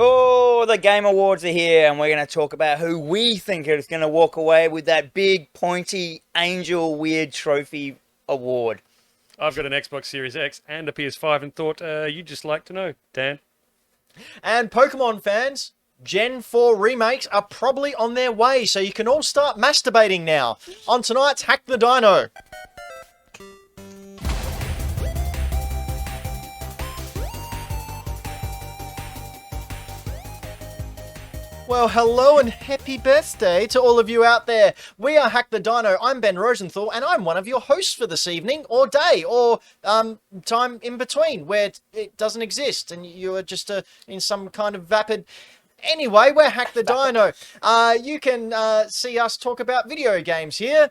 Oh, the Game Awards are here, and we're going to talk about who we think is going to walk away with that big, pointy, angel weird trophy award. I've got an Xbox Series X and a PS5 and thought you'd just like to know, Dan. And Pokemon fans, Gen 4 remakes are probably on their way, so you can all start masturbating now. On tonight's Hack the Dino. Well, hello and happy birthday to all of you out there. We are Hack the Dino. I'm Ben Rosenthal, and I'm one of your hosts for this evening, or day, or time in between, where it doesn't exist, and you are just in some kind of vapid... Anyway, we're Hack the Dino. You can see us talk about video games here.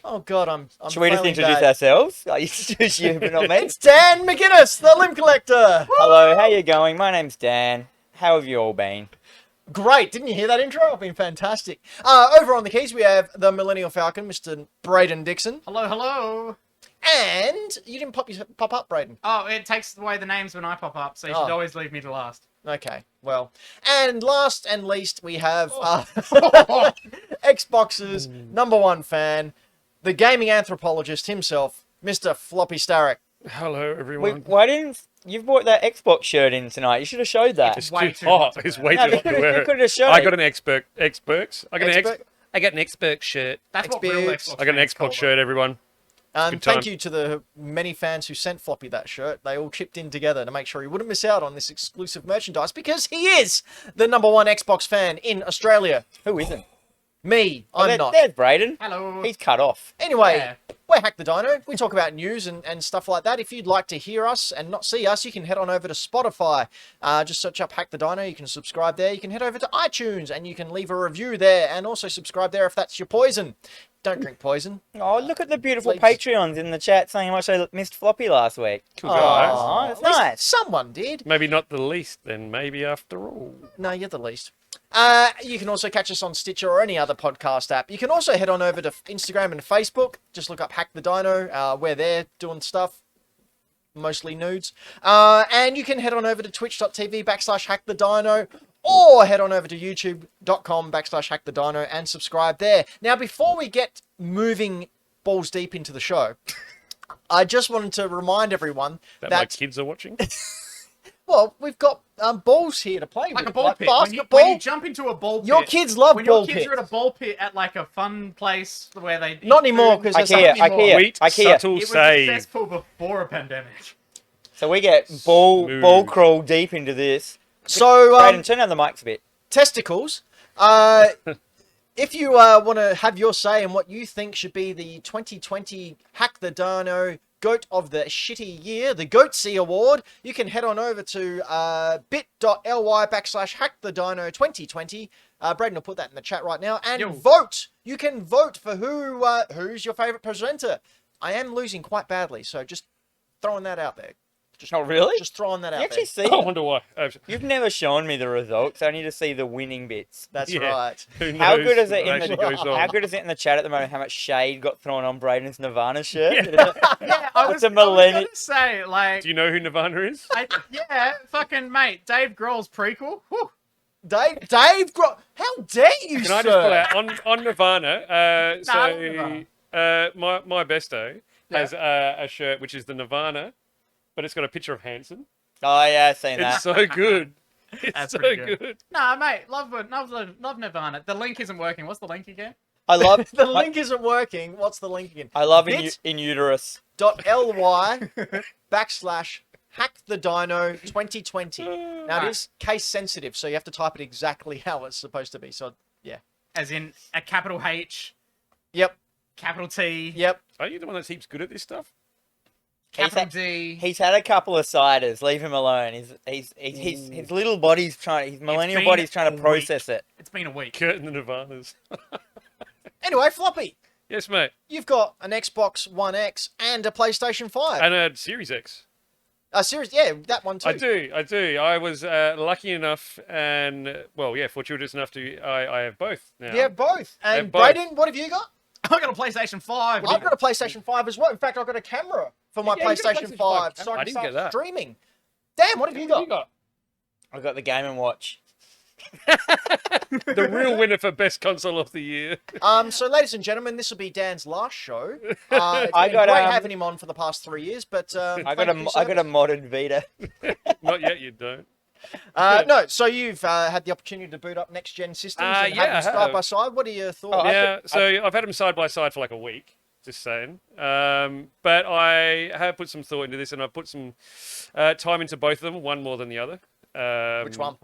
Oh, God, I'm Should we just failing introduce bad. ourselves? I introduce you, but not me. It's Dan McGuinness, the Limb Collector. Hello, how you going? My name's Dan. How have you all been? Great. Didn't you hear that intro? It's been fantastic. Over on the keys, we have the Millennial Falcon, Mr. Braden Dixon. Hello, hello. And you didn't pop up, Braden. Oh, it takes away the names when I pop up, so you should always leave me to last. Okay, well. And last and least, we have Xbox's #1 fan, the gaming anthropologist himself, Mr. Floppy Starrick. Hello, everyone. Wait, why didn't... You've bought that Xbox shirt in tonight. You should have showed that. It's way too too hot hot. to It's wear. way No, too hot to wear you it. could have shown I it. got an Xbox. I got an Xbox shirt. That's what Xbox. real Xbox I got an fans call Xbox it. shirt, everyone. And Good thank time. you to the many fans who sent Floppy that shirt. They all chipped in together to make sure he wouldn't miss out on this exclusive merchandise because he is the #1 Xbox fan in Australia. Who isn't? Me, I'm not. There's Braden. Hello. He's cut off. Anyway, Yeah. we're Hack the Dino. We talk about news and stuff like that. If you'd like to hear us and not see us, you can head on over to Spotify. Just search up Hack the Dino. You can subscribe there. You can head over to iTunes and you can leave a review there and also subscribe there if that's your poison. Don't drink poison. Oh, look at the beautiful Please. Patreons in the chat saying how much they missed Floppy last week. Cool guys. Aw, that's at least nice. Someone did. Maybe not the least, then maybe after all. No, you're the least. You can also catch us on Stitcher or any other podcast app. You can also head on over to Instagram and Facebook. Just look up Hack the Dino. We're there doing stuff. Mostly nudes. And you can head on over to twitch.tv/Hack the Dino. Or head on over to youtube.com/Hack the Dino and subscribe there. Now, before we get moving balls deep into the show, I just wanted to remind everyone That my that, kids are watching. well, we've got balls here to play Like with. a ball pit. Basketball. When you jump into a ball pit. Your kids love when ball your kids pits. are at a ball pit at like a fun place where they... Not eat anymore, food. 'cause there's IKEA, not anymore. Sweet, IKEA. subtle It was save. successful before a pandemic. So we get ball Smooth. crawl deep into this. So, Braden, turn down the mics a bit. testicles. If you want to have your say in what you think should be the 2020 Hack the Dino Goat of the Shitty Year, the Goatsy Award, you can head on over to bit.ly/Hack the Dino 2020. Braden will put that in the chat right now and Yo. vote. You can vote for who's your favorite presenter. I am losing quite badly, so just throwing that out there. Not really? Just throwing that You out actually there. see I it. wonder why. You've never shown me the results. I need to see the winning bits. That's Yeah. right. Who knows How good is it what in actually the goes on? How good is it in the chat at the moment? How much shade got thrown on Braden's Nirvana shirt? Yeah. Yeah, I It's was, a I was millennial- gonna say, like... Do you know who Nirvana is? yeah, fucking mate, Dave Grohl's prequel. Whew. Dave how dare you, Can I sir? just pull out on Nirvana? Nirvana. My besto has a shirt which is the Nirvana, but it's got a picture of Hanson. Oh yeah, I've seen that. It's so good. It's That's so pretty good. good. Nah, mate, love Nirvana. The link isn't working. What's the link again? I love The link isn't working. What's the link again? I love Bit- in uterus. .ly/Hack the Dino 2020. Now it is case sensitive, so you have to type it exactly how it's supposed to be. So yeah. As in a capital H, Yep. capital T, Yep. Are you the one that heaps good at this stuff? capital He's D. He's had a couple of ciders. Leave him alone. His little body's his millennial been body's trying a to process it. It's been a week. Kurt and the Nirvanas. Anyway, Floppy, Yes, mate. you've got an Xbox One X and a PlayStation 5. And a Series X. A series, yeah, that one too. I do. I was lucky enough and, well, yeah, fortuitous enough to, I have both now. Yeah, both. And have both. Braden, what have you got? I got a PlayStation 5. I've got a PlayStation 5 as well. In fact, I've got a camera for my Yeah, you got a PlayStation PlayStation 5, 5 so I I can didn't start get that. streaming. Dan, what have you got? I got the Game and Watch. The real winner for best console of the year. So, ladies and gentlemen, this will be Dan's last show. It's I been got, great um, having him on for the past 3 years, but I thank you for your got a modded Vita. Not yet, you don't. No, so you've had the opportunity to boot up next gen systems and Yeah, I have them have. side by side. What are your thoughts? Yeah, so I've had them side by side for like a week, just saying. But I have put some thought into this, and I've put some time into both of them, one more than the other. Which one?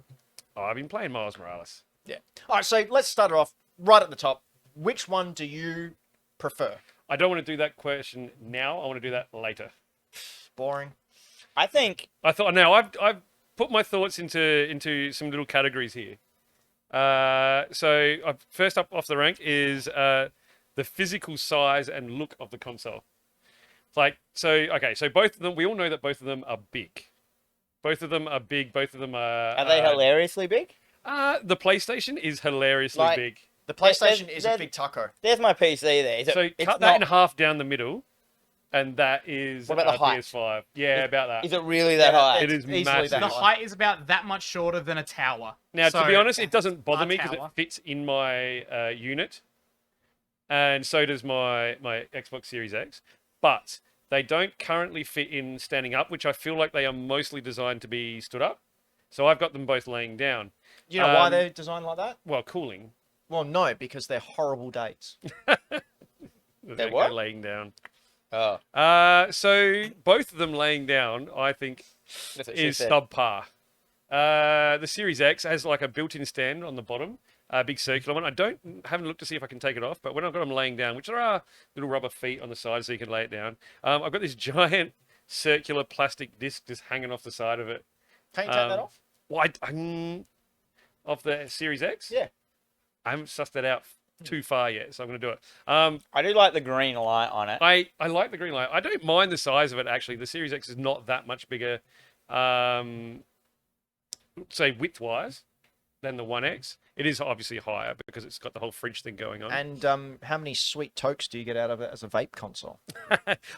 I've been playing Miles Morales. Yeah. All right, so let's start it off right at the top. Which one do you prefer? I don't want to do that question now. I want to do that later. Boring. I think I thought now I've put my thoughts into some little categories here. So first up off the rank is the physical size and look of the console. Like so both of them, we all know that both of them are big. Both of them are big. Both of them are they hilariously big? The PlayStation is hilariously Like- big. The PlayStation There's- is a big taco. There's my PC there. Is it, So it's cut not, that in half down the middle, and that is What about the height? PS5. Yeah, about that. Is it really that Yeah, high? It is easily massive. that The high. height is about that much shorter than a tower. Now, So, to be honest, it doesn't bother our me because it tower. fits in my unit, and so does my Xbox Series X. But they don't currently fit in standing up, which I feel like they are mostly designed to be stood up. So I've got them both laying down. You know why they're designed like that? Well, cooling. Well, no, because they're horrible dates. They what? go laying down. Oh, So both of them laying down, I think, that's what she is said. subpar. The Series X has like a built-in stand on the bottom, a big circular one. Haven't looked to see if I can take it off, but when I've got them laying down, which there are little rubber feet on the side so you can lay it down, I've got this giant circular plastic disc just hanging off the side of it. Can't you take that off? Well, of the Series X? Yeah. I haven't sussed that out too far yet, so I'm going to do it. I do like the green light on it. I like the green light. I don't mind the size of it, actually. The Series X is not that much bigger, say, width-wise, than the One X. It is obviously higher because it's got the whole fridge thing going on. And how many sweet tokes do you get out of it as a vape console?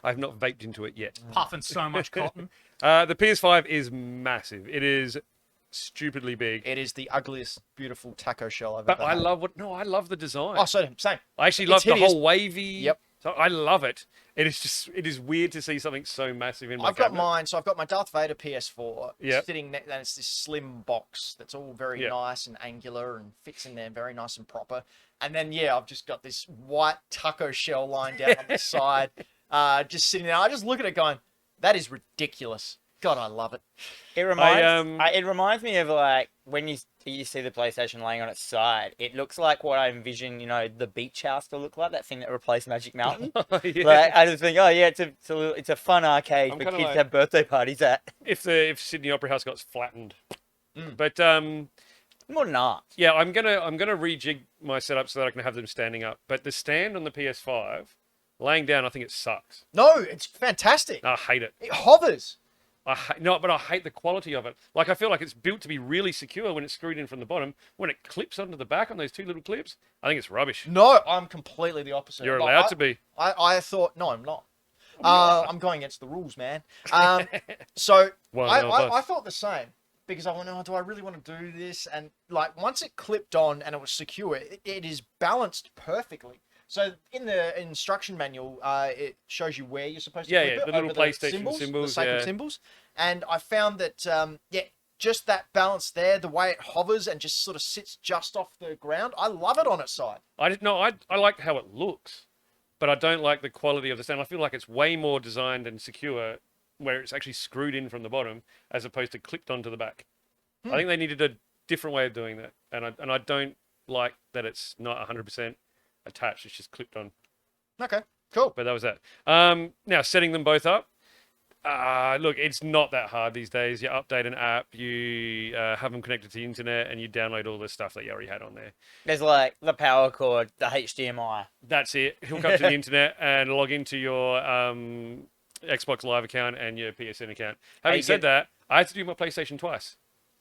I've not vaped into it yet. Puffing so much cotton. The PS5 is massive. It is stupidly big. It is the ugliest, beautiful taco shell I've But ever I had. love the design. Oh, so same. I actually it's love the hideous. whole wavy. Yep. So I love it. It is weird to see something so massive in my I've got cabinet. mine, so I've got my Darth Vader PS4 Yep. sitting and it's this slim box that's all very Yep. nice and angular and fits in there very nice and proper. And then I've just got this white taco shell lying down on the side, just sitting there. I just look at it going, that is ridiculous. God, I love it. It reminds me of like when you see the PlayStation laying on its side. It looks like what I envision, the beach house to look like. That thing that replaced Magic Mountain. Yeah. Like I just think, oh yeah, it's a fun arcade I'm for kinda kids like- to have birthday parties at. If Sydney Opera House got flattened. But More than art. yeah, I'm gonna rejig my setup so that I can have them standing up. But the stand on the PS5, laying down, I think it sucks. No, it's fantastic. I hate it. It hovers. But I hate the quality of it. Like I feel like it's built to be really secure when it's screwed in from the bottom. When it clips onto the back on those two little clips, I think it's rubbish. No, I'm completely the opposite. You're Like, allowed to be. I thought, no, I'm not. I'm going against the rules, man. So Well, no, I thought the same because I went, oh, do I really want to do this? And like once it clipped on and it was secure, it is balanced perfectly. So in the instruction manual, it shows you where you're supposed to Yeah, clip yeah, it the little over PlayStation the symbols, sacred yeah. symbols. And I found that, just that balance there, the way it hovers and just sort of sits just off the ground, I love it on its side. I like how it looks, but I don't like the quality of the stand. I feel like it's way more designed and secure where it's actually screwed in from the bottom as opposed to clipped onto the back. I think they needed a different way of doing that, and I don't like that it's not 100% attached. It's just clipped on. Okay, cool. But that was that. Now setting them both up. Look, it's not that hard these days. You update an app, you have them connected to the internet, and you download all the stuff that you already had on there. There's like the power cord, the HDMI. That's it. Hook up to the internet and log into your Xbox Live account and your PSN account. Having said that, I had to do my PlayStation twice.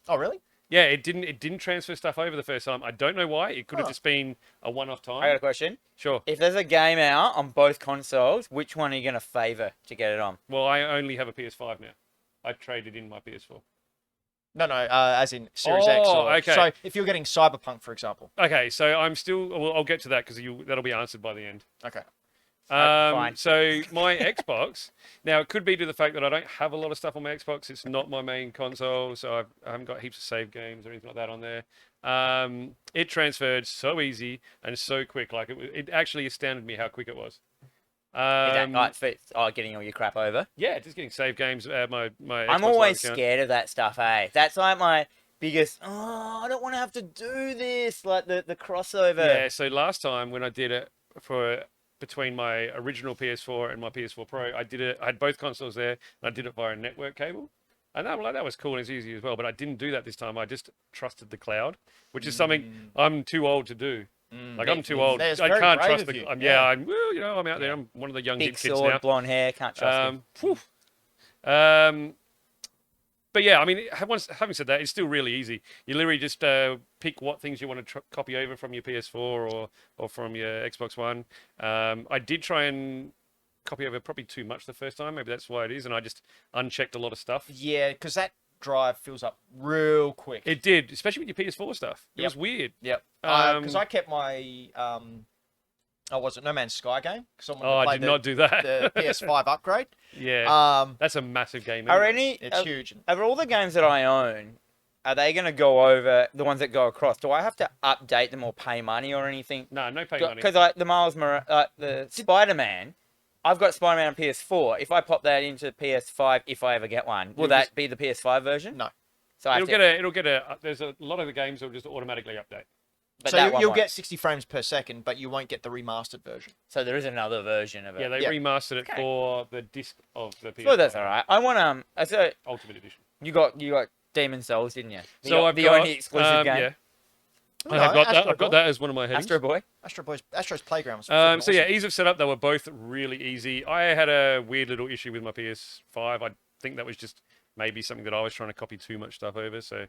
Oh, really? Yeah, it didn't transfer stuff over the first time. I don't know why. It could have just been a one-off time. I got a question. Sure. If there's a game out on both consoles, which one are you going to favor to get it on? Well, I only have a PS5 now. I traded in my PS4. No, as in Series X. Oh, okay. So if you're getting Cyberpunk, for example. Okay, so I'm still. Well, I'll get to that because that'll be answered by the end. Okay. Fine. So my Xbox, now it could be to the fact that I don't have a lot of stuff on my Xbox. It's not my main console, so I haven't got heaps of save games or anything like that on there. It transferred so easy and so quick. Like it actually astounded me how quick it was. Is that like for getting all your crap over? Yeah, just getting save games. My Xbox I'm Live always account. scared of that stuff, eh? That's like my biggest, I don't want to have to do this, like the crossover. Yeah, so last time when I did it between my original PS4 and my PS4 Pro, I had both consoles there, and I did it via a network cable. And that was cool and it's easy as well, but I didn't do that this time. I just trusted the cloud, which is something I'm too old to do. Like I'm too old. I can't trust the. I'm out there. I'm one of the young Big hip kids sword, now. blonde hair, can't trust him. But yeah, I mean, having said that, it's still really easy. You literally just pick what things you want to copy over from your PS4 or from your Xbox One. I did try and copy over probably too much the first time. Maybe that's why it is, and I just unchecked a lot of stuff. Yeah, because that drive fills up real quick. It did, especially with your PS4 stuff. It was weird. Yep. Because I kept my was it No Man's Sky game? I did not do that. The PS5 upgrade. Yeah. That's a massive game. It's huge. Of all the games that I own, are they going to go over the ones that go across? Do I have to update them or pay money or anything? No pay money. Because like the Spider-Man, I've got Spider-Man on PS4. If I pop that into PS5, if I ever get one, will that be the PS5 version? No. So it'll get a. There's a lot of the games that will just automatically update. But so you'll get 60 frames per second, but you won't get the remastered version. So there is another version of it. Yeah, they remastered it for the disc of the PS5. Well, that's all right. I want so Ultimate Edition. You got Demon Souls, didn't you? I've the got only exclusive game. Yeah. I've got that as one of my headings. Astro's Playground. So yeah, ease of setup. They were both really easy. I had a weird little issue with my PS5. I think that was just maybe something that I was trying to copy too much stuff over. So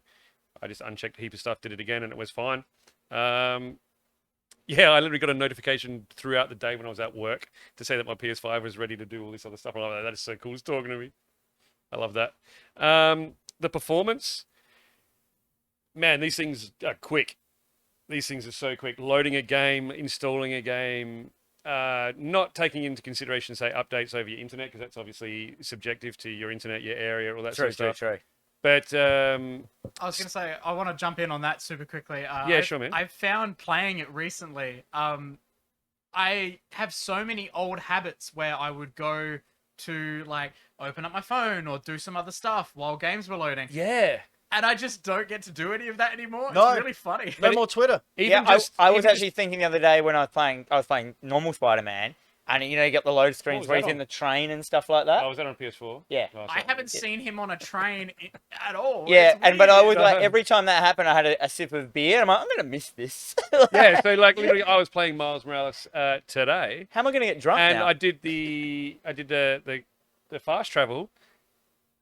I just unchecked a heap of stuff, did it again, and it was fine. Yeah, I literally got a notification throughout the day when I was at work to say that my PS5 was ready to do all this other stuff. I'm like, that is so cool. It's talking to me. I love that. The performance, man, these things are quick. These things are so quick. Loading a game, installing a game, not taking into consideration, say, updates over your internet, because that's obviously subjective to your internet, your area, all that sort of stuff. True. I But was going to say, I want to jump in on that super quickly. Yeah, sure, man. I've found playing it recently. I have so many old habits where I would go to like open up my phone or do some other stuff while games were loading. yeah. And I just don't get to do any of that anymore. No. It's really funny. No more Twitter. I was actually thinking the other day when I was playing normal Spider-Man, and you get the load screens where he's in the train and stuff like that. Oh, was that on PS4? Yeah. Oh, I haven't seen him on a train at all. Yeah, It's but I weird. would like every time that happened, I had a sip of beer, and I'm like, I'm gonna miss this. Yeah, so like literally, I was playing Miles Morales today, How am I gonna get drunk and now? I did the fast travel,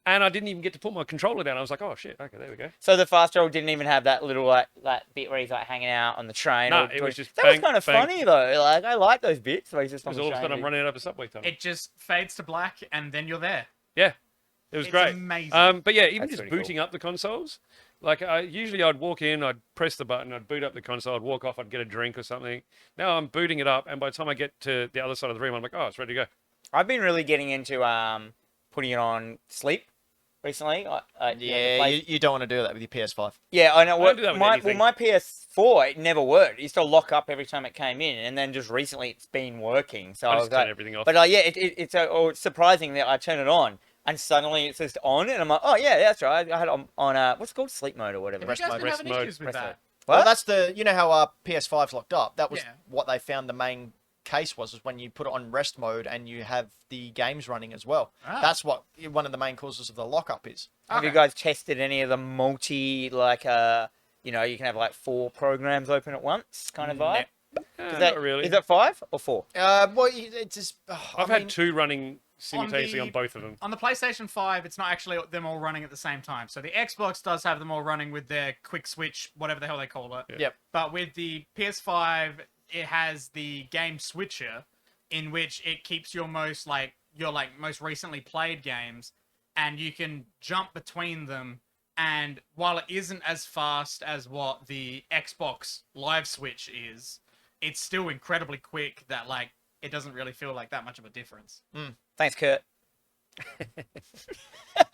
and I didn't even get to put my controller down. I was like, oh shit, okay, there we go. So the fast travel didn't even have that little like bit where he's like hanging out on the train. No, or it was just that was bang, kind of bang. funny though. Like I like those bits where he's just on Because the all of a train. sudden I'm running out of a subway tunnel. It just fades to black, and then you're there. Yeah, it was It's great. amazing. But yeah, even That's just pretty booting up the consoles. Like usually I'd walk in, I'd press the button, I'd boot up the console, I'd walk off, I'd get a drink or something. Now I'm booting it up, and by the time I get to the other side of the room, I'm like, oh, it's ready to go. I've been really getting into putting it on sleep recently. You don't want to do that with your PS5. Yeah, I know. I don't do that with anything. My PS4, it never worked. It used to lock up every time it came in, and then just recently it's been working. So I I just was turn like, everything off. but yeah, it's surprising that I turn it on and suddenly it's just on, and I'm like, oh yeah, that's right. I had it on what's it called, sleep mode or whatever. Have you guys been rest having mode, issues with rest that? mode. Well, What? that's how our PS5's locked up. That was Yeah. what they found the main case was when you put it on rest mode and you have the games running as well. Ah. That's what one of the main causes of the lockup is. Have you Okay. guys tested any of the multi you can have like 4 programs open at once kind of vibe? Not really. Is it 5 or 4? Well, it's just. I've had 2 running simultaneously on both of them. On the PlayStation 5, it's not actually them all running at the same time. So the Xbox does have them all running with their quick switch, whatever the hell they call it. Yeah. Yep. But with the PS5, it has the game switcher, in which it keeps your most recently played games, and you can jump between them And while it isn't as fast as what the Xbox Live Switch is, it's still incredibly quick that, like, it doesn't really feel like that much of a difference. Thanks, Kurt.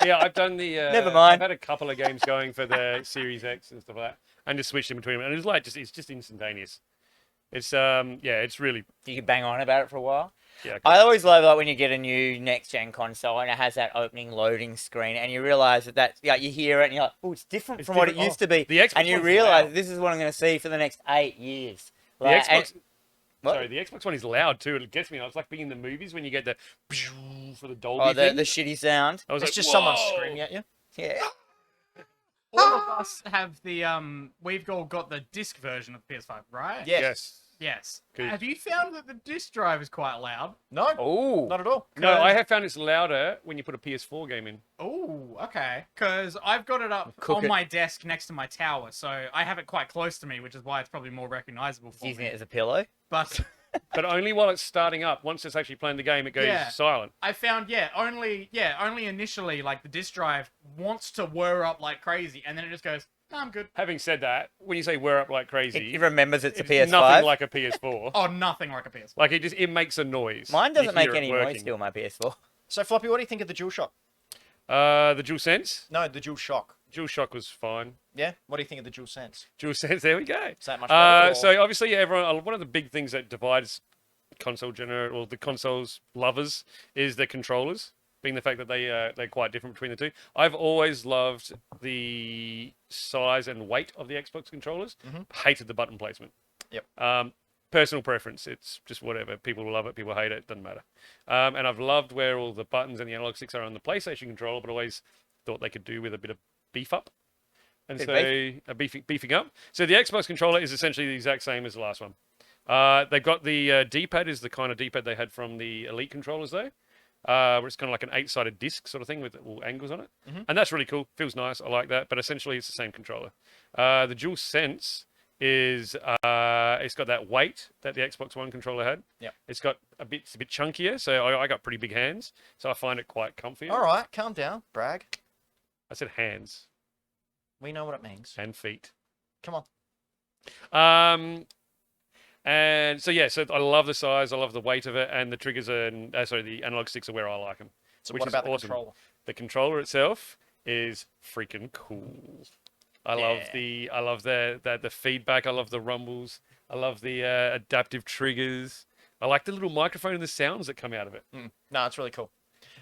Yeah, I've done the. Never mind. I've had a couple of games going for the Series X and stuff like that, and just switched in between them, and it's like it's just instantaneous. It's it's really You could bang on about it for a while. yeah. I always love like when you get a new next gen console and it has that opening loading screen, and you realize that you hear it and you're like, oh, it's different It's from what it different. used to be. The Xbox and you one's realize loud. this is what I'm going to see for the next 8 years. The Like, Xbox. What? Sorry, the Xbox one is loud too. It gets me. It's like being in the movies when you get the for the Dolby Oh, thing. the shitty sound. I was It's like, just someone "Whoa!" screaming at you. Yeah. All of us have the we've all got the disc version of the PS5, right? Yes. Yes. Yes. Good. Have you found that the disc drive is quite loud? No, Oh. not at all. No, I have found it's louder when you put a PS4 game in. Oh, okay. Because I've got it up Cook on it. my desk next to my tower, so I have it quite close to me, which is why it's probably more recognizable for Using me. it as a pillow. But But only while it's starting up. Once it's actually playing the game, it goes Yeah. silent. I found, only initially, like, the disc drive wants to whir up like crazy, and then it just goes, no, I'm good. Having said that, when you say we're up like crazy, It remembers it's a it's PS5. nothing like a PS4. Oh, nothing like a PS4. Like it makes a noise. Mine You doesn't make hear it any working. noise still, my PS4. So, Floppy, what do you think of the DualShock? The DualSense. No, the DualShock. DualShock was fine. Yeah? What do you think of the DualSense? DualSense, there we go. Is that much better? Or... So obviously, everyone. One of the big things that divides or the consoles lovers is their controllers, being the fact that they're quite different between the two. I've always loved the size and weight of the Xbox controllers. Hated the button placement. Yep. Personal preference. It's just whatever. People love it. People hate it. Doesn't matter. And I've loved where all the buttons and the analog sticks are on the PlayStation controller, but always thought they could do with a bit of beef up. And Bit so beefing up. So the Xbox controller is essentially the exact same as the last one. They've got the D-pad is the kind of D-pad they had from the Elite controllers though. Where it's kind of like an 8-sided disc sort of thing with all angles on it. And that's really cool. Feels nice. I like that. But essentially it's the same controller. The DualSense is it's got that weight that the Xbox One controller had. Yep. It's a bit chunkier, so I got pretty big hands, so I find it quite comfy. All right, calm down. Brag. I said hands We know what it means. and feet. Come on. And so so I love the size, I love the weight of it, and the triggers and the analog sticks are where I like them. So, which what is about the awesome. controller? The controller itself is freaking cool. I love the feedback. I love the rumbles. I love the adaptive triggers. I like the little microphone and the sounds that come out of it. No, it's really cool.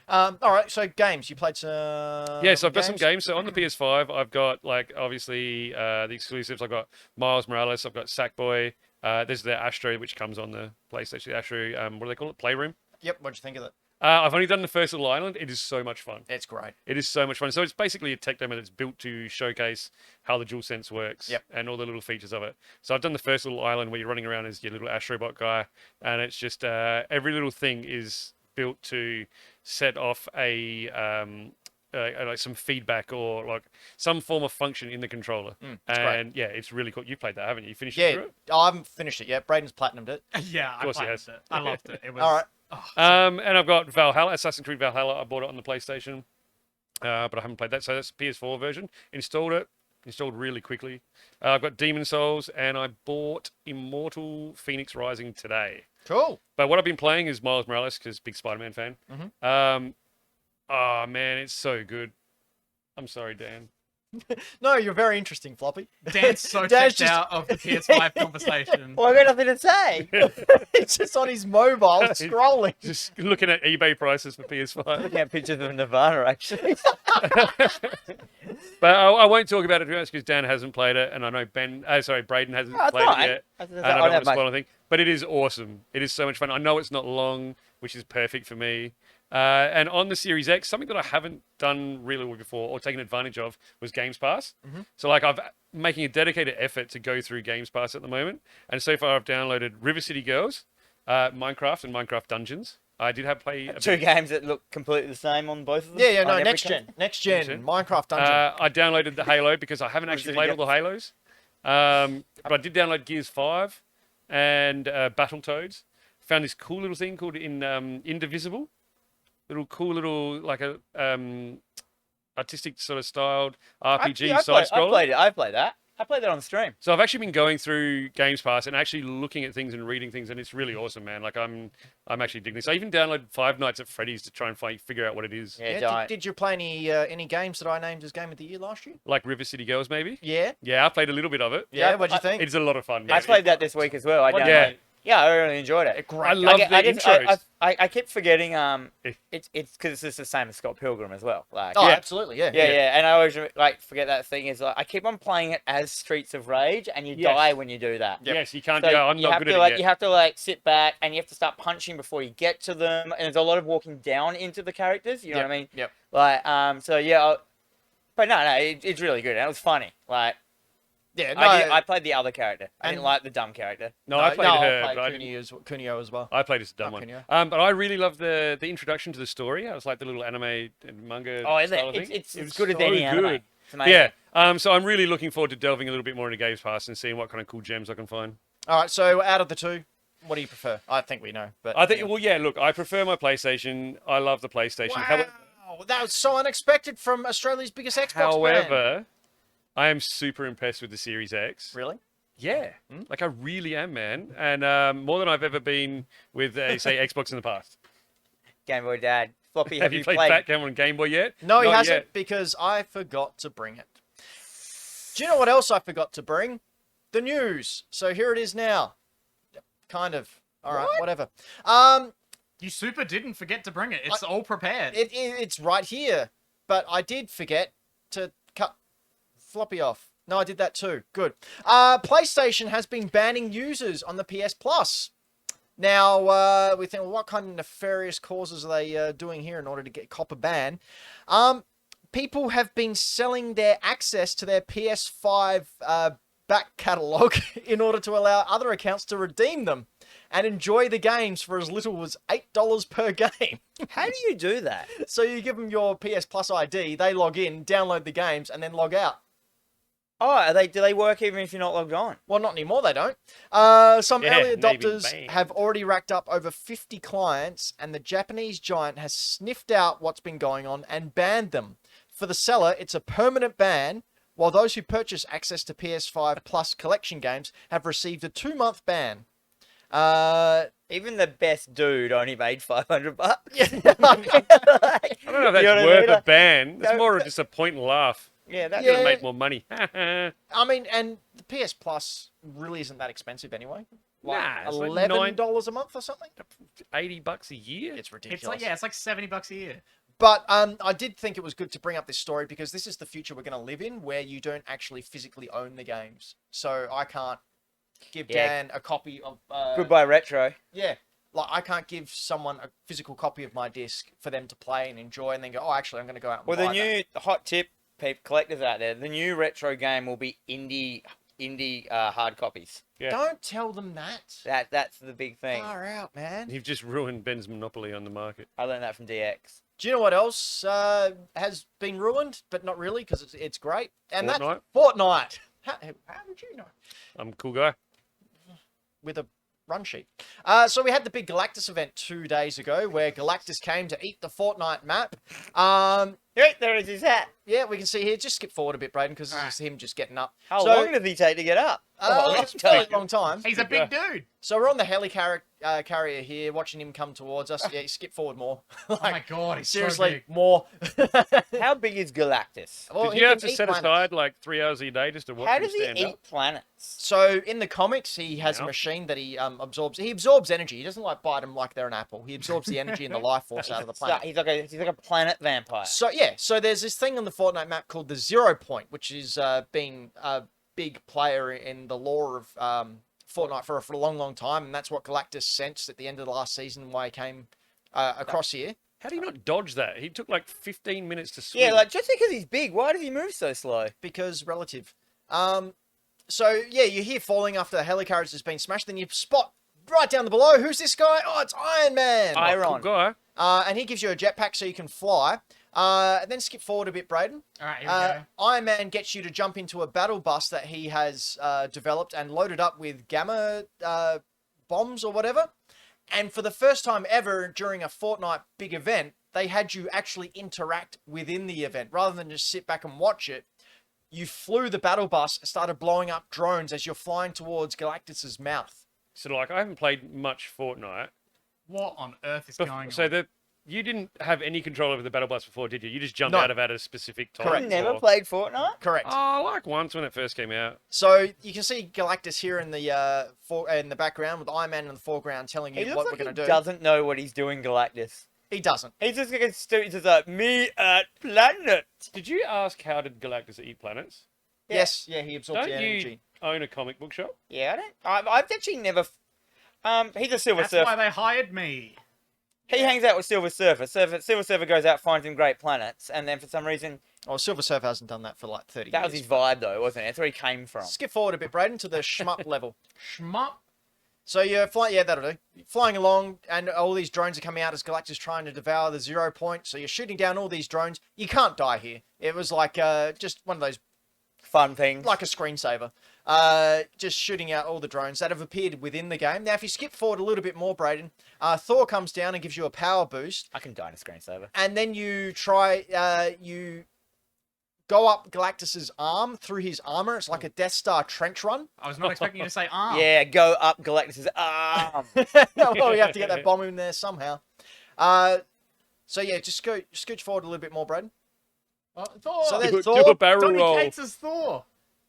All right, so games. You played some. Yeah, so I've got some games. So on the PS5, I've got obviously the exclusives. I've got Miles Morales. I've got Sackboy. There's the Astro, which comes on the PlayStation. The Astro, what do they call it? Playroom. Yep. What'd you think of it? I've only done the first little island. It is so much fun. It's great. It is so much fun. So it's basically a tech demo that's built to showcase how the DualSense works and all the little features of it. So I've done the first little island where you're running around as your little Astrobot guy, and it's just every little thing is built to set off like some feedback or like some form of function in the controller. And great. it's really cool. You played that, haven't you? You finished Yeah. it through it? I haven't finished it yet. Braden's platinumed it. Yeah, I course he played has. it. I loved it. It was All right. And I've got Valhalla, Assassin's Creed Valhalla. I bought it on the PlayStation, but I haven't played that. So that's the PS4 version. Installed really quickly. I've got Demon Souls, and I bought Immortal Phoenix Rising today. Cool. But what I've been playing is Miles Morales, because big Spider-Man fan. Oh man, it's so good. I'm sorry, Dan. No, you're very interesting, Floppy. Dan's so Dan's checked out of the PS5 conversation. Well, I got nothing to say. It's just on his mobile scrolling. Just looking at eBay prices for PS5. Looking at pictures of Nirvana, actually. But I won't talk about it too much because Dan hasn't played it, and I know Braden hasn't Oh, it's played fine. it yet. I And don't I don't have want to much- spoil anything. But it is awesome. It is so much fun. I know it's not long, which is perfect for me. And on the Series X, something that I haven't done really well before or taken advantage of was Games Pass. So like I'm making a dedicated effort to go through Games Pass at the moment. And so far I've downloaded River City Girls, Minecraft, and Minecraft Dungeons. I did have play a Two bit. games that look completely the same on both of them. Yeah, on no, every next console. gen. Next gen. gen. Minecraft Dungeon. I downloaded the Halo because I haven't What actually did played you all the Halos. But I did download Gears 5 and Battletoads. Found this cool little thing called Indivisible. Cool little like a artistic sort of styled I RPG side scroller. I played that. I played that on stream. So I've actually been going through Games Pass and actually looking at things and reading things, and it's really awesome, man. Like I'm actually digging this. I even downloaded Five Nights at Freddy's to try and figure out what it is. Yeah, Yeah, did you play any games that I named as Game of the Year last year? Like River City Girls, maybe. Yeah. Yeah, I played a little bit of it. Yeah, what'd you think? It's a lot of fun. I Yeah. played that this week as well. Yeah, I really enjoyed it. I love the intros. I keep forgetting. It's because it's just the same as Scott Pilgrim as well. Like, Oh, Yeah. absolutely, yeah. yeah, and I always like forget that thing is like I keep on playing it as Streets of Rage, and you Yes. die when you do that. Yes, you can't. So Yeah, I'm you not have good to at like it you yet. have to like sit back and you have to start punching before you get to them, and there's a lot of walking down into the characters. You know what I mean? Yep. Like so yeah, but no, it's really good. And it was funny. Like Yeah, no, I played the other character. I didn't And- like the dumb character. No, I played her, I but I played didn't. Kunio as well. I played as a dumb Oh, one. Kunio. But I really love the introduction to the story. I was like the little anime and manga. Oh, is style it? of thing. It's It was as good as so any anime. good. It's amazing. Yeah. So I'm really looking forward to delving a little bit more into Games Pass and seeing what kind of cool gems I can find. All right, so out of the two, what do you prefer? I think we know, but I think. Well, yeah. Look, I prefer my PlayStation. I love the PlayStation. Wow, that was so unexpected from Australia's biggest Xbox brand. However, I am super impressed with the Series X. Really? Yeah, like I really am, man, and more than I've ever been with, say, Xbox in the past. Game Boy Dad. Floppy, Have you played Backgammon on Game Boy yet? No, he Not hasn't yet. because I forgot to bring it. Do you know what else I forgot to bring? The news. So here it is now. Kind of. All right, whatever. You super didn't forget to bring it. It's all prepared. It's right here, but I did forget to cut Floppy off. No, I did that too. Good. PlayStation has been banning users on the PS Plus. Now, we think, well, what kind of nefarious causes are they doing here in order to get cop a ban? People have been selling their access to their PS5 back catalogue in order to allow other accounts to redeem them and enjoy the games for as little as $8 per game. How do you do that? So you give them your PS Plus ID, they log in, download the games, and then log out. Oh, do they work even if you're not logged on? Well, not anymore, they don't. Some Yeah, early maybe adopters bang. have already racked up over 50 clients, and the Japanese giant has sniffed out what's been going on and banned them. For the seller, it's a permanent ban, while those who purchase access to PS5 Plus collection games have received a 2-month ban. Even the best dude only made $500. Yeah. I don't know if that's You know what I worth mean? a ban. It's No, more of just a point and laugh. Yeah, That that's could have Yeah. made more money. I mean, and the PS Plus really isn't that expensive anyway. Like Nah, it's like $11 a month or something? $80 a year. It's ridiculous. it's like $70 a year. But I did think it was good to bring up this story because this is the future we're going to live in where you don't actually physically own the games. So I can't give Yeah. Dan a copy of... Goodbye Retro. Yeah. Like, I can't give someone a physical copy of my disc for them to play and enjoy and then go, oh, actually, I'm going to go out and Well, buy the new hot tip, collectors out there, the new retro game will be indie hard copies. Yeah. Don't tell them that. That's the big thing. Far out, man. You've just ruined Ben's monopoly on the market. I learned that from DX. Do you know what else has been ruined? But not really because it's great. And Fortnite? that's Fortnite. How did you know? I'm a cool guy. With a run sheet. So we had the big Galactus event 2 days ago where Galactus came to eat the Fortnite map. Hey, there is his hat. Yeah, we can see here. Just skip forward a bit, Braden, because this is him just getting up. How So- long does he take to get up? It's a fairly long time. He's a big dude. So we're on the carrier here, watching him come towards us. Yeah, skip forward more. Oh my god, he's Seriously, so big. more. How big is Galactus? Well, Did he you have can to eat set planets. aside like 3 hours a day just to watch How him does he stand eat up? planets? So in the comics, he has a Yeah. machine that he absorbs. He absorbs energy. He doesn't like bite them like they're an apple. He absorbs the energy and the life force out of the planet. He's like a planet vampire. So yeah, so there's this thing on the Fortnite map called the 0 Point, which is been a big player in the lore of Fortnite for a long, long time, and that's what Galactus sensed at the end of the last season why he came across here. How do you not dodge that? He took like 15 minutes to swim. Yeah, like just because he's big, why does he move so slow? Because relative. So yeah, you hear falling after the helicarriage has been smashed, then you spot right down the below. Who's this guy? Oh, it's Iron Man. Oh, Iron. cool guy. And he gives you a jetpack so you can fly. And then skip forward a bit, Braden. All right, here we go. Iron Man gets you to jump into a battle bus that he has developed and loaded up with gamma bombs or whatever. And for the first time ever during a Fortnite big event, they had you actually interact within the event rather than just sit back and watch it. You flew the battle bus, started blowing up drones as you're flying towards Galactus's mouth. So like, I haven't played much Fortnite. What on earth is going on? So that you didn't have any control over the battle bus before, did you? You just jumped No. out of at a specific time. Correct. You never played Fortnite? Correct. Oh, like once when it first came out. So you can see Galactus here in the background with Iron Man in the foreground telling He you looks what like we're going he to do. doesn't know what he's doing, Galactus. He doesn't. He's just gonna he's just like, me at planet. Did you ask how did Galactus eat planets? Yeah. Yes. Yeah, he absorbs Don't the you energy. own a comic book shop? Yeah, I've actually never. He's a Silver That's Surfer. why they hired me. He hangs out with Silver Surfer. Silver Surfer goes out, finds him great planets, and then for some reason, Oh, Silver Surfer hasn't done that for like 30 that years. was his vibe, though, wasn't it? That's where he came from. Skip forward a bit, Braden, to the shmup level. Shmup. So you're flying, yeah, that'll do. Flying along, and all these drones are coming out as Galactus trying to devour the 0 point. So you're shooting down all these drones. You can't die here. It was like just one of those, Fun things. like a screensaver. Just shooting out all the drones that have appeared within the game. Now, if you skip forward a little bit more, Braden, Thor comes down and gives you a power boost. I can die in a screensaver. And then you try, you go up Galactus's arm through his armor. It's like a Death Star trench run. I was not expecting you to say arm. Yeah, go up Galactus's arm. Well, you have to get that bomb in there somehow. So yeah, just scooch forward a little bit more, Braden. Oh, Thor. So there's Do Thor. a barrel Donny roll. Cates as Thor.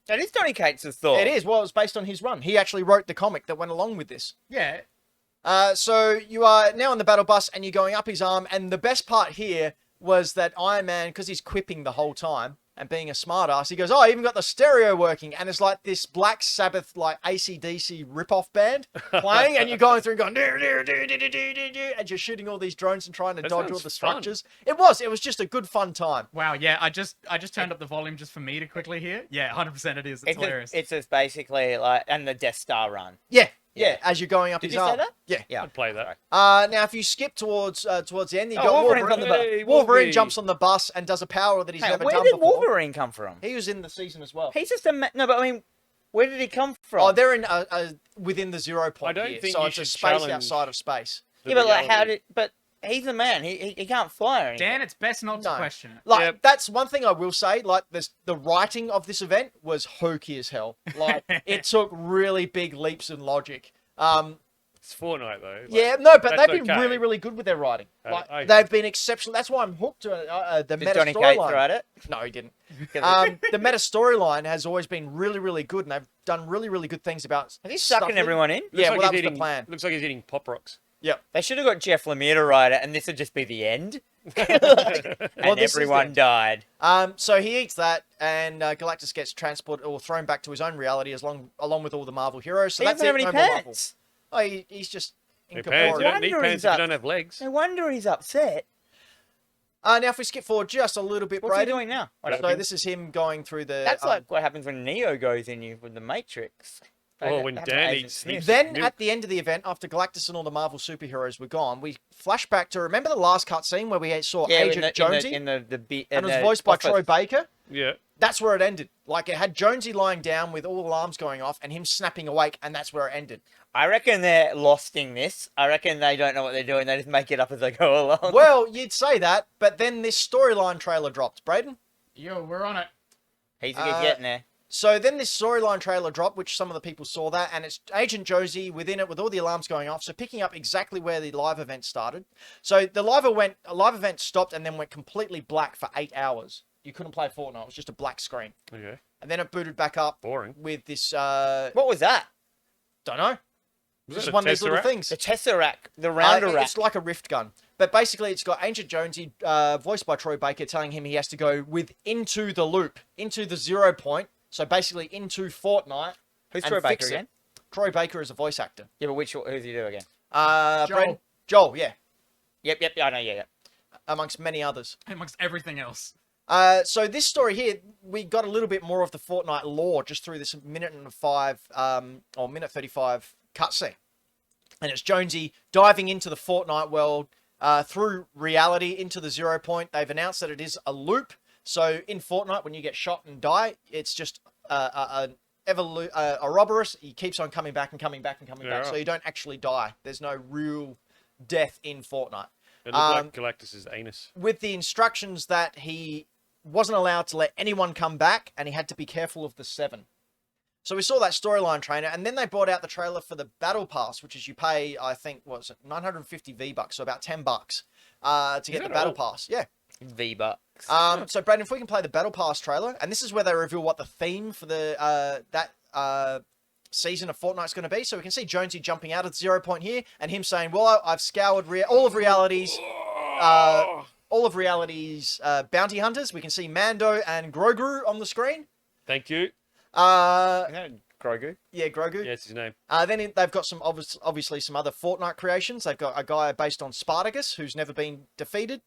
That is Donny Cates' Thor. It is. Well, it was based on his run. He actually wrote the comic that went along with this. Yeah. So you are now on the battle bus and you're going up his arm. And the best part here was that Iron Man, because he's quipping the whole time and being a smartass, he goes, "Oh, I even got the stereo working." And it's like this Black Sabbath, like AC/DC ripoff band playing, and you're going through and going, "Do, do, do, do, do, do, do, do," and you're shooting all these drones and trying to That dodge all sounds the fun. structures. It was just a good fun time. Wow. Yeah. I just turned up the volume just for me to quickly hear. Yeah. 100% it is. It's hilarious. It's just basically like, and the Death Star run. Yeah. Yeah. As you're going up Did his you say arm. that? Yeah. Yeah. I'd play that. Now, if you skip towards the end, you got Wolverine's Wolverine. on the bus. Hey, Wolverine jumps on the bus and does a power that he's Hang on, never where done did before. Wolverine come from? He was in the season as well. He's just a no, but I mean, where did he come from? Oh, they're in within the 0 point. I don't here, think so you it's a should space challenge- outside of space. The yeah, but like, how reality. did? But he's a man. He can't fly or anything. Dan, it's best not to No. question it. Like Yep. that's one thing I will say. Like the writing of this event was hokey as hell. Like it took really big leaps in logic. It's Fortnite though. Like, Yeah, no, but that's they've been okay. really, really good with their writing. Like I- they've been exceptional. That's why I'm hooked to the Did meta Donny Cates storyline. write it? No, he didn't. 'Cause The meta storyline has always been really, really good, and they've done really, really good things about. Is he stuff sucking that- everyone in? Looks Yeah, like well, that he's was the eating, plan. Looks like he's eating pop rocks. Yep. They should have got Jeff Lemire to write it, and this would just be the end. and Well, this is everyone the- died. So he eats that, and Galactus gets transported or thrown back to his own reality, along with all the Marvel heroes. So He that's doesn't it. have any No more Marvel. pants. Oh, he's just Hey, pants. You incorporeal. don't need Wonder pants he's if you up. don't have legs. No wonder he's upset. Now, if we skip forward just a little bit, What's he Braden. doing now? I don't So know. this is him going through the. That's like what happens when Neo goes in you with the Matrix. Or when That happened to Dan Agent eats Smith. Then Milk. at the end of the event, after Galactus and all the Marvel superheroes were gone, we flash back to remember the last cutscene where we saw Yeah, Agent Jonesy, in the and it was voiced by Troy Baker. Yeah. That's where it ended. Like it had Jonesy lying down with all alarms going off, and him snapping awake, and that's where it ended. I reckon they're losting this. I reckon they don't know what they're doing. They just make it up as they go along. Well, you'd say that, but then this storyline trailer dropped, Braden. Yo, we're on it. He's getting there. So then this storyline trailer dropped, which some of the people saw that, and it's Agent Josie within it with all the alarms going off, so picking up exactly where the live event started. So the live event stopped and then went completely black for 8 hours. You couldn't play Fortnite. It was just a black screen. Okay. And then it booted back up Boring. with this, What was that? don't know. Was Just that a one of these little Tesseract? things. The Tesseract, the rounder rack. It's like a rift gun. But basically, it's got Agent Jonesy, voiced by Troy Baker, telling him he has to go into the loop, into the 0 point. So basically into Fortnite. Who's and Troy Baker fix it. again? Troy Baker is a voice actor. Yeah, but who's he do again? Joel. Joel, yeah. Yep, I know, yeah. Amongst many others. Amongst everything else. So this story here, we got a little bit more of the Fortnite lore just through this minute 35 cutscene. And it's Jonesy diving into the Fortnite world through reality into the 0 point. They've announced that it is a loop. So in Fortnite, when you get shot and die, it's just a Ouroboros. He keeps on coming back and coming back and coming back. Yeah. So you don't actually die. There's no real death in Fortnite. It looked like Galactus's anus. with the instructions that he wasn't allowed to let anyone come back, and he had to be careful of the 7. So we saw that storyline trailer, and then they brought out the trailer for the Battle Pass, which is you pay, I think, what was it, 950 V-Bucks, so about $10 to get the Battle Pass. Yeah. V-Bucks. So Braden, if we can play the Battle Pass trailer, and this is where they reveal what the theme for the season of Fortnite's going to be. So we can see Jonesy jumping out at 0 point here, and him saying, "Well, I've scoured all of reality's bounty hunters." We can see Mando and Grogu on the screen. Thank you. Grogu? Yeah, Grogu. Yeah, that's his name. Then they've got some obviously some other Fortnite creations. They've got a guy based on Spartacus who's never been defeated.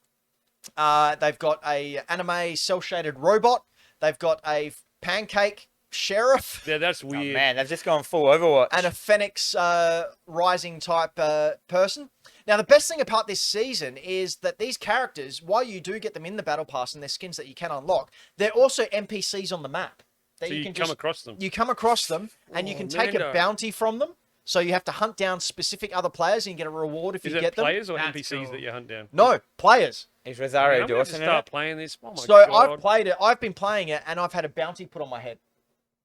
They've got a anime cel-shaded robot. They've got a pancake sheriff. Yeah, that's Oh, weird. man, they've just gone full Overwatch. And a Phoenix Rising type person. Now, the best thing about this season is that these characters, while you do get them in the Battle Pass and their skins that you can unlock, they're also NPCs on the map. That So you can come across them. You come across them, and you can take a bounty from them. So you have to hunt down specific other players, and you get a reward if Is you it get them. players or That's NPCs cool. that you hunt down? No, players. Is Man, Rosario I'm gonna have to Dawson in start it? playing this. Oh my So god. I've played it. I've been playing it, and I've had a bounty put on my head,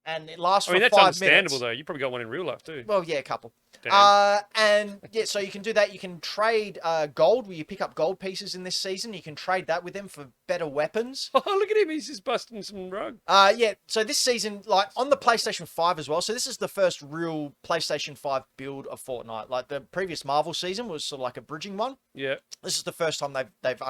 and it lasts I mean, for that's 5 understandable minutes. though. You probably got one in real life too. Well, yeah, a couple. Damn. And yeah, so you can do that. You can trade gold, where you pick up gold pieces in this season. You can trade that with them for better weapons. Oh, look at him. He's just busting some rug. Yeah, so this season, like on the PlayStation 5 as well. So this is the first real PlayStation 5 build of Fortnite. Like the previous Marvel season was sort of like a bridging one. Yeah. This is the first time they've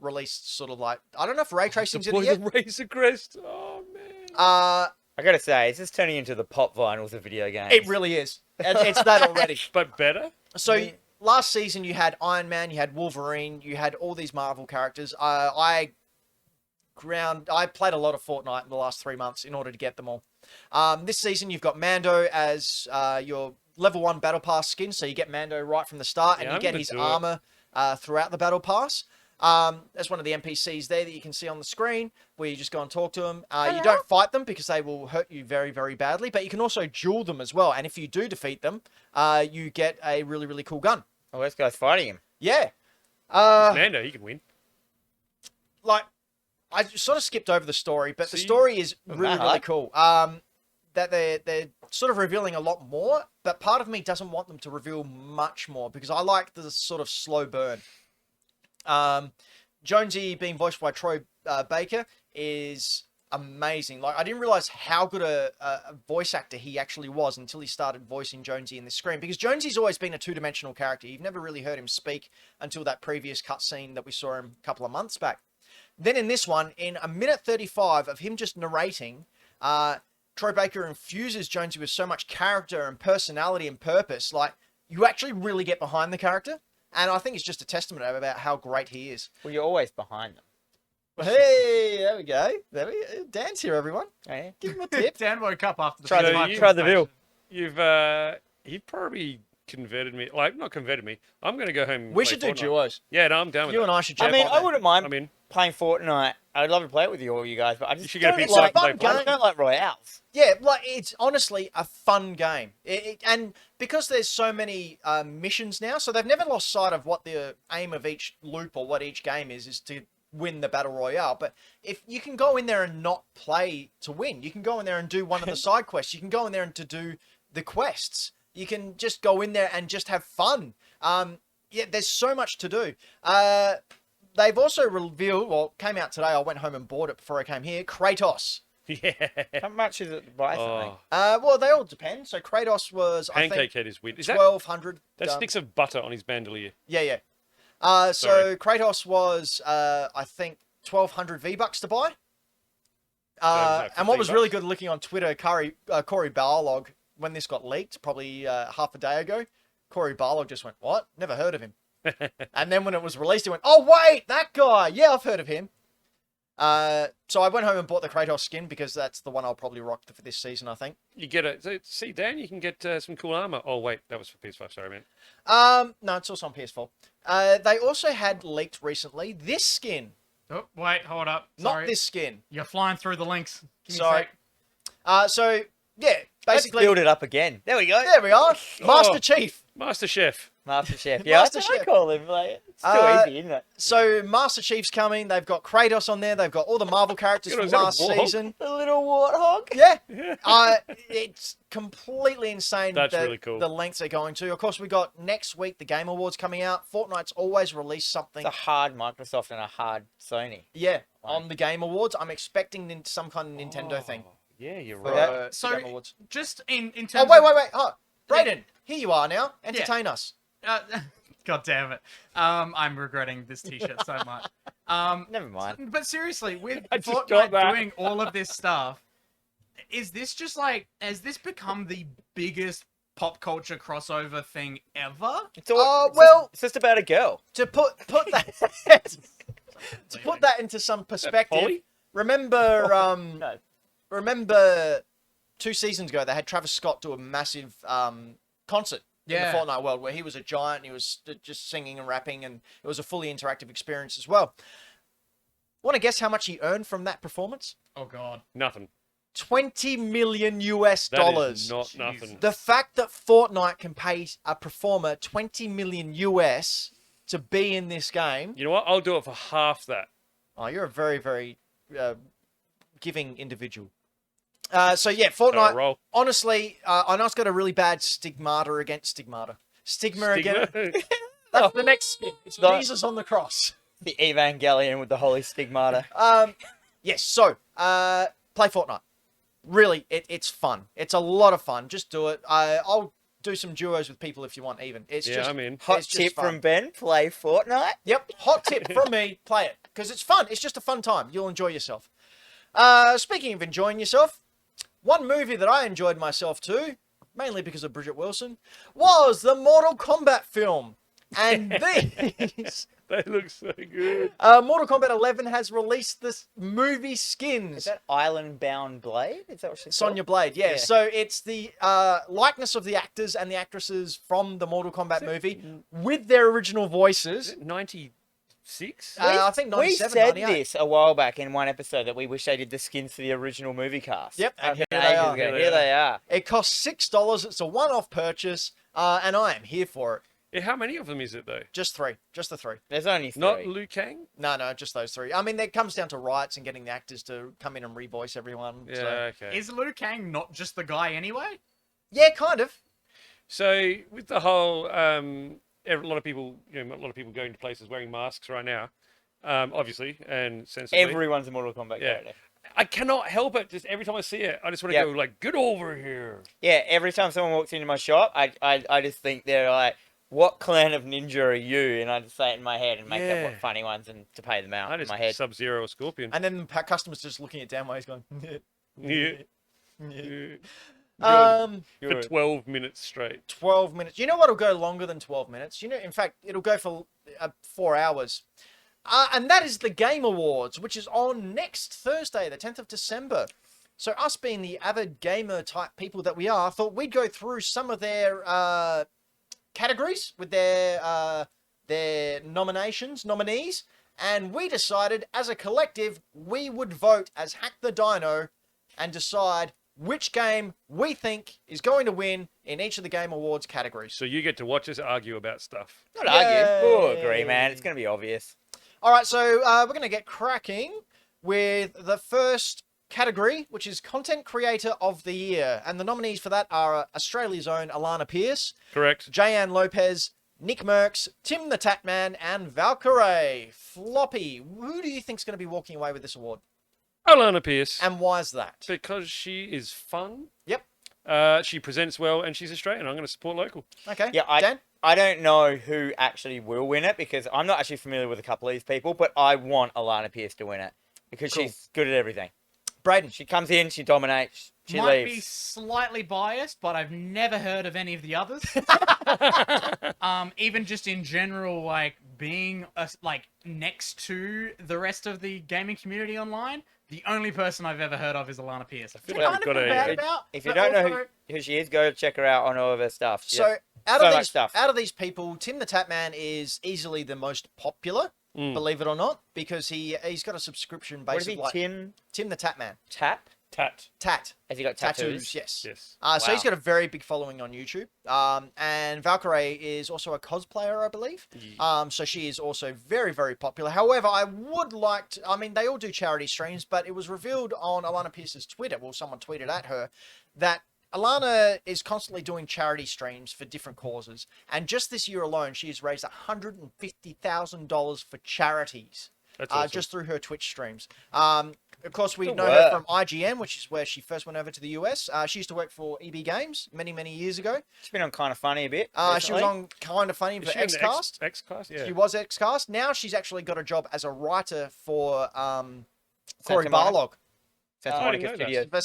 released sort of like, I don't know if ray tracing's in Deploy it yet. the Razor Crest. Oh man. I gotta say, it's just turning into the pop vinyls of video games. It really is. It's that already. But better. So last season you had Iron Man, you had Wolverine, you had all these Marvel characters. I played a lot of Fortnite in the last 3 months in order to get them all. This season you've got Mando as your level 1 Battle Pass skin, so you get Mando right from the start, and Yeah, you I'm get gonna his do it. armor throughout the Battle Pass. There's one of the NPCs there that you can see on the screen where you just go and talk to them. You don't fight them because they will hurt you very, very badly, but you can also duel them as well. And if you do defeat them, you get a really, really cool gun. Oh, this guy's fighting him. Yeah. Mando, he can win. Like, I sort of skipped over the story, but the See? story is Well, really, that really hype. cool. That they're sort of revealing a lot more, but part of me doesn't want them to reveal much more because I like the sort of slow burn. Jonesy being voiced by Troy Baker is amazing. Like, I didn't realize how good a voice actor he actually was until he started voicing Jonesy in the screen, because Jonesy's always been a two-dimensional character. You've never really heard him speak until that previous cutscene that we saw him a couple of months back. Then in this one, in 1:35 of him just narrating, Troy Baker infuses Jonesy with so much character and personality and purpose. Like, you actually really get behind the character. And I think it's just a testament about how great he is. Well, you're always behind them. Hey, there we go. There we go. Dance here, everyone. Oh, yeah. Give him a tip. Dan woke up after the Try the- PS5 try the presentation. bill. He probably converted me. Like, not converted me. I'm gonna go home. And We play should do Fortnite. duos. Yeah, no, I'm down with You that. and I should I jump mean, on I there. wouldn't mind I mean, playing Fortnite. I'd love to play it with you guys, but I just should get a don't pizza like, and play I don't like royales. Yeah, like, it's honestly a fun game. And because there's so many missions now, so they've never lost sight of what the aim of each loop or what each game is to win the Battle Royale. But if you can go in there and not play to win, you can go in there and do one of the side quests. You can go in there and to do the quests. You can just go in there and just have fun. Yeah, there's so much to do. They've also revealed, well, it came out today. I went home and bought it before I came here. Kratos. yeah. How much is it to buy something? Oh, Well, they all depend. So Kratos was, I Pancake think, Head is weird. Is that 1,200. that sticks of butter on his bandolier? Yeah, yeah. So Sorry. Kratos was, I think, 1,200 V-Bucks to buy. that And what was 15 really bucks? good looking on Twitter, Corey Barlog, when this got leaked, probably half a day ago, Corey Barlog just went, "What? Never heard of him." And then when it was released, he went, "Oh, wait, that guy. Yeah, I've heard of him." So I went home and bought the Kratos skin because that's the one I'll probably rock for this season, I think. You get it. So, see, Dan, you can get some cool armor. Oh wait, that was for PS5. Sorry, man. No, it's also on PS4. They also had leaked recently this skin. Oh, wait, hold up. Sorry. Not this skin. You're flying through the links. Give me a Sorry. sec. So, yeah, Let's basically... build it up again. There we go. There we are. Master Oh. Chief. Master Chef. Master Chef. Yeah, that's what I MasterChef. call him. Like, it's too easy, isn't it? So Master Chief's coming. They've got Kratos on there. They've got all the Marvel characters You know, from is that a last warthog? season. The little warthog. Yeah. It's completely insane. That's really cool. The lengths they're going to. Of course, we got next week the Game Awards coming out. Fortnite's always released something. It's a hard Microsoft and a hard Sony. Yeah, on the Game Awards. I'm expecting some kind of Nintendo thing. Yeah, you're For right. the So, Game Awards. just in terms Oh, wait. Oh, Brayden, here you are now. Entertain us. God damn it. I'm regretting this t-shirt so much. Never mind. But seriously, with I just got Fortnite that. doing all of this stuff, is this just like, has this become the biggest pop culture crossover thing ever? It's all, Well, it's just about a girl. to put that to put that into some perspective, Polly? remember No. remember 2 seasons ago they had Travis Scott do a massive concert in Yeah. the Fortnite world where he was a giant and he was just singing and rapping, and it was a fully interactive experience as well. Want to guess how much he earned from that performance? Oh god. Nothing. $20 million That is not nothing. The fact that Fortnite can pay a performer $20 million to be in this game. You know what? I'll do it for half that. Oh, you're a very, very giving individual. So yeah, So Fortnite. roll. Honestly, I know it's got a really bad stigmata against Stigma again. Stigma. That's the next skin. It's No. Jesus on the cross. The Evangelion with the holy stigmata. Yes. So, play Fortnite. Really, it's fun. It's a lot of fun. Just do it. I'll do some duos with people if you want. Even it's Yeah, just I'm in. Hot it's just tip fun. from Ben: play Fortnite. Yep, hot tip from me. Play it because it's fun. It's just a fun time. You'll enjoy yourself. Speaking of enjoying yourself, one movie that I enjoyed myself too, mainly because of Bridget Wilson, was the Mortal Kombat film. And these, They look so good. Mortal Kombat 11 has released this movie Is skins. that Island Bound Blade? Is that what she's Sonya Blade, yeah. So it's the likeness of the actors and the actresses from the Mortal Kombat movie with their original voices. 96? I think We 97, said 98. this a while back in one episode that we wish they did the skins for the original movie cast. Yep, and here Ages they are. ago. Here they are. It costs $6. It's a one-off purchase, and I am here for it. Yeah, how many of them is it though? Just 3. Just the 3. There's only 3. Not Liu Kang? No, just those 3. I mean, it comes down to rights and getting the actors to come in and revoice everyone. Yeah, So. okay. Is Liu Kang not just the guy anyway? Yeah, kind of. So with the whole, a lot of people going to places wearing masks right now, obviously and sensibly. Everyone's a Mortal Kombat Yeah. character. I cannot help it. Just every time I see it, I just want to Yep. go like, "Get over here!" Yeah, every time someone walks into my shop, I just think they're like, what clan of ninja are you? And I just say it in my head and make up Yeah. what funny ones and to pay them out I in just my head. Sub-Zero or Scorpion. And then the customers just looking at Danway's going. Yeah. Um, For 12 minutes straight. 12 minutes. You know what'll go longer than 12 minutes? You know, in fact, it'll go for 4 hours. And that is the Game Awards, which is on next Thursday, the 10th of December. So us being the avid gamer type people that we are, thought we'd go through some of their categories with their nominees, and we decided as a collective we would vote as Hack the Dino and decide which game we think is going to win in each of the Game Awards categories. So you get to watch us argue about stuff. Not argue. We'll Yay. agree, man. It's going to be obvious. All right, so we're going to get cracking with the first category, which is Content Creator of the Year. And the nominees for that are Australia's own Alana Pierce, Correct. Jayan Lopez, Nick Merckx, Tim the Tatman, and Valkyrie. Floppy, who do you think's going to be walking away with this award? Alana Pierce. And why is that? Because she is fun. Yep. She presents well, and she's Australian. I'm going to support local. Okay. Yeah, Dan? I don't know who actually will win it because I'm not actually familiar with a couple of these people, but I want Alana Pierce to win it because Cool. she's good at everything. Braden. She comes in, she dominates, she Might be leaves. slightly biased, but I've never heard of any of the others. Even just in general, like being next to the rest of the gaming community online, the only person I've ever heard of is Alana Pierce. I feel like kind we've of got feel a- bad it- about. If you but don't know also- who she is, go check her out on all of her stuff. She So has out so of much these stuff. out of these people, Tim the Tatman is easily the most popular, Mm. believe it or not, because he's got a subscription What base is he, of like Tim Tim the Tatman. Tap? Tat. Tat. Has he got tattoos? Yes. Yes. So he's Wow. got a very big following on YouTube. And Valkyrie is also a cosplayer, I believe. So she is also very, very popular. However, I would like to... I mean, they all do charity streams, but it was revealed on Alana Pierce's Twitter. Well, someone tweeted at her that Alana is constantly doing charity streams for different causes. And just this year alone, she has raised $150,000 for charities. That's awesome. Just through her Twitch streams. Of course, we Good know her work. from IGN, which is where she first went over to the US. She used to work for EB Games many, many years ago. She's been on Kind of Funny a bit. She was recently. on Kind of Funny Is for she in the Xcast. Xcast, yeah. She was Xcast. Now she's actually got a job as a writer for Corey Santa Monica. Barlog. Santa I Monica didn't know that. Studios. For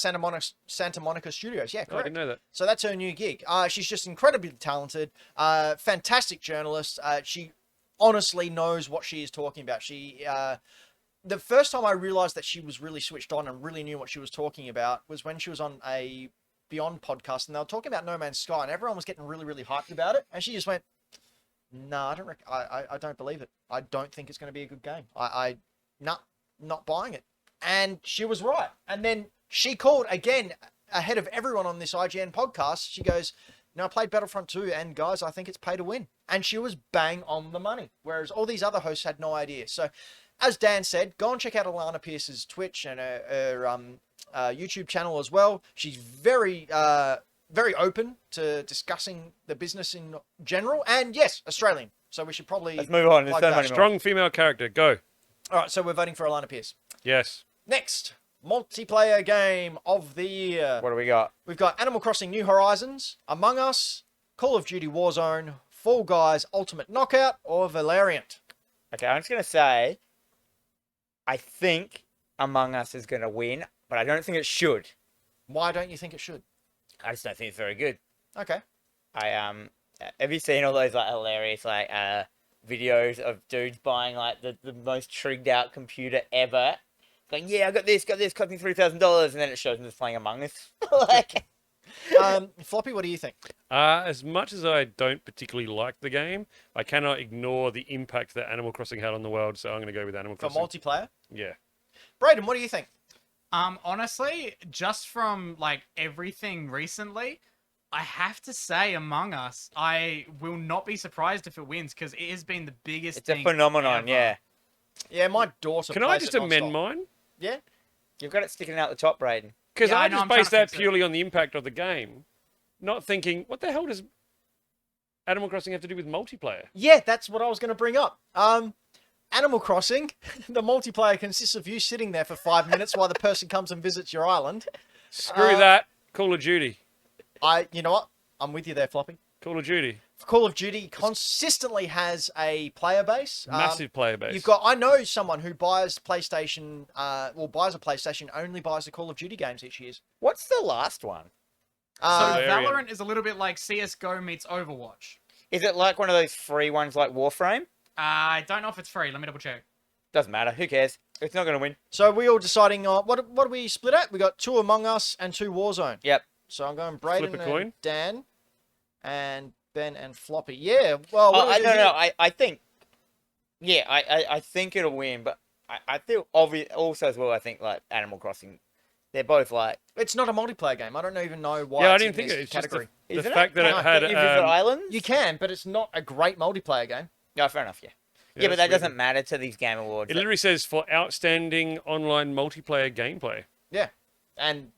Santa Monica Studios. Yeah, Oh, I correct. didn't know that. So that's her new gig. She's just incredibly talented, fantastic journalist. She honestly knows what she is talking about. The first time I realized that she was really switched on and really knew what she was talking about was when she was on a Beyond podcast and they were talking about No Man's Sky and everyone was getting really, really hyped about it. And she just went, "No, I don't believe it. I don't think it's going to be a good game. Not buying it." And she was right. And then she called again ahead of everyone on this IGN podcast. She goes, "No, I played Battlefront 2 and guys, I think it's pay to win." And she was bang on the money. Whereas all these other hosts had no idea. So as Dan said, go and check out Alana Pierce's Twitch and her YouTube channel as well. She's very, very open to discussing the business in general. And yes, Australian. So we should probably... Let's move on. There's plug so that. many more. Strong female character. Go. All right, so we're voting for Alana Pierce. Yes. Next, multiplayer game of the year. What do we got? We've got Animal Crossing New Horizons, Among Us, Call of Duty Warzone, Fall Guys Ultimate Knockout, or Valeriant. Okay, I'm just going to say, I think Among Us is going to win, but I don't think it should. Why don't you think it should? I just don't think it's very good. Okay. Have you seen all those like hilarious like videos of dudes buying like the most trigged out computer ever? Going, yeah, I got this, cost me $3,000, and then it shows them just playing Among Us. Like, Floppy, what do you think? As much as I don't particularly like the game, I cannot ignore the impact that Animal Crossing had on the world, so I'm going to go with Animal For Crossing. multiplayer? Yeah. Brayden, what do you think? Honestly, just from like everything recently, I have to say Among Us. I will not be surprised if it wins because it has been the biggest it's a thing phenomenon, ever. yeah. Yeah, my daughter Can I plays just it amend nonstop. mine? Yeah? You've got it sticking out the top, Braden. Because Yeah, I I know, just I'm trying based to that fix it. purely on the impact of the game, not thinking, what the hell does Animal Crossing have to do with multiplayer? Yeah, that's what I was going to bring up. Animal Crossing, the multiplayer consists of you sitting there for 5 minutes while the person comes and visits your island. Screw that. Call of Duty. You know what? I'm with you there, Floppy. Call of Duty. Call of Duty consistently has a player base. Massive player base. I know someone who buys PlayStation, buys a PlayStation, only buys the Call of Duty games each year. What's the last one? So Valeriant. Valorant is a little bit like CS:GO meets Overwatch. Is it like one of those free ones like Warframe? I don't know if it's free. Let me double check. Doesn't matter. Who cares? It's not going to win. So we all deciding on what are we split at? We got 2 Among Us and 2 Warzone. Yep. So I'm going Flip Brayden a coin. and Dan and Ben and Floppy. Yeah. Well, what do we do no. here? I think. Yeah, I think it'll win, but I feel obvious also as well. I think like Animal Crossing, they're both like. It's not a multiplayer game. I don't even know why. Yeah, I it's didn't in think this it. It's just category. the Isn't fact that Can it had. you visit islands? You can, but it's not a great multiplayer game. No, fair enough. Yeah. Yeah, Yeah, but that's that weird. doesn't matter to these game awards. It literally says for outstanding online multiplayer gameplay. Yeah. And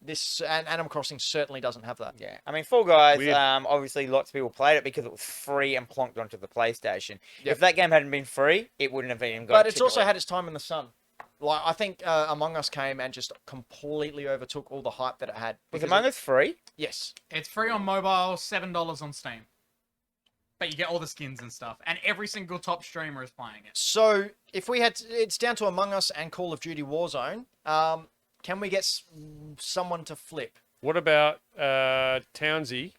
Animal Crossing certainly doesn't have that. Yeah, I mean, Fall Guys. Weird. Obviously, lots of people played it because it was free and plonked onto the PlayStation. Yep. If that game hadn't been free, it wouldn't have even got. But it's ticket also away. had its time in the sun. Like I think Among Us came and just completely overtook all the hype that it had. Was Because Among Us free? Yes. It's free on mobile, $7 on Steam. But you get all the skins and stuff, and every single top streamer is playing it. So if we had, it's down to Among Us and Call of Duty Warzone. Can we get someone to flip? What about Townsy?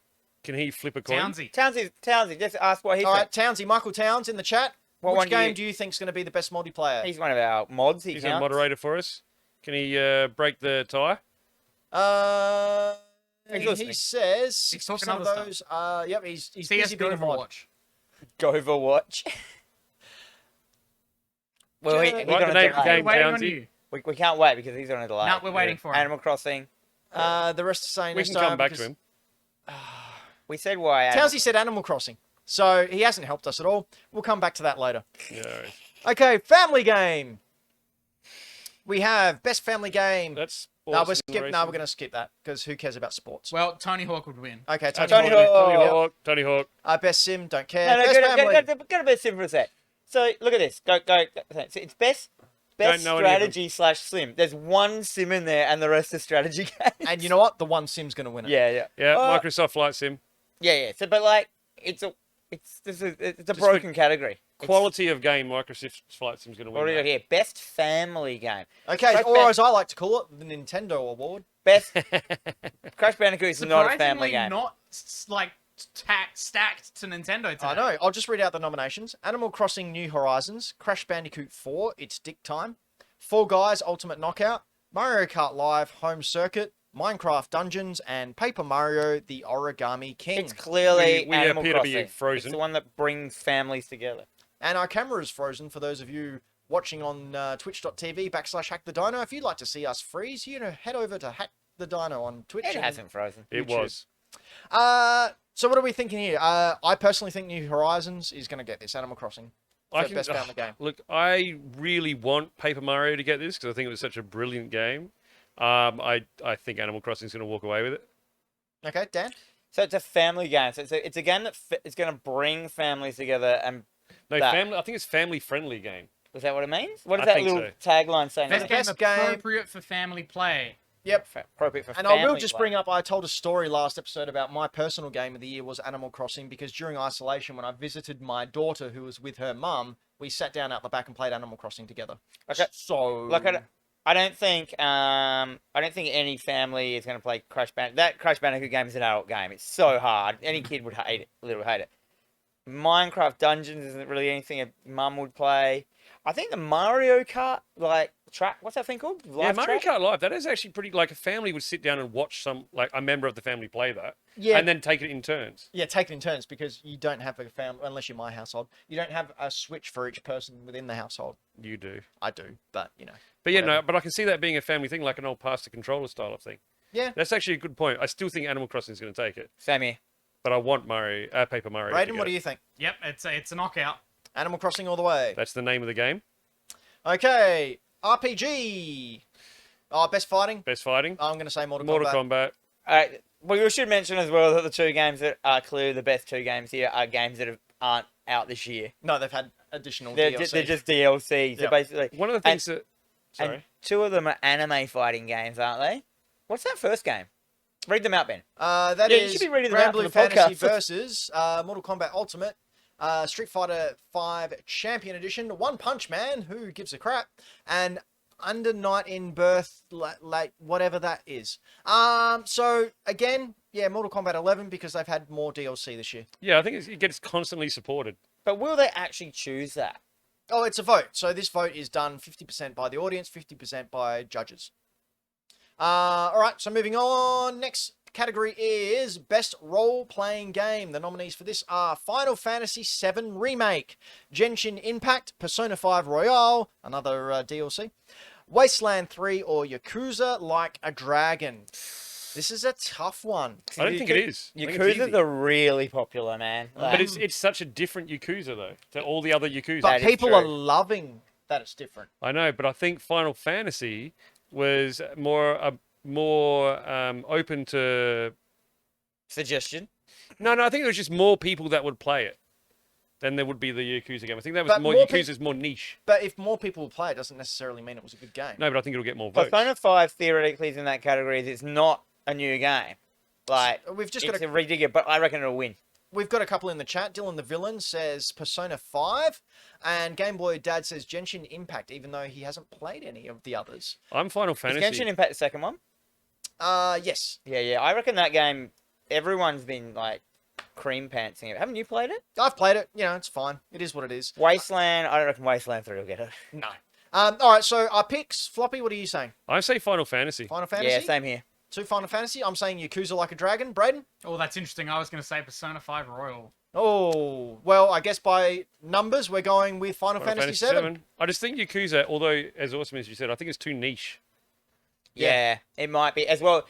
Can he flip a coin? Townsy. Townsy, just ask what he All right, thinks. Townsy, Michael Towns in the chat. What Which one game do you think is going to be the best multiplayer? He's one of our mods. He's counts. a moderator for us. Can he break the tie? He's He listening. says He's talking some of other those. Yep, he's busy CS:GO being a mod. Overwatch. Go Overwatch. Well, Write we're the gonna name of the delay. game, Waiting on Townsy. you. We can't wait because he's on a delay. No, we're waiting for him. Animal Crossing. The rest are saying We no can star come back to because- him. We said why. Townsy said Animal Crossing. So he hasn't helped us at all. We'll come back to that later. Yeah, all right. Okay, family game. We have best family game. That's No, awesome we're going to skip that because who cares about sports? Well, Tony Hawk would win. Okay, That's Tony Tony Hawk. Hawk. Tony Hawk. Tony Hawk. Best sim, don't care. No, no, best family. go to bit simple for a sec. So look at this. Go. So it's best Don't know any of them. strategy / sim. There's one sim in there, and the rest are strategy games. And you know what? The one sim's going to win it. yeah. Yeah, Uh, Microsoft Flight Sim. Yeah. So, but like, it's a broken category. Quality of game, Microsoft Flight Sim's going to What win. do we got that. here? Best family game. Okay, Crash or as I like to call it, the Nintendo Award. Best Crash Bandicoot is not a family Surprisingly game. not like stacked to Nintendo today. I know. I'll just read out the nominations. Animal Crossing New Horizons, Crash Bandicoot 4, It's Dick Time, Fall Guys Ultimate Knockout, Mario Kart Live Home Circuit, Minecraft Dungeons, and Paper Mario The Origami King. It's clearly We Animal appear to be Crossing. frozen. It's the one that brings families together. And our camera is frozen for those of you watching on twitch.tv/Hack The Dino. If you'd like to see us freeze, head over to Hack The Dino on Twitch. It and- hasn't frozen. It YouTube. was. So what are we thinking here? I personally think New Horizons is going to get this Animal Crossing. For best family game. Look, I really want Paper Mario to get this because I think it was such a brilliant game. I think Animal Crossing is going to walk away with it. Okay, Dan? So it's a family game. So it's a game that is going to bring families together. And No, That- family. I think it's family-friendly game. is that what it means? What is I that think little tagline saying? Best game Best game. appropriate for family play. Yep. Appropriate for And family I will just play. bring up, I told a story last episode about my personal game of the year was Animal Crossing because during isolation, when I visited my daughter who was with her mum, we sat down out the back and played Animal Crossing together. Okay. So... Like I don't think any family is going to play Crash Bandicoot. That Crash Bandicoot game is an adult game. It's so hard. Any kid would hate it. Literally hate it. Minecraft Dungeons isn't really anything a mum would play. I think the Mario Kart track. What's that thing called? Yeah, Live Mario track? Kart Live. That is actually pretty. Like a family would sit down and watch a member of the family play that, Yeah. and then take it in turns. Yeah, take it in turns because you don't have a family, unless you're my household, you don't have a Switch for each person within the household. You do. I do, but But yeah, Whatever. no. But I can see that being a family thing, like an old pass to controller style of thing. Yeah. That's actually a good point. I still think Animal Crossing is going to take it, Same here. but I want Paper Mario. to Brayden, get what do it. you think? Yep, it's a knockout. Animal Crossing all the way. That's the name of the game. Okay, RPG. Oh, best fighting. Best fighting. I'm going to say Mortal Mortal Kombat. Kombat. Well, we should mention as well that the two games that are clearly the best two games here are games that aren't out this year. No, they've had additional They're, DLC. they're just DLC. So Yep. basically, One of the things that. and Sorry. two of them are anime fighting games, aren't they? What's that first game? Read them out, Ben. That Yeah, you is should be reading them Grand out for Blue the Fantasy podcast. versus Mortal Kombat Ultimate, Street Fighter 5 Champion Edition, One Punch Man, who gives a crap, and Under Night in Birth, late whatever that is. So again, yeah, Mortal Kombat 11 because they've had more DLC this year. Yeah, I think it gets constantly supported. But will they actually choose that? Oh, it's a vote. So this vote is done 50% by the audience, 50% by judges. All right, so moving on. Next category is Best Role-Playing Game. The nominees for this are Final Fantasy VII Remake, Genshin Impact, Persona 5 Royale, another DLC, Wasteland 3, or Yakuza Like a Dragon. This is a tough one. I don't think it is. I think it's Yakuza's easy. are really popular, man. But Like, it's such a different Yakuza though to all the other Yakuza. But That is people are true. loving that it's different. I know, but I think Final Fantasy was more open to. suggestion. No, I think there was just more people that would play it than there would be the Yakuza game. I think that was But more more Yakuza's more niche. But if more people will play it, doesn't necessarily mean it was a good game. No, but I think it'll get more votes. Persona 5 theoretically is in that category. It's not a new game. Like, We've just it's got a ridiculous, but I reckon it'll win. We've got a couple in the chat. Dylan the Villain says Persona 5, and Game Boy Dad says Genshin Impact, even though he hasn't played any of the others. I'm Final Is Fantasy. Genshin Impact the second one? Yes. Yeah. I reckon that game, everyone's been, like, cream pantsing it. Haven't you played it? I've played it. It's fine. It is what it is. Wasteland, I don't reckon Wasteland 3 will get it. No. All right, so our picks. Floppy, what are you saying? I say Final Fantasy. Final Fantasy? Yeah, same here. Two Final Fantasy. I'm saying Yakuza Like a Dragon. Braden? Oh, that's interesting. I was going to say Persona 5 Royal. Oh, well, I guess by numbers, we're going with Final Fantasy 7. I just think Yakuza, although as awesome as you said, I think it's too niche. Yeah, it might be. As well,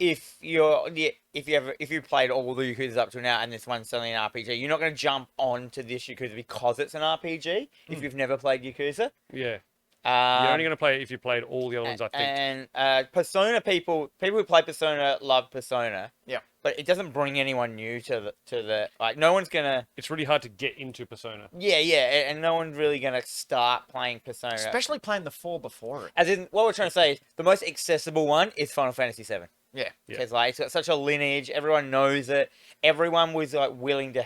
if you've played all the Yakuza up to now and this one's only an RPG, you're not going to jump onto this Yakuza because it's an RPG if you've never played Yakuza. Yeah. You're only Um, going to play it if you played all the other ones, I think. and Persona people who play Persona love Persona. Yeah. But it doesn't bring anyone new to the like. No one's gonna. It's really hard to get into Persona. Yeah, and no one's really gonna start playing Persona. Especially playing the 4 before it. As in, what we're trying to say is the most accessible one is Final Fantasy VII. Yeah. Yeah. Because like it's got such a lineage, everyone knows it. Everyone was like willing to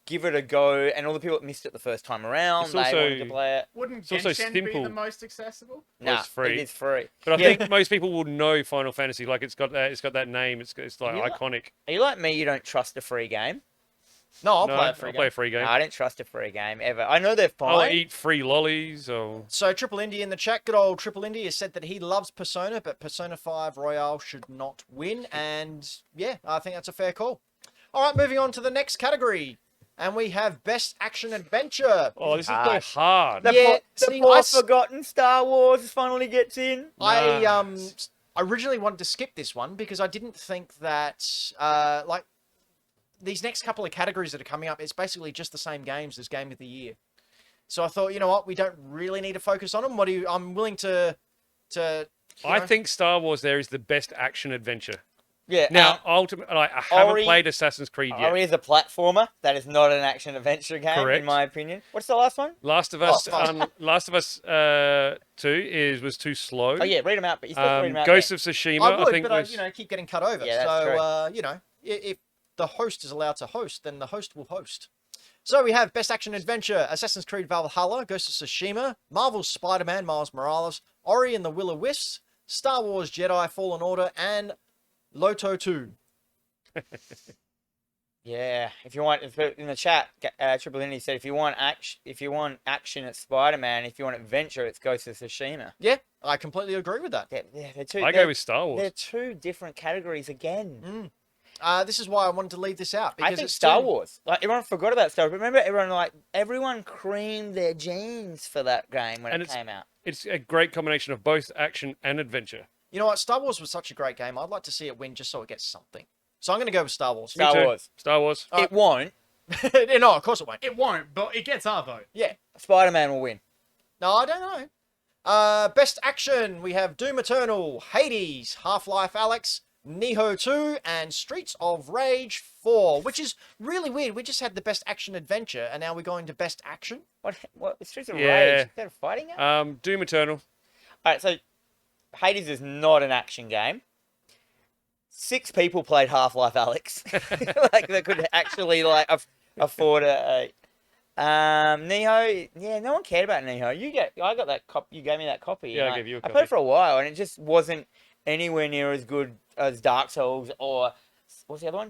give it a go, and all the people that missed it the first time around, It's they also- wanted to play it. Wouldn't It's also Genshin be simple. the most accessible? Well, Nah, it's free. it is free. But I Yeah. think most people will know Final Fantasy. Like it's got that name. It's like Yeah. iconic. Are you like me? You don't trust a free game? No, I'll No, play it for I'll a play a game. free game. No, I don't trust a free game ever. I know they're fine. I'll eat free lollies or So Triple Indy in the chat, good old Triple Indy, has said that he loves Persona, but Persona 5 Royale should not win. And yeah, I think that's a fair call. All right, moving on to the next category. And we have Best Action Adventure. oh, this is hard. so hard. The, Yeah, poor, the see, poor I s- forgotten Star Wars finally gets in. I Nice. originally wanted to skip this one because I didn't think that like these next couple of categories that are coming up, it's basically just the same games as Game of the Year. So I thought, you know what, we don't really need to focus on them. I'm willing to I know. think Star Wars there is the best action adventure. Yeah. Now, ultimately, I haven't Ori- played Assassin's Creed yet. Ori is a platformer. That is not an action adventure game, Correct. in my opinion. What's the last one? Last of Us, fuck. Last of Us 2 was too slow. Oh yeah, read them out. But you're supposed to read them out. Ghost there. of Tsushima, I would, think but was. I keep getting cut over. Yeah, that's so true. if the host is allowed to host, then the host will host. So we have Best Action Adventure: Assassin's Creed Valhalla, Ghost of Tsushima, Marvel's Spider-Man Miles Morales, Ori and the Will o Wisps, Star Wars Jedi Fallen Order, and Loto 2. Yeah, if you want, in the chat, Triple Indy said if you want action, it's Spider-Man. If you want adventure, it's Ghost of Tsushima. Yeah, I completely agree with that. They're two. I go with Star Wars. They're two different categories again. This is why I wanted to leave this out because I think it's Star too- Wars. Like everyone forgot about Star Wars. But remember, everyone creamed their jeans for that game when And it came out. It's a great combination of both action and adventure. You know what? Star Wars was such a great game. I'd like to see it win just so it gets something. So I'm going to go with Star Wars. Star Me too. Wars. Star Wars. It won't. No, of course it won't. It won't, but it gets our vote. Yeah. Spider-Man will win. No, I don't know. Best action, we have Doom Eternal, Hades, Half-Life Alyx, Nioh 2, and Streets of Rage 4, which is really weird. We just had the best action adventure, and now we're going to best action. What? Streets of Yeah. Rage? Is that a fighting game? Doom Eternal. All right, so Hades is not an action game. 6 people played Half-Life Alyx, like that could actually afford a. Nioh, yeah, no one cared about Nioh. I got that copy. You gave me that copy. Yeah, and I gave you a I played copy. for a while, and it just wasn't anywhere near as good as Dark Souls or what was the other one?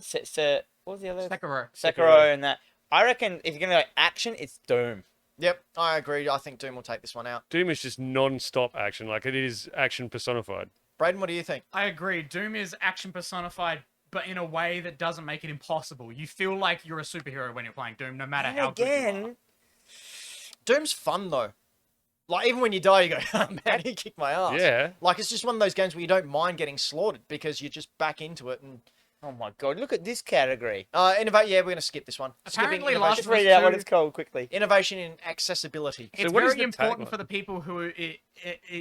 What was the other? Sekiro. Sekiro and that. I reckon if you're gonna go action, it's Doom. Yep, I agree. I think Doom will take this one out. Doom is just non-stop action. Like it is action personified. Braden, what do you think? I agree. Doom is action personified, but in a way that doesn't make it impossible. You feel like you're a superhero when you're playing Doom, no matter And how good you are. again, Doom's fun, though. Like, even when you die, you go, oh, man, he kicked my ass. Yeah. Like, it's just one of those games where you don't mind getting slaughtered because you're just back into it. And oh my god, look at this category. innovate, yeah, we're going to skip this one. Apparently Skipping last Just innovation. read out what two- it's called quickly. Innovation in accessibility. It's what is very the important tagline? for the people who it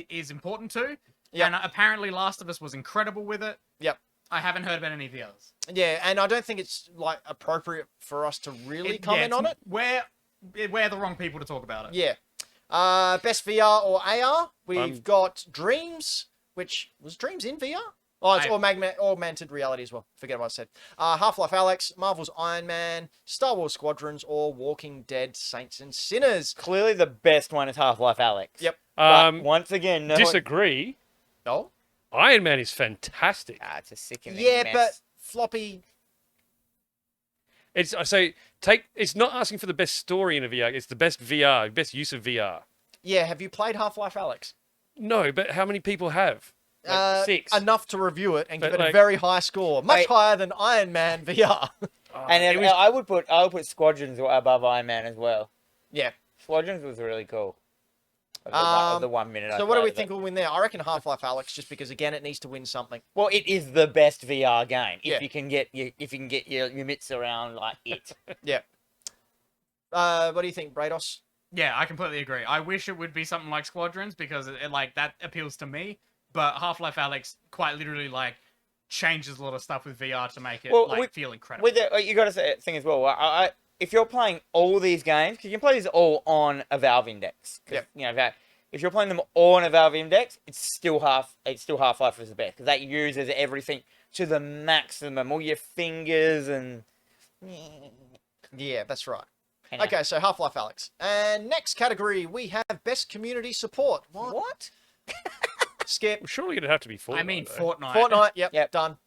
is important to. Yep. And apparently Last of Us was incredible with it. Yep. I haven't heard about any of the others. Yeah, and I don't think it's, like, appropriate for us to really comment on it. We're the wrong people to talk about it. Yeah. Best VR or AR, we've got Dreams, which was Dreams in VR? Oh, it's augmented reality as well. Forget what I said. Half-Life Alyx, Marvel's Iron Man, Star Wars Squadrons, or Walking Dead Saints and Sinners. Clearly, the best one is Half-Life Alyx. Yep. But once again, no one... Disagree. Oh? Iron Man is fantastic. it's a sickening Yeah, mess. but floppy. It's It's not asking for the best story in a VR. It's the best VR, best use of VR. Yeah, have you played Half-Life Alyx? No, but how many people have? Like 6. Enough to review it and But, give it a like- very high score, much Wait. higher than Iron Man VR. And it was- I would put Squadrons above Iron Man as well. Yeah. Squadrons was really cool. Of the 1 minute. So I what do played we of it. think will win there? I reckon Half-Life Alex, just because again it needs to win something. Well, it is the best VR game if Yeah. you can get your mitts around like it. Yeah. What do you think, Brados? Yeah, I completely agree. I wish it would be something like Squadrons because like that appeals to me. But Half-Life Alex quite literally like changes a lot of stuff with VR to make it feel incredible. With it, you got to say thing as well. If you're playing all these games, because you can play these all on a Valve Index. Yep. You know, if you're playing them all on a Valve Index, it's still Half-Life is the best because that uses everything to the maximum. All your fingers and. Yeah, that's right. Anyway. Okay, so Half-Life Alex. And next category, we have Best Community Support. What? Skip. Well, surely it'd have to be Fortnite. I mean, though. Fortnite. Fortnite, yep, done.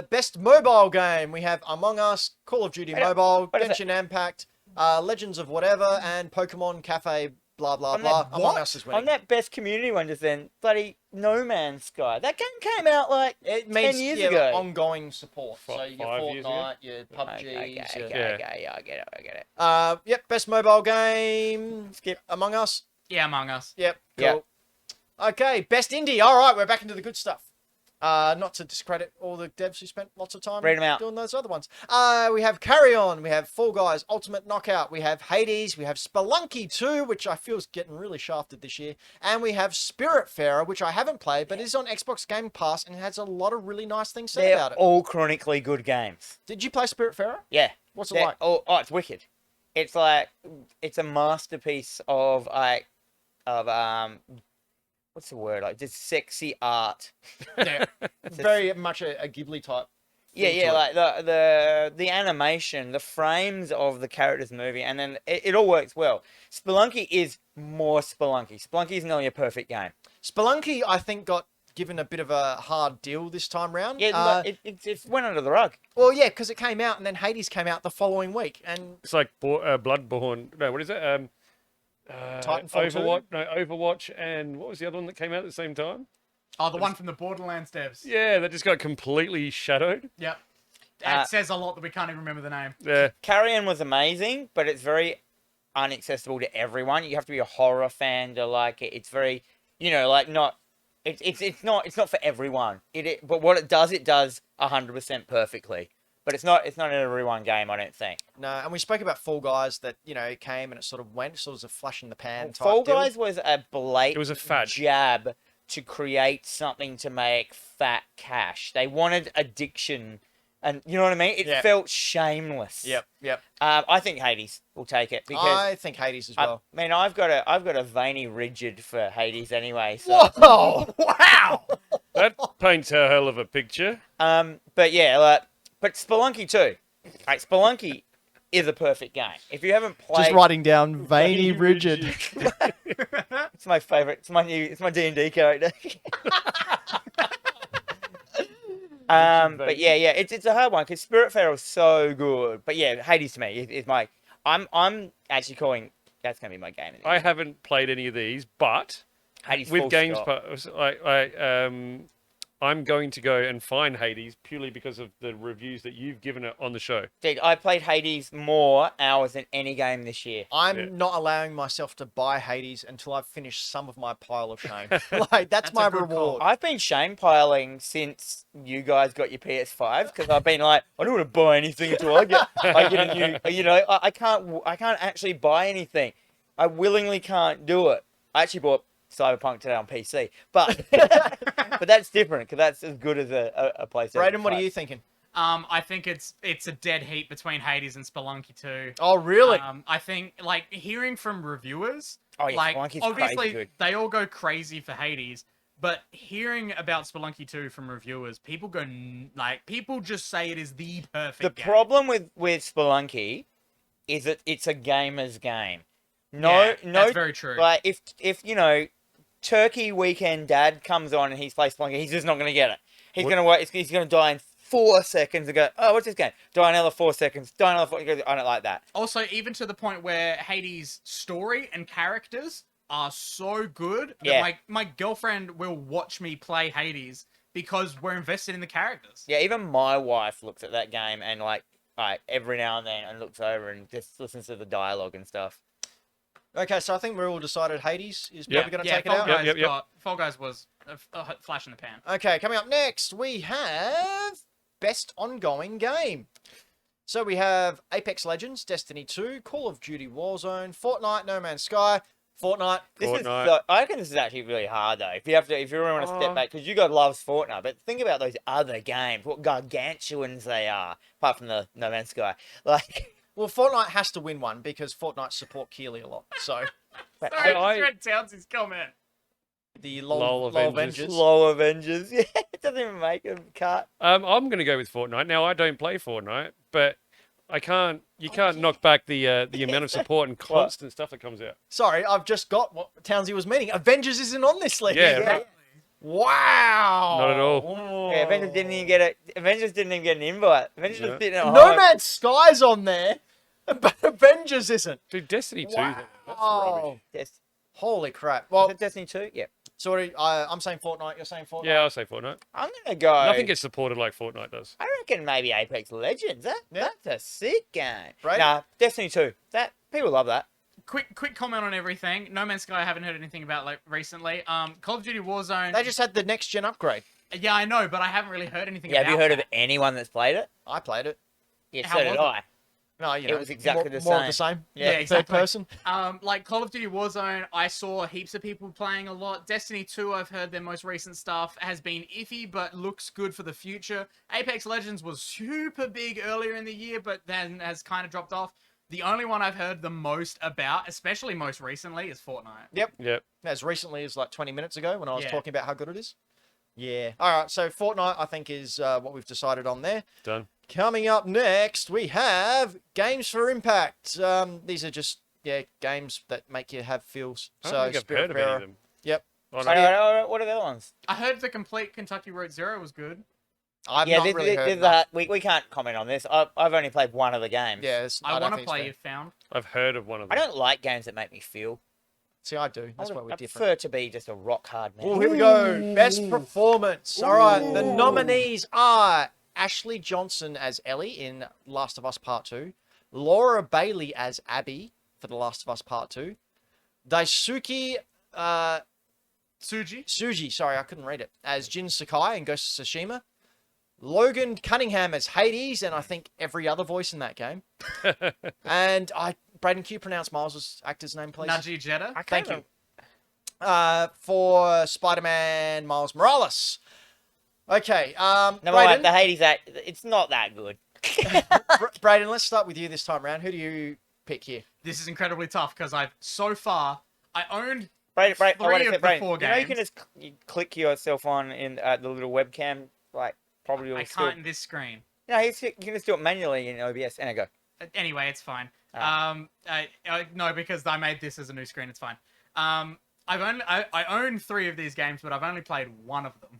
Best Mobile Game, we have Among Us, Call of Duty Mobile, what is Genshin Impact, Legends of Whatever, and Pokemon Cafe, blah, blah, blah. Among Us is winning. On that best community one just then, bloody No Man's Sky. That game came out like It 10 means years like, ago. ongoing support. So your 5 years ago? Fortnite, your PUBGs. Okay, your... yeah, I get it. Yep, best mobile game. Skip. Among Us. Yeah, Among Us. Yep, cool. Yeah. Okay, best indie. All right, we're back into the good stuff. Not to discredit all the devs who spent lots of time Read 'em out. doing those other ones. We have Carry On, we have Fall Guys, Ultimate Knockout, we have Hades, we have Spelunky 2, which I feel is getting really shafted this year, and we have Spiritfarer, which I haven't played, but is on Xbox Game Pass and has a lot of really nice things said They're about it. all chronically good games. Did you play Spiritfarer? Yeah. What's it They're like? Oh, it's wicked. It's a masterpiece of what's the word? Like just sexy art. Yeah, very much a Ghibli type. Yeah, feel yeah, to like the animation, the frames of the characters moving, and then it all works well. Spelunky is more Spelunky. Spelunky is nearly a perfect game. Spelunky, I think, got given a bit of a hard deal this time round. Yeah, it went under the rug. Well, yeah, because it came out and then Hades came out the following week, and It's like Bloodborne. No, what is it? Titanfall 2? Overwatch. No, Overwatch, and what was the other one that came out at the same time? Oh, the one from the Borderlands devs. Yeah, that just got completely shadowed. Yep. Uh, It says a lot that we can't even remember the name. Yeah, Carrion was amazing, but it's very inaccessible to everyone. You have to be a horror fan to like it. It's very, like not. It's not for everyone. But what it does 100% perfectly. But it's not an everyone game, I don't think. no, and we spoke about Fall Guys that it came and it sort of went, sort of a flash in the pan type Fall deal. Guys was a blatant It was a fad. jab to create something to make fat cash. They wanted addiction, and you know what I mean. It Yeah. felt shameless. Yep. I think Hades will take it because I think Hades as well. I mean I've got a veiny rigid for Hades anyway. So. Whoa! Wow! that paints a hell of a picture. But yeah, but Spelunky too. Right, Spelunky is a perfect game. If you haven't played, Just writing down veiny rigid. it's my favorite. It's my D&D character. But yeah, it's a hard one because Spiritfarer is so good. But yeah, Hades to me is my. I'm actually calling that's gonna be my game. I haven't played any of these, but Hades with full games, stop. I'm going to go and find Hades purely because of the reviews that you've given it on the show. Dude, I played Hades more hours than any game this year. I'm Yeah. not allowing myself to buy Hades until I've finished some of my pile of shame. That's my a good call. reward. I've been shame piling since you guys got your PS5 because I've been like, I don't want to buy anything until I get a new. I can't actually buy anything. I willingly can't do it. I actually bought Cyberpunk today on PC, but but that's different because that's as good as a PlayStation. Brayden, what are 5. you thinking? I think it's a dead heat between Hades and Spelunky 2. Oh, really? I think hearing from reviewers, Oh yeah, like Spelunky's obviously crazy good. they all go crazy for Hades, but hearing about Spelunky 2 from reviewers, people people just say it is the perfect The game. problem with Spelunky is that it's a gamer's game. Yeah, No, that's very true. Like if Turkey Weekend Dad comes on and he's playing Spelunky, he's just not going to get it. He's going to wait. He's going to die in 4 seconds and go, oh, what's this game? Die another 4 seconds. Die another 4. He goes, I don't like that. Also, even to the point where Hades' story and characters are so good that Yeah. my girlfriend will watch me play Hades because we're invested in the characters. Yeah, even my wife looks at that game and like every now and then and looks over and just listens to the dialogue and stuff. Okay, so I think we're all decided Hades is Yep. probably going to Yeah, take it Fall out. Yep, Guys yep, yep. Fall Guys was a flash in the pan. Okay, coming up next, we have Best Ongoing Game. So we have Apex Legends, Destiny 2, Call of Duty Warzone, Fortnite, No Man's Sky, Fortnite. Fortnite. I reckon this is actually really hard though. If you really want to step Oh. back, because you got loves Fortnite, but think about those other games, what gargantuans they are, apart from the No Man's Sky. Like, Well, Fortnite has to win one because Fortnite support Keeley a lot. So but Sorry, I- I just read Townsend's comment. the LOL LOL Avengers. Avengers. Slow Avengers, yeah, it doesn't even make a cut. I'm going to go with Fortnite. Now, I don't play Fortnite, but I can't. You can't knock back the amount of support and constant stuff that comes out. Sorry, I've just got what Townsy was meaning. Avengers isn't on this list. Yeah, Yeah. right. Wow. Not at all. Yeah, Avengers didn't even get an invite. Avengers Yeah. was sitting at No home. Man's Sky's on there, but Avengers isn't. Dude, Destiny 2. Wow. That's rubbish. Yes. Holy crap. Is Well, it Destiny 2? Yeah. sorry, I'm saying Fortnite. You're saying Fortnite. Yeah, I'll say Fortnite. I'm gonna go. Nothing gets supported like Fortnite does. I reckon maybe Apex Legends. Yeah. That's a sick game. Right? Nah, Destiny 2. That people love that. Quick comment on everything. No Man's Sky I haven't heard anything about like recently. Call of Duty Warzone. They just had the next gen upgrade. Yeah, I know, but I haven't really heard anything Yeah, about have you heard of that. anyone that's played it? I played it. Yeah, How so did was I. No, you It know, was exactly more, the more of the same. Yeah, exactly. Third person. Like Call of Duty Warzone, I saw heaps of people playing a lot. Destiny 2, I've heard their most recent stuff has been iffy, but looks good for the future. Apex Legends was super big earlier in the year, but then has kind of dropped off. The only one I've heard the most about, especially most recently, is Fortnite. Yep. As recently as like 20 minutes ago when I was Yeah. talking about how good it is. Yeah. All right. So Fortnite, I think, is what we've decided on there. Done. Coming up next, we have Games for Impact. These are just games that make you have feels. I So don't think I've Spirit heard of Bearer. any of them. Yep. Oh, no. What are the other ones? I heard the complete Kentucky Road Zero was good. I've Yeah, not really heard there's enough. we can't comment on this. I've only played one of the games. Yeah, I don't want to think it's play fair. You Found. I've heard of one of I them. don't like games that make me feel. See, I do. That's why we're I different. prefer to be just a rock hard man. Oh, here we go. Best performance. All right. The nominees are Ashley Johnson as Ellie in Last of Us Part 2, Laura Bailey as Abby for The Last of Us Part 2, Daisuke Suji. sorry, I couldn't read it, as Jin Sakai in Ghost of Tsushima, Logan Cunningham as Hades, and I think every other voice in that game. And Braden, can you pronounce Miles' actor's name, please? Naji Jeddah. I Thank can't you. For Spider-Man Miles Morales. Okay, No, Braden, the Hades act, it's not that good. Braden, let's start with you this time round. Who do you pick here? This is incredibly tough because I owned Brayden, I Three wanna of say, the Brayden, four you know you can games. just click yourself on in the little webcam, like probably will I still. can't in this screen. No, you can just do it manually in OBS, and I go. Anyway, it's fine. Ah. No, because I made this as a new screen. It's fine. I own 3 of these games, but I've only played one of them.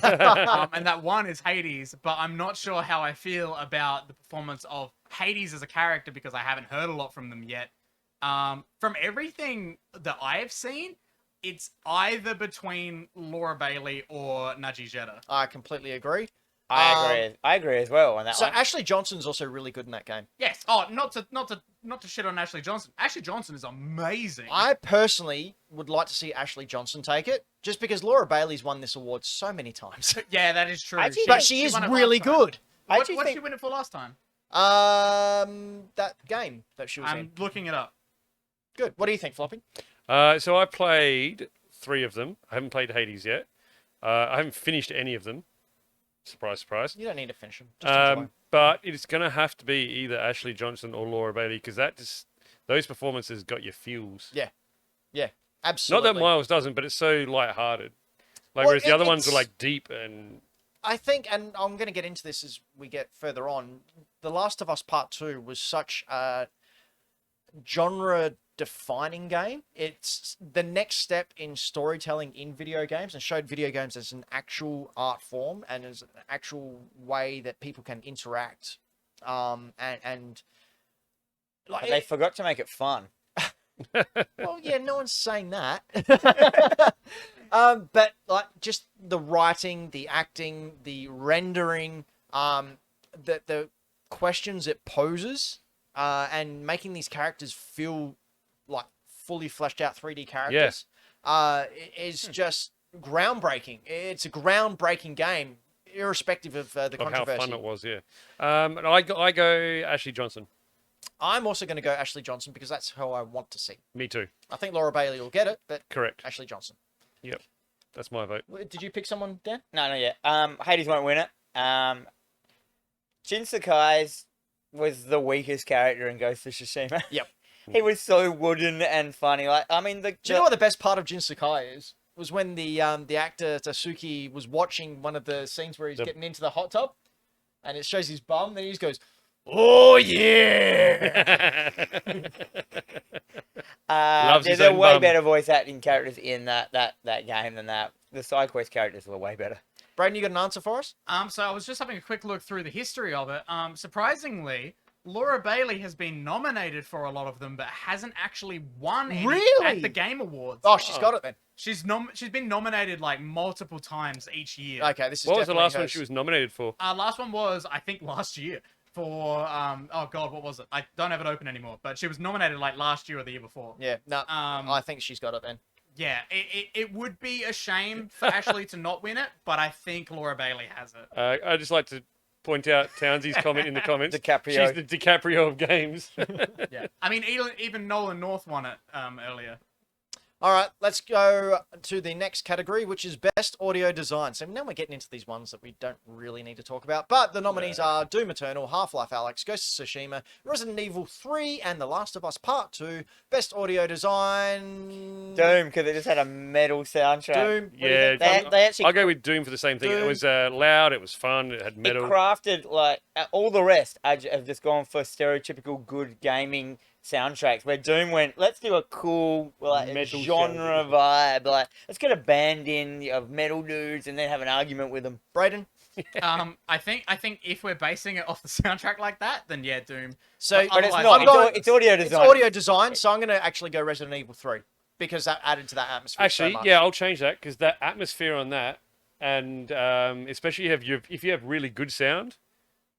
And that one is Hades, but I'm not sure how I feel about the performance of Hades as a character because I haven't heard a lot from them yet. From everything that I have seen, it's either between Laura Bailey or Naji Jeddah. I completely agree. I agree as well on that So one. Ashley Johnson's also really good in that game. Yes. Oh, not to shit on Ashley Johnson. Ashley Johnson is amazing. I personally would like to see Ashley Johnson take it, just because Laura Bailey's won this award so many times. Yeah, that is true. Actually, But she is won it really last time. good. I What just did she think win it for last time? That game that she was in. I'm looking it up. Good. What do you think, Floppy? So I played 3 of them. I haven't played Hades yet. I haven't finished any of them. Surprise, surprise. You don't need to finish them. Just enjoy. But it's going to have to be either Ashley Johnson or Laura Bailey because those performances got your feels. Yeah, Not absolutely. that Miles doesn't, but it's so light-hearted. Well, Whereas the other ones were it's- like deep and I think, and I'm going to get into this as we get further on, The Last of Us Part 2 was such a genre-defining game. It's the next step in storytelling in video games and showed video games as an actual art form and as an actual way that people can interact. And like, they forgot to make it fun. well, yeah, no one's saying that. But like just the writing, the acting, the rendering, the questions it poses, and making these characters feel like fully fleshed out 3D characters, is just groundbreaking. It's a groundbreaking game, irrespective of the Of how controversy. fun it was, yeah. And I go Ashley Johnson. I'm also going to go Ashley Johnson because that's who I want to see. Me too. I think Laura Bailey will get it, but Correct. Ashley Johnson. Yep. That's my vote. Did you pick someone, Dan? No, not yet. Hades won't win it. Jin Sakai's was the weakest character in Ghost of Tsushima. Yep. He was so wooden and funny. Like, I mean, Do you know what the best part of Jin Sakai is? Was when the actor Tasuki was watching one of the scenes where he's getting into the hot tub, and it shows his bum. Then he just goes, "Oh yeah!" Loves his There's a own way bum. better voice acting characters in that game than that. The side quest characters were way better. Braden, you got an answer for us? So I was just having a quick look through the history of it. Surprisingly, Laura Bailey has been nominated for a lot of them, but hasn't actually won any Really? at the Game Awards. Oh, she's got it then. She's been nominated like multiple times each year. Okay, this is What was the definitely last one hers. she was nominated for? Last one was, I think, last year for oh god, what was it? I don't have it open anymore, but she was nominated like last year or the year before. Yeah, no, I think she's got it then. Yeah, it would be a shame for Ashley to not win it, but I think Laura Bailey has it. I'd just like to point out Townsy's comment in the comments. DiCaprio. She's the DiCaprio of games. Yeah, I mean, even Nolan North won it earlier. All right, let's go to the next category, which is Best Audio Design. So now we're getting into these ones that we don't really need to talk about. But the nominees are Doom Eternal, Half-Life Alyx, Ghost of Tsushima, Resident Evil 3, and The Last of Us Part 2. Best Audio Design... Doom, because it just had a metal soundtrack. Doom. What do you Yeah, think? They actually I'll go with Doom for the same thing. Doom. It was loud, it was fun, it had it metal. crafted, like, all the rest have just gone for stereotypical good gaming soundtracks, where Doom went, let's do a cool, like, Metal genre vibe. Like, let's get a band in of metal dudes and then have an argument with them. Braden? I think if we're basing it off the soundtrack like that, then yeah, Doom. So, But it's Otherwise, not. I'm going- It's audio it's design. audio design, so I'm going to actually go Resident Evil 3 because that added to that atmosphere Actually, so much. yeah, I'll change that because that atmosphere on that, and especially if you have really good sound,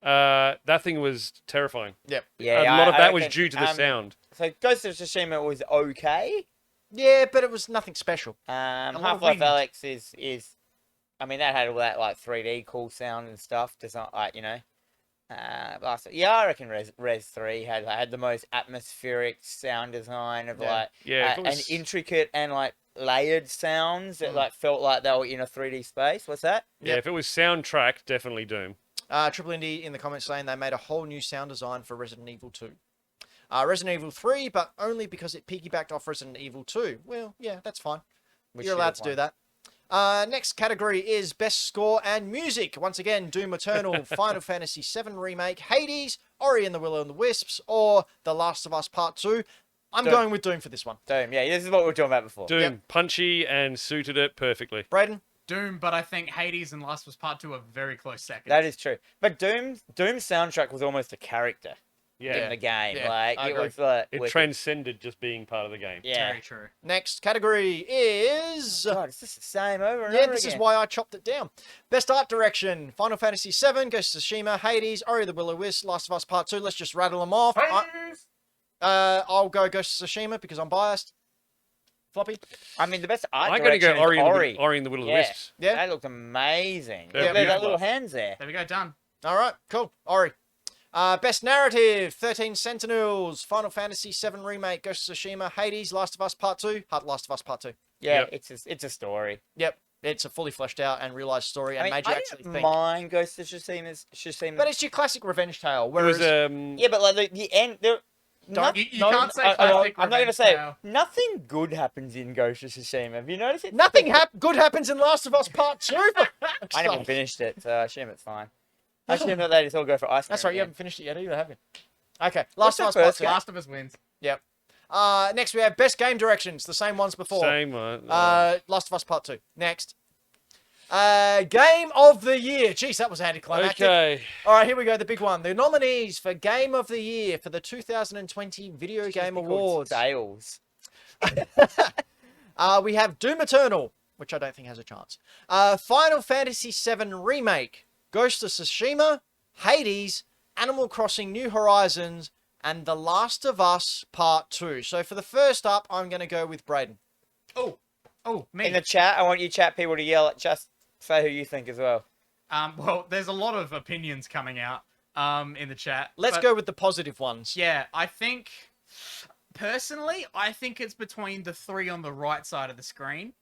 that thing was terrifying. Yep. Yeah, a lot of I that was reckon, due to the sound. So Ghost of Tsushima was okay. Yeah, but it was nothing special. lot of Half-Life wind. Alyx is, I mean, that had all that like 3D cool sound and stuff. Does not like, you know. I reckon Res 3 had the most atmospheric sound design of Yeah. like Yeah, if it and was- intricate and like layered sounds that like felt like they were in a 3D space. What's that? Yeah, if it was soundtrack, definitely Doom. Triple Indie in the comments saying they made a whole new sound design for Resident Evil 2. Resident Evil 3, but only because it piggybacked off Resident Evil 2. Well, yeah, that's fine. We You're should allowed have to do won. that. Next category is Best Score and Music. Once again, Doom Eternal, Final Fantasy VII Remake, Hades, Ori and the Will and the Wisps, or The Last of Us Part 2. I'm Doom. going with Doom for this one. Doom. Yeah, this is what we were talking about before. Doom, Yep. punchy and suited it perfectly. Braden? Doom, but I think Hades and Last of Us Part 2 are very close second. That is true. But Doom's soundtrack was almost a character in Yeah, the game. Yeah, Like I it agree. was like it wicked. transcended just being part of the game. Yeah. Very true. Next category is... God, it's just the same over and Yeah, over this is again. why I chopped it down. Best Art Direction, Final Fantasy VII, Ghost of Tsushima, Hades, Ori the Will of Wisps, Last of Us Part 2. Let's just rattle them off. I'll go Ghost of Tsushima because I'm biased. Floppy? I mean, the best art I'm going to direction go is Ori and the Will of the Yeah. Wisps. Yeah. That looked amazing. They're Look at that beautiful. little hands there. There we go, done. All right, cool. Ori. Best Narrative, 13 Sentinels, Final Fantasy VII Remake, Ghost of Tsushima, Hades, Last of Us Part 2, Last of Us Part 2. Yeah, Yep. it's a story. Yep, it's a fully fleshed out and realised story and I mean, made you I actually didn't think. mind Ghost of Tsushima. But it's your classic revenge tale, It whereas... was yeah, but like the end, there. Don't- You can't say I'm classic not going to revenge say tale. nothing good happens in Ghost of Tsushima. Have you noticed it? Nothing good happens in Last of Us Part 2. I never finished it, so I assume it's fine. I assume that they just all go for ice cream. That's right, you yeah. haven't finished it yet either, have you? Okay, What's Last of the Us Part first 2. game? Last of Us wins. Yep. Next we have Best Game Directions, the same ones before. same one. Last of Us Part 2. Next. Game of the Year. Jeez, that was anticlimactic. Okay. All right, here we go, the big one. The nominees for Game of the Year for the 2020 Video Should Game be called Awards. Sales. We have Doom Eternal, which I don't think has a chance. Final Fantasy VII Remake, Ghost of Tsushima, Hades, Animal Crossing New Horizons, and The Last of Us Part 2. So for the first up, I'm going to go with Braden. Oh, me. In the chat, I want you chat people to yell at just say who you think as well. Well, there's a lot of opinions coming out in the chat. Let's but go with the positive ones. Yeah, I think personally, I think it's between the three on the right side of the screen.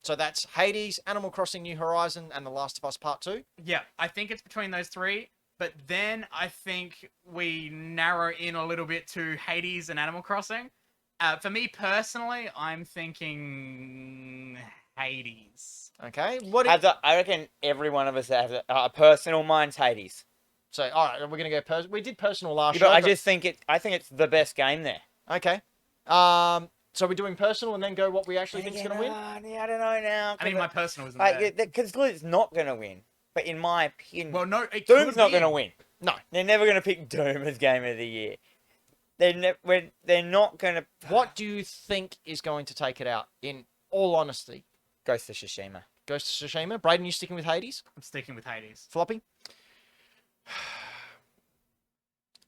So that's Hades, Animal Crossing New Horizon, and The Last of Us Part 2. Yeah, I think it's between those three. But then I think we narrow in a little bit to Hades and Animal Crossing. For me personally, I'm thinking Hades. Okay. I reckon every one of us has a personal mine's Hades. So, all right, we're going to go... We did personal last Yeah, show. but I but- just think I think it's the best game there. Okay. So we're doing personal and then go what we actually think is going to win? Yeah, I don't know now. I mean, my personal isn't there. Because it's not going to win. But in my opinion, Well, no, it Doom's could not be. going to win. No. They're never going to pick Doom as game of the year. They're not going to. What do you think is going to take it out, in all honesty? Ghost of Tsushima. Ghost of Tsushima? Braden, you sticking with Hades? I'm sticking with Hades. Floppy?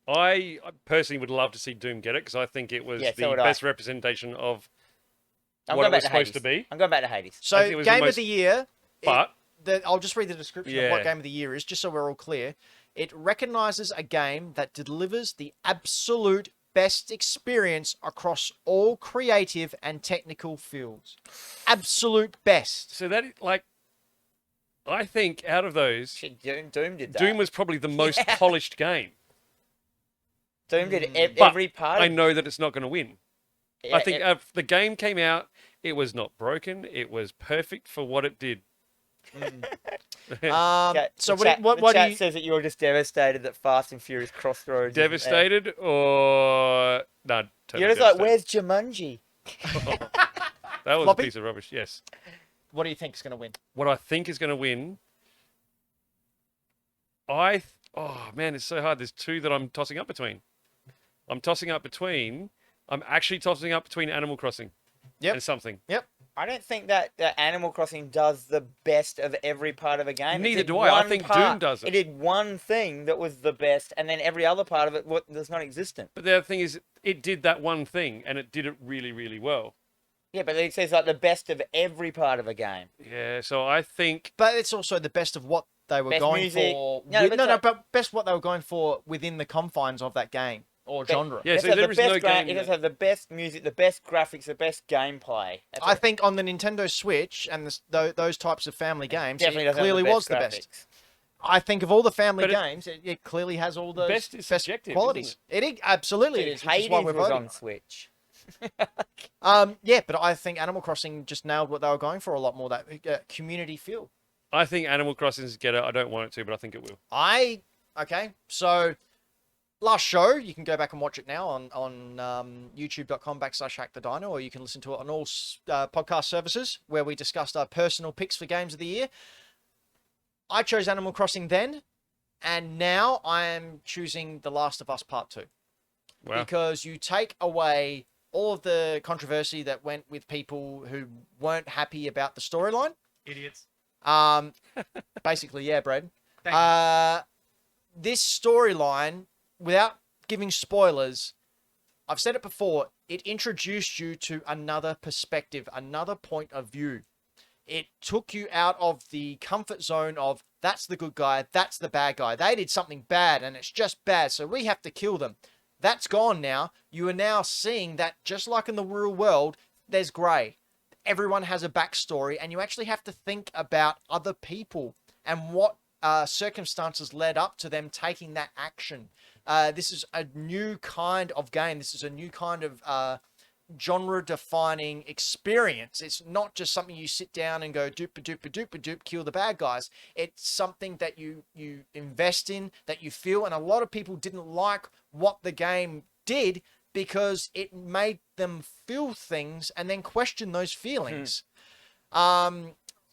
I personally would love to see Doom get it because I think it was Yeah, so the would I. best representation of I'm what going it back was to supposed Hades. to be. I'm going back to Hades. So, think it was the Game of most- the Year... But I'll just read the description of what Yeah. Game of the Year is, just so we're all clear. It recognizes a game that delivers the absolute best experience across all creative and technical fields. Absolute best. so that I think out of those, Shit, Doom did that. Doom was probably the most Yeah. polished game. Doom did But every part. I of know that it's not going to win. Yeah, I think if the game came out, it was not broken. It was perfect for what it did. So the what do chat you... says that you're just devastated that Fast and Furious Crossroads. isn't there. Devastated or no? Totally You're just like, devastated. where's Jumanji? That was Floppy? a piece of rubbish. Yes. What do you think is going to win? What I think is going to win. Oh man, it's so hard. There's two that I'm tossing up between. I'm actually tossing up between Animal Crossing. Yep. And something. I don't think that Animal Crossing does the best of every part of a game. It Neither did do I. I one think part. Doom does it. It did one thing that was the best, and then every other part of it was non-existent. But the other thing is, it did that one thing, and it did it really, really well. Yeah, but it says like the best of every part of a game. Yeah. So I think But it's also the best of what they were Best going music. for. No, but but best what they were going for within the confines of that game or genre. Yeah, It so has there the is no best game It does that- have the best music, the best graphics, the best gameplay. That's I it. think on the Nintendo Switch and those types of family games, Definitely it doesn't have clearly the was the best. graphics. I think of all the family But games, it clearly has all those Best is subjective, qualities. Absolutely, it is. Which is Hades why we're was voting. on Switch. Yeah, but I think Animal Crossing just nailed what they were going for a lot more. That community feel. I think Animal Crossing's get it. I don't want it to, but I think it will. Okay, so last show, you can go back and watch it now on youtube.com/Hack The Dino, or you can listen to it on all podcast services where we discussed our personal picks for games of the year. I chose Animal Crossing then, and now I am choosing The Last of Us Part 2. Wow. Because you take away all of the controversy that went with people who weren't happy about the storyline. Idiots. Basically, yeah, Brad. Thank you. This storyline, without giving spoilers, I've said it before, it introduced you to another perspective, another point of view. It took you out of the comfort zone of, that's the good guy, that's the bad guy. They did something bad, and it's just bad, so we have to kill them. That's gone now. You are now seeing that, just like in the real world, there's grey. Everyone has a backstory, and you actually have to think about other people and what circumstances led up to them taking that action. This is a new kind of game. This is a new kind of genre-defining experience. It's not just something you sit down and go doop-a-doop-a-doop-a-doop, kill the bad guys. It's something that you invest in, that you feel, and a lot of people didn't like what the game did because it made them feel things and then question those feelings.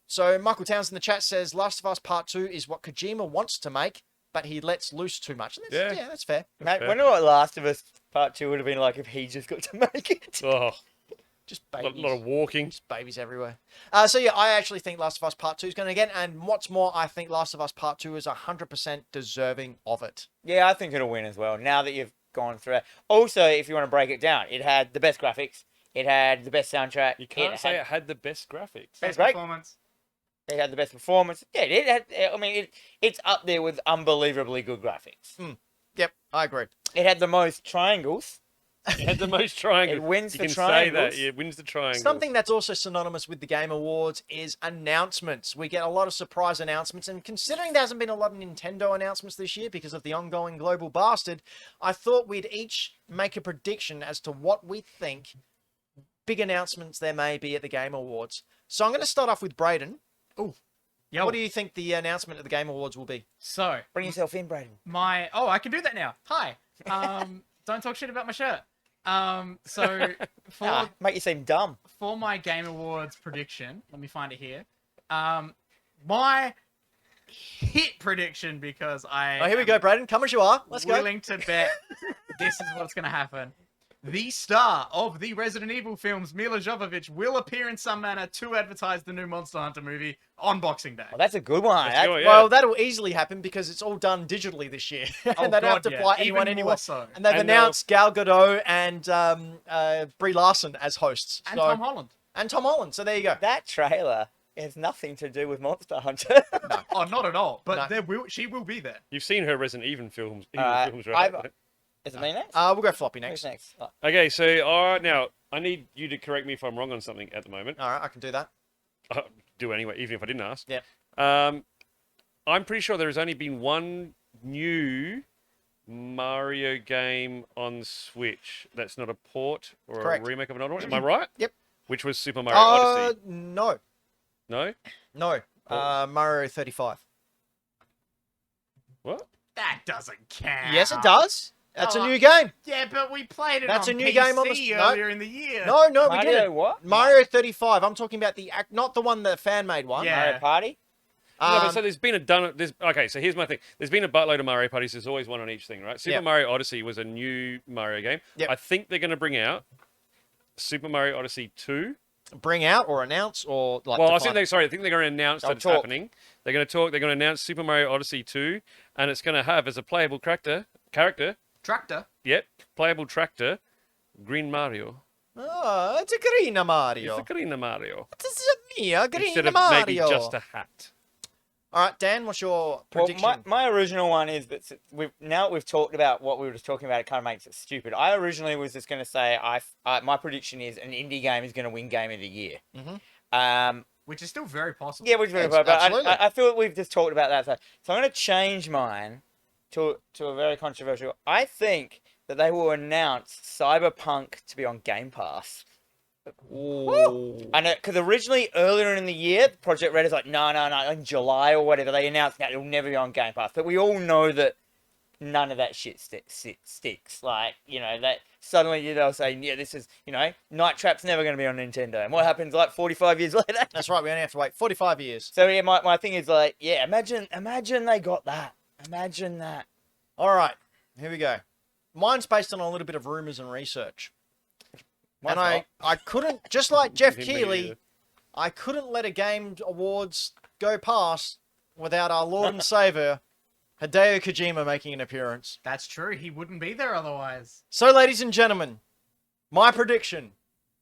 So Michael Towns in the chat says, Last of Us Part 2 is what Kojima wants to make, but he lets loose too much. And that's, yeah, that's fair. Mate, fair. wonder what Last of Us Part 2 would have been like if he just got to make it. Oh, Just a babies. lot of walking. Just babies everywhere. So yeah, I actually think Last of Us Part 2 is going to get, and what's more, I think Last of Us Part 2 is 100% deserving of it. Yeah, I think it'll win as well. Now that you've gone through it. Also, if you want to break it down, it had the best graphics. It had the best soundtrack. You can't say it had the best graphics. Best great. performance. It had the best performance. Yeah, it had. I mean, it's up there with unbelievably good graphics. Yep, I agree. It had the most triangles. It had the most triangles. It wins you the can triangles. say that. It wins the triangles. Something that's also synonymous with the Game Awards is announcements. We get a lot of surprise announcements, and considering there hasn't been a lot of Nintendo announcements this year because of the ongoing global bastard, I thought we'd each make a prediction as to what we think big announcements there may be at the Game Awards. So I'm going to start off with Braden. Yo. What do you think the announcement at the Game Awards will be? So, Bring yourself in, Braden. I can do that now. Hi. Don't talk shit about my shirt. So Make you seem dumb. for my Game Awards prediction, let me find it here. My hit prediction, because I Oh, here we am go, Braden. Come as you are. Let's go. willing to bet this is what's going to happen. The star of the Resident Evil films, Mila Jovovich, will appear in some manner to advertise the new Monster Hunter movie on Boxing Day. Well, that's a good one. Let's go, yeah. Well, that'll easily happen because it's all done digitally this year. and they don't have to fly anyone Even anywhere. more so. And they've And announced Gal Gadot and Brie Larson as hosts. And So- Tom Holland. And Tom Holland. So there you go. That trailer has nothing to do with Monster Hunter. Oh, not at all. But No. she will be there. You've seen her Resident Evil films, Alright, films right? Is it me next? We'll go floppy Who's next. next? Oh, Okay, so now I need you to correct me if I'm wrong on something at the moment. All right, I can do that. Do anyway, even if I didn't ask. Yeah. I'm pretty sure there has only been one new Mario game on Switch that's not a port or Correct. a remake of another one. Am I right? Yep. Which was Super Mario Odyssey. No. No? No. Mario 35. What? That doesn't count. Yes, it does. That's a Oh, new game. Yeah, but we played it That's on a new PC game on the- no. earlier in the year. No, we Mario didn't. what? Mario 35. I'm talking about the act, not the one the fan made one. Yeah. Mario Party? No, but Um, so there's been okay, so here's my thing. There's been a buttload of Mario parties. There's always one on each thing, right? Super Yep. Mario Odyssey was a new Mario game. Yep. I think they're going to bring out Super Mario Odyssey 2. bring out or announce or like. Well, I define think they're going to announce They'll that it's talk. happening. They're going to talk. They're going to announce Super Mario Odyssey 2, and it's going to have as a playable character. Tractor. Yep, playable tractor, Green Mario. Oh, it's a green Mario. It's a Green Mario. It's a me, green Instead of Mario. maybe just a hat. All right, Dan, what's your Well, prediction? my original one is that we've talked about what we were just talking about. It kind of makes it stupid. I originally was just going to say my prediction is an indie game is going to win Game of the Year. Mhm. Which is still very possible. Yeah, which is very Yes, but absolutely. I feel that we've just talked about that. So I'm going to change mine to a very controversial. I think that they will announce Cyberpunk to be on Game Pass. Ooh. I know, because originally earlier in the year, Project Red is like, no, in July or whatever, they announced that it'll never be on Game Pass. But we all know that none of that shit sticks. Like, that suddenly they'll say, yeah, this is, Night Trap's never going to be on Nintendo. And what happens like 45 years later? That's right. We only have to wait 45 years. So yeah, my thing is like, yeah, imagine they got that. Imagine that. All right, here we go. Mine's based on a little bit of rumors and research. Mine's And not. I couldn't, just like Jeff Me Keighley, either. I couldn't let a Game Awards go past without our Lord and Savior, Hideo Kojima, making an appearance. That's true. He wouldn't be there otherwise. So, ladies and gentlemen, my prediction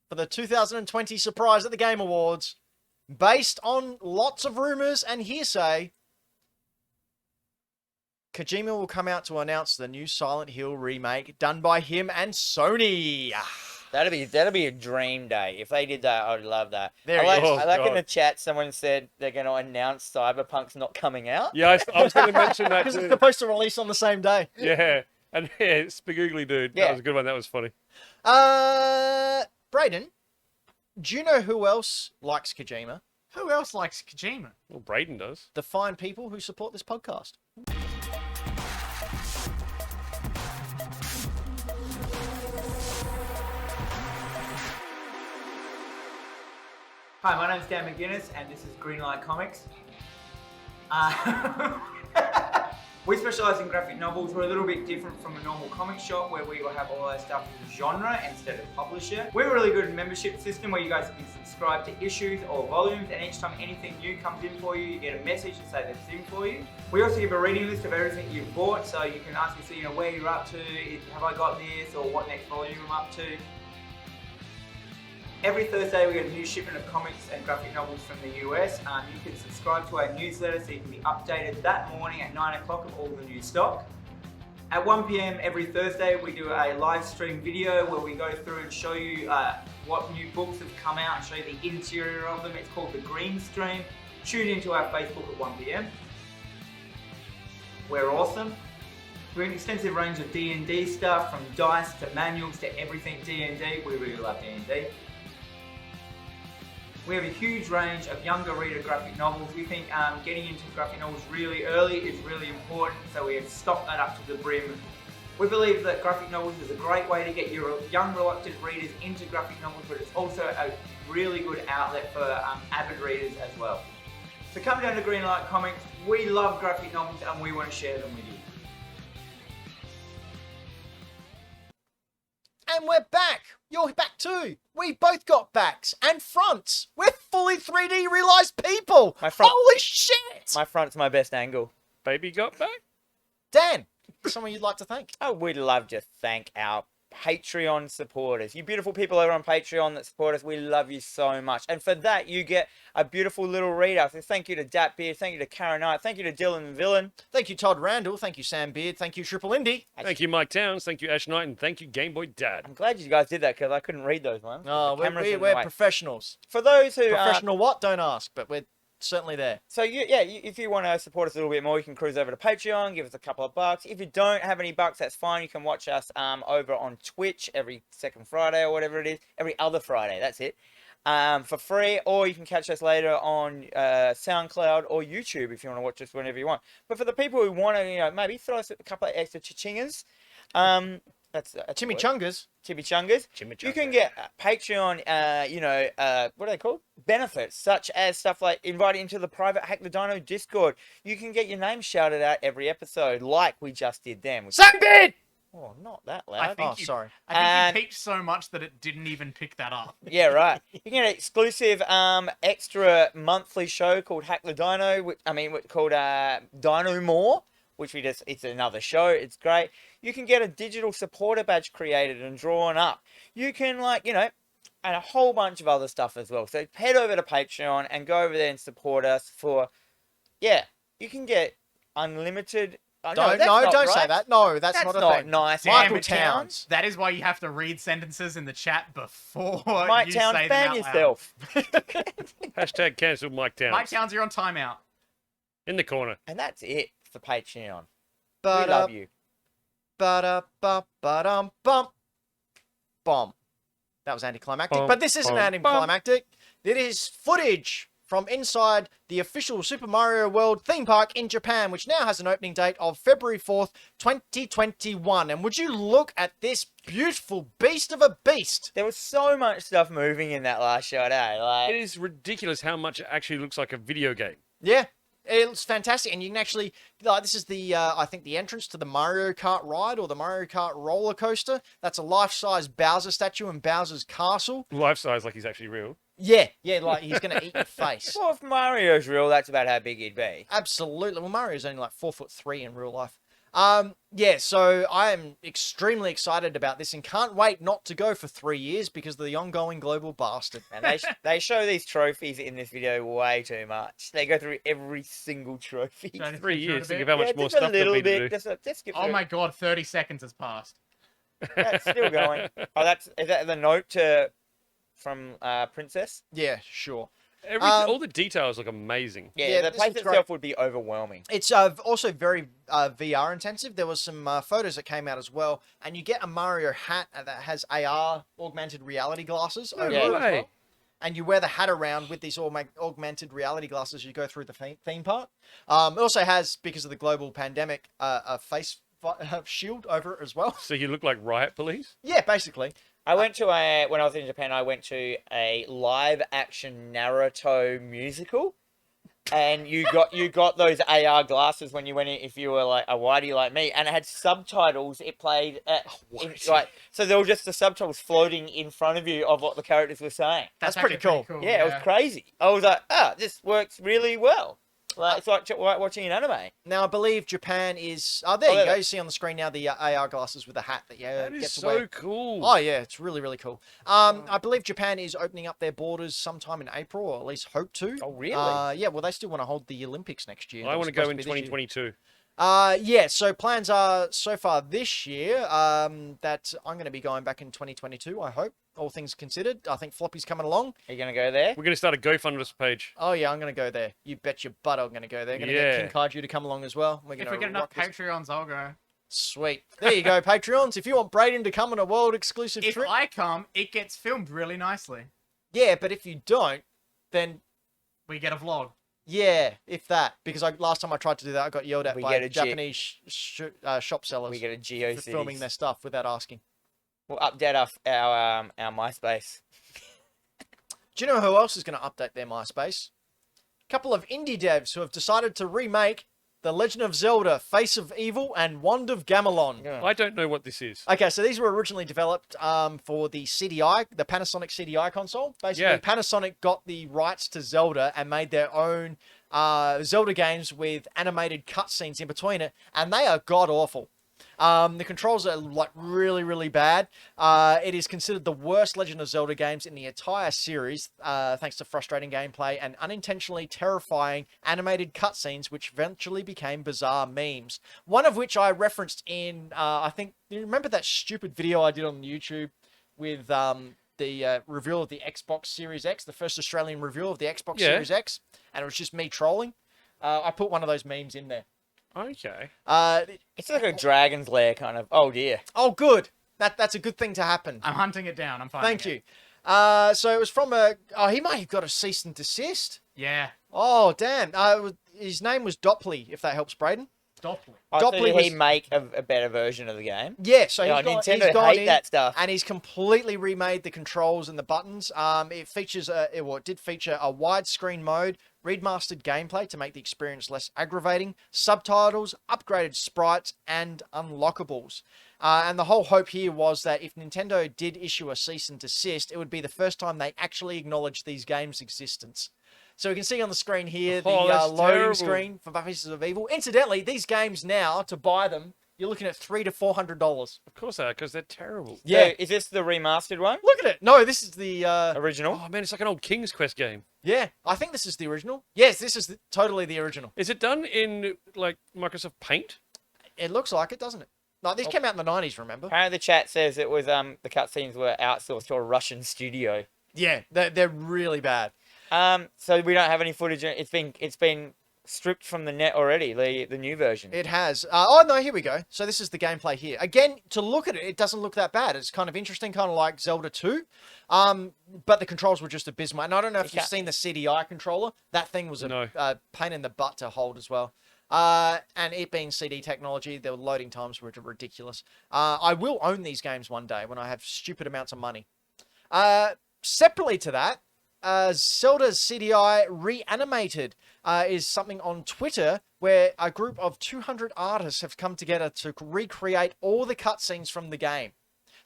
for the 2020 surprise at the Game Awards, based on lots of rumors and hearsay, Kojima will come out to announce the new Silent Hill remake done by him and Sony. That'd be a dream day. If they did that, I'd love that. There I he like, is. Oh, I like in God. the chat someone said they're going to announce Cyberpunk's not coming out. Yeah, I was going to mention that Because it's too. supposed to release on the same day. Yeah, and yeah, Spagoogly dude. Yeah. That was a good one. That was funny. Brayden, do you know who else likes Kojima? Who else likes Kojima? Well, Braden does. The fine people who support this podcast. Hi, my name's Dan McGuinness, and this is Greenlight Comics. We specialise in graphic novels. We're a little bit different from a normal comic shop where we will have all our stuff in genre instead of publisher. We have a really good membership system where you guys can subscribe to issues or volumes, and each time anything new comes in for you, you get a message to say that's in for you. We also give a reading list of everything you've bought, so you can ask us, where you're up to, have I got this, or what next volume I'm up to. Every Thursday we get a new shipment of comics and graphic novels from the US. You can subscribe to our newsletter so you can be updated that morning at 9 o'clock of all the new stock. At 1 PM every Thursday we do a live stream video where we go through and show you what new books have come out and show you the interior of them. It's called the Green Stream. Tune into our Facebook at 1 PM. We're awesome. We have an extensive range of D&D stuff, from dice to manuals to everything D&D. We really love D&D. We have a huge range of younger reader graphic novels. We think getting into graphic novels really early is really important, so we have stocked that up to the brim. We believe that graphic novels is a great way to get your young reluctant readers into graphic novels, but it's also a really good outlet for avid readers as well. So come down to Greenlight Comics. We love graphic novels and we want to share them with you. And we're back. You're back too. We both got backs and fronts. We're fully 3D realized people. My front- Holy shit! My front's my best angle. Baby got back. Dan, someone you'd like to thank? Oh, we'd love to thank our Patreon supporters. You beautiful people over on Patreon that support us, we love you so much. And for that, you get a beautiful little readout. So thank you to Dat Beard, thank you to Karen Knight, thank you to Dylan the Villain. Thank you, Todd Randall. Thank you, Sam Beard. Thank you, Triple Indy. Thank you, Mike Towns. Thank you, Ash Knight. And thank you, Game Boy Dad. I'm glad you guys did that because I couldn't read those ones. Oh, The cameras in the we're way. professionals. For those who Professional what? Don't ask, but we're certainly there. So if you want to support us a little bit more, you can cruise over to Patreon, give us a couple of bucks. If you don't have any bucks, that's fine. You can watch us over on Twitch every second Friday or whatever it is, every other Friday. That's it, for free. Or you can catch us later on SoundCloud or YouTube if you want to watch us whenever you want. But for the people who want to, maybe throw us a couple of extra chichingas, that's Chimichangas. Chimichangas. You can get Patreon, what are they called? Benefits, such as stuff like invited into the private Hack the Dino Discord. You can get your name shouted out every episode, like we just did then. Sam Beard! Oh, not that I loud. think Sorry. I think you peaked so much that it didn't even pick that up. Yeah, right. You can get an exclusive, extra monthly show called Hack the Dino. Called Dino More, it's another show. It's great. You can get a digital supporter badge created and drawn up. You can, and a whole bunch of other stuff as well. So head over to Patreon and go over there and support us for, you can get unlimited. Don't say that. No, that's not a thing. Nice. Michael Damn it, Towns. That is why you have to read sentences in the chat before Mike you Towns, say them ban out yourself. Hashtag cancel Mike Towns. loud. Mike Towns, you're on timeout. In the corner. And that's it for Patreon. We But love you. Ba-da-ba-ba-dum bump. Bomb. That was anticlimactic, Bum, but this isn't bum, anticlimactic. It is footage from inside the official Super Mario World theme park in Japan, which now has an opening date of February 4th, 2021. And would you look at this beautiful beast of a beast? There was so much stuff moving in that last shot, It is ridiculous how much it actually looks like a video game. Yeah. It looks fantastic, and you can actually, this is the, I think the entrance to the Mario Kart ride, or the Mario Kart roller coaster. That's a life-size Bowser statue in Bowser's castle. Life size, like he's actually real. Yeah, like he's going to eat your face. Well, if Mario's real, that's about how big he'd be. Absolutely. Well, Mario's only like 4'3" in real life. So I am extremely excited about this and can't wait not to go for 3 years because of the ongoing global bastard. And they show these trophies in this video way too much. They go through every single trophy. Don't you 3 think you're years. a Think bit- of how much more just a stuff there'll little be to bit. do. Just skip Oh through. my god, 30 seconds has passed. That's still going. Is that the note from Princess? Yeah, sure. All the details look amazing. Yeah, the this place looks itself would be overwhelming. It's also very VR intensive. There was some photos that came out as well, and you get a Mario hat that has AR, augmented reality glasses over Yeah. it as way. well. And you wear the hat around with these augmented reality glasses as you go through the theme park. It also has, because of the global pandemic, a face shield over it as well. So you look like riot police? Yeah, basically. I went to when I was in Japan, I went to a live action Naruto musical. and you got those AR glasses when you went in, if you were like a whitey like me, and it had subtitles. It played like, so there were just the subtitles floating in front of you of what the characters were saying. That's actually pretty cool. Yeah, it was crazy. I was like, this works really well. Like it's like watching an anime. Now I believe Japan is. Oh, there you there go. they- You see on the screen now the AR glasses with the hat that That get is to wear. so cool. Oh yeah, it's really really cool. I believe Japan is opening up their borders sometime in April, or at least hope to. Oh, really? Yeah. Well, they still want to hold the Olympics next year. I That want was to go supposed in be this year. 2022. Yeah. So plans are so far this year that I'm going to be going back in 2022. I hope, all things considered. I think Floppy's coming along. Are you gonna go there? We're going to start a GoFundMe page. Oh yeah, I'm going to go there. You bet your butt I'm going to go there. Going to Yeah. get King Kaiju to come along as well. We're If going we to get enough rock this. Patreons, I'll go. Sweet. There you go, Patreons. If you want Brayden to come on a world exclusive If trip, I come, it gets filmed really nicely. yeah. But if you don't, then We get a vlog. yeah, if that. Because last time I tried to do that, I got yelled at We by get a Japanese shop sellers We get a for GeoCities. filming their stuff without asking. We'll update our MySpace. Do you know who else is going to update their MySpace? A couple of indie devs who have decided to remake The Legend of Zelda, Face of Evil, and Wand of Gamelon. Yeah. I don't know what this is. Okay, so these were originally developed for the CDI, the Panasonic CDI console. Basically, Yeah. Panasonic got the rights to Zelda and made their own Zelda games with animated cutscenes in between it, and they are god-awful. The controls are like really, really bad. It is considered the worst Legend of Zelda games in the entire series, thanks to frustrating gameplay and unintentionally terrifying animated cutscenes, which eventually became bizarre memes. One of which I referenced in, I think, you remember that stupid video I did on YouTube with the reveal of the Xbox Series X, the first Australian reveal of the Xbox Yeah. Series X, and it was just me trolling. I put one of those memes in there. Okay. It's like a Dragon's Lair kind of. Oh dear. Oh, good. That's a good thing to happen. I'm hunting it down. I'm finding Thank it. you. So it was from he might have got a cease and desist. Yeah. Oh, damn. His name was Dopley, if that helps, Braden. Doppler. So Dopley did he was- make a better version of the game? Yeah, so Yeah, he's Nintendo gone hate in that stuff. and he's completely remade the controls and the buttons. It features it did feature a widescreen mode, remastered gameplay to make the experience less aggravating, subtitles, upgraded sprites, and unlockables. And the whole hope here was that if Nintendo did issue a cease and desist, it would be the first time they actually acknowledged these games' existence. So we can see on the screen here the Oh, that's loading terrible. screen for Faces of Evil. Incidentally, these games now, to buy them, you're looking at $300 to $400. Of course they are, because they're terrible. Yeah. So, is this the remastered one? Look at it. No, this is the... Original? Oh man, it's like an old King's Quest game. yeah, I think this is the original. Yes, this is totally the original. Is it done in like Microsoft Paint? It looks like it, doesn't it? No, these came out in the 90s, remember? Apparently the chat says it was the cutscenes were outsourced to a Russian studio. Yeah, they're really bad. So we don't have any footage. It's been stripped from the net already. The new version. It has. Oh, no, here we go. So this is the gameplay here. Again, to look at it, it doesn't look that bad. It's kind of interesting, kind of like Zelda 2. But the controls were just abysmal. And I don't know if you've seen the CDI controller. That thing was No. a pain in the butt to hold as well. And it being CD technology, the loading times were ridiculous. I will own these games one day when I have stupid amounts of money. Separately to that, Zelda CDI Reanimated is something on Twitter where a group of 200 artists have come together to recreate all the cutscenes from the game.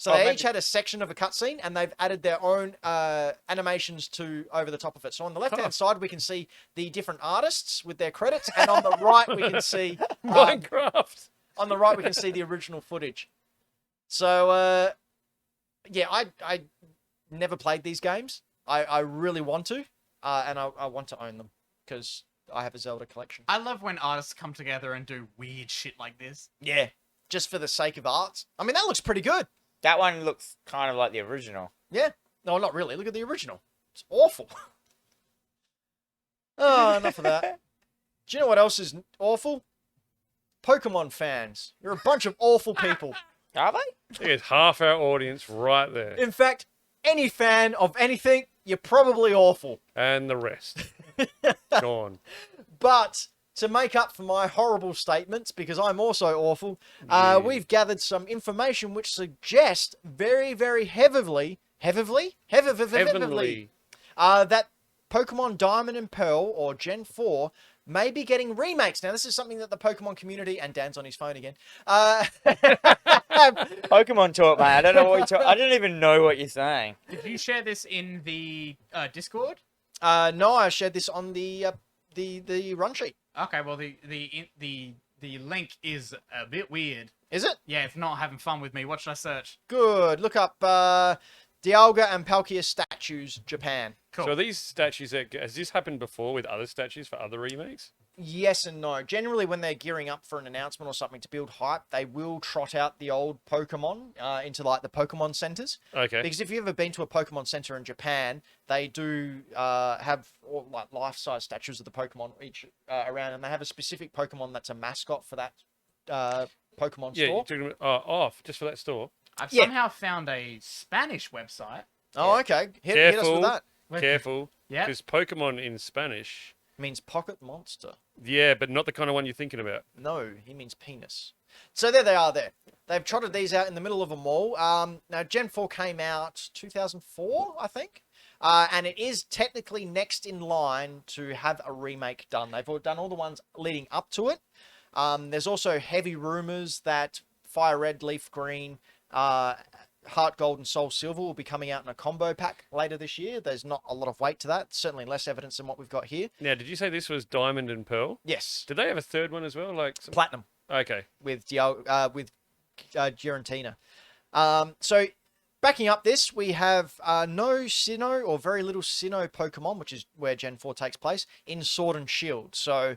So they each had a section of a cutscene and they've added their own animations to over the top of it. So on the left-hand side, we can see the different artists with their credits, and on the right, we can see Minecraft. on the right we can see the original footage. So yeah, I never played these games. I really want to, and I want to own them because I have a Zelda collection. I love when artists come together and do weird shit like this. Yeah, just for the sake of art. I mean, that looks pretty good. That one looks kind of like the original. Yeah. No, not really. Look at the original. It's awful. Oh, enough of that. Do you know what else is awful? Pokemon fans. You're a bunch of awful people. Are they? There's half our audience right there. In fact, any fan of anything, you're probably awful. And the rest. Gone. But to make up for my horrible statements, because I'm also awful, we've gathered some information which suggests very, very heavily, Heavenly. that Pokemon Diamond and Pearl or Gen 4 may be getting remakes. Now, this is something that the Pokemon community, and Dan's on his phone again, Pokemon talk, mate. I don't know what you're I don't even know what you're saying. Did you share this in the Discord? no, I shared this on the run sheet. Okay, well the link is a bit weird. Is it? Yeah, it's not having fun with me. What should I search? Good. Look up Dialga and Palkia statues, Japan. Cool. So these statues, has this happened before with other statues for other remakes? Yes and no. Generally, when they're gearing up for an announcement or something to build hype, they will trot out the old Pokemon into like the Pokemon centers. Okay. Because if you've ever been to a Pokemon center in Japan, they do have like life-size statues of the Pokemon each around, and they have a specific Pokemon that's a mascot for that Pokemon Yeah, store. you're talking about, off just for that store. I've Yeah. somehow found a Spanish website. Oh, okay. Hit us with that. Careful. Yeah. Because Pokemon in Spanish, Means pocket monster. yeah, but not the kind of one you're thinking about. No, he means penis. So there they are there. They've trotted these out in the middle of a mall. Now, Gen 4 came out 2004, I think. And it is technically next in line to have a remake done. They've done all the ones leading up to it. There's also heavy rumors that Fire Red, Leaf Green, Heart Gold and Soul Silver will be coming out in a combo pack later this year. There's not a lot of weight to that. Certainly less evidence than what we've got here. Now, did you say this was Diamond and Pearl? Yes. Did they have a third one as well? Like Platinum Okay. with Giratina. So backing up this, we have no Sinnoh or very little Sinnoh Pokemon, which is where Gen 4 takes place, in Sword and Shield. So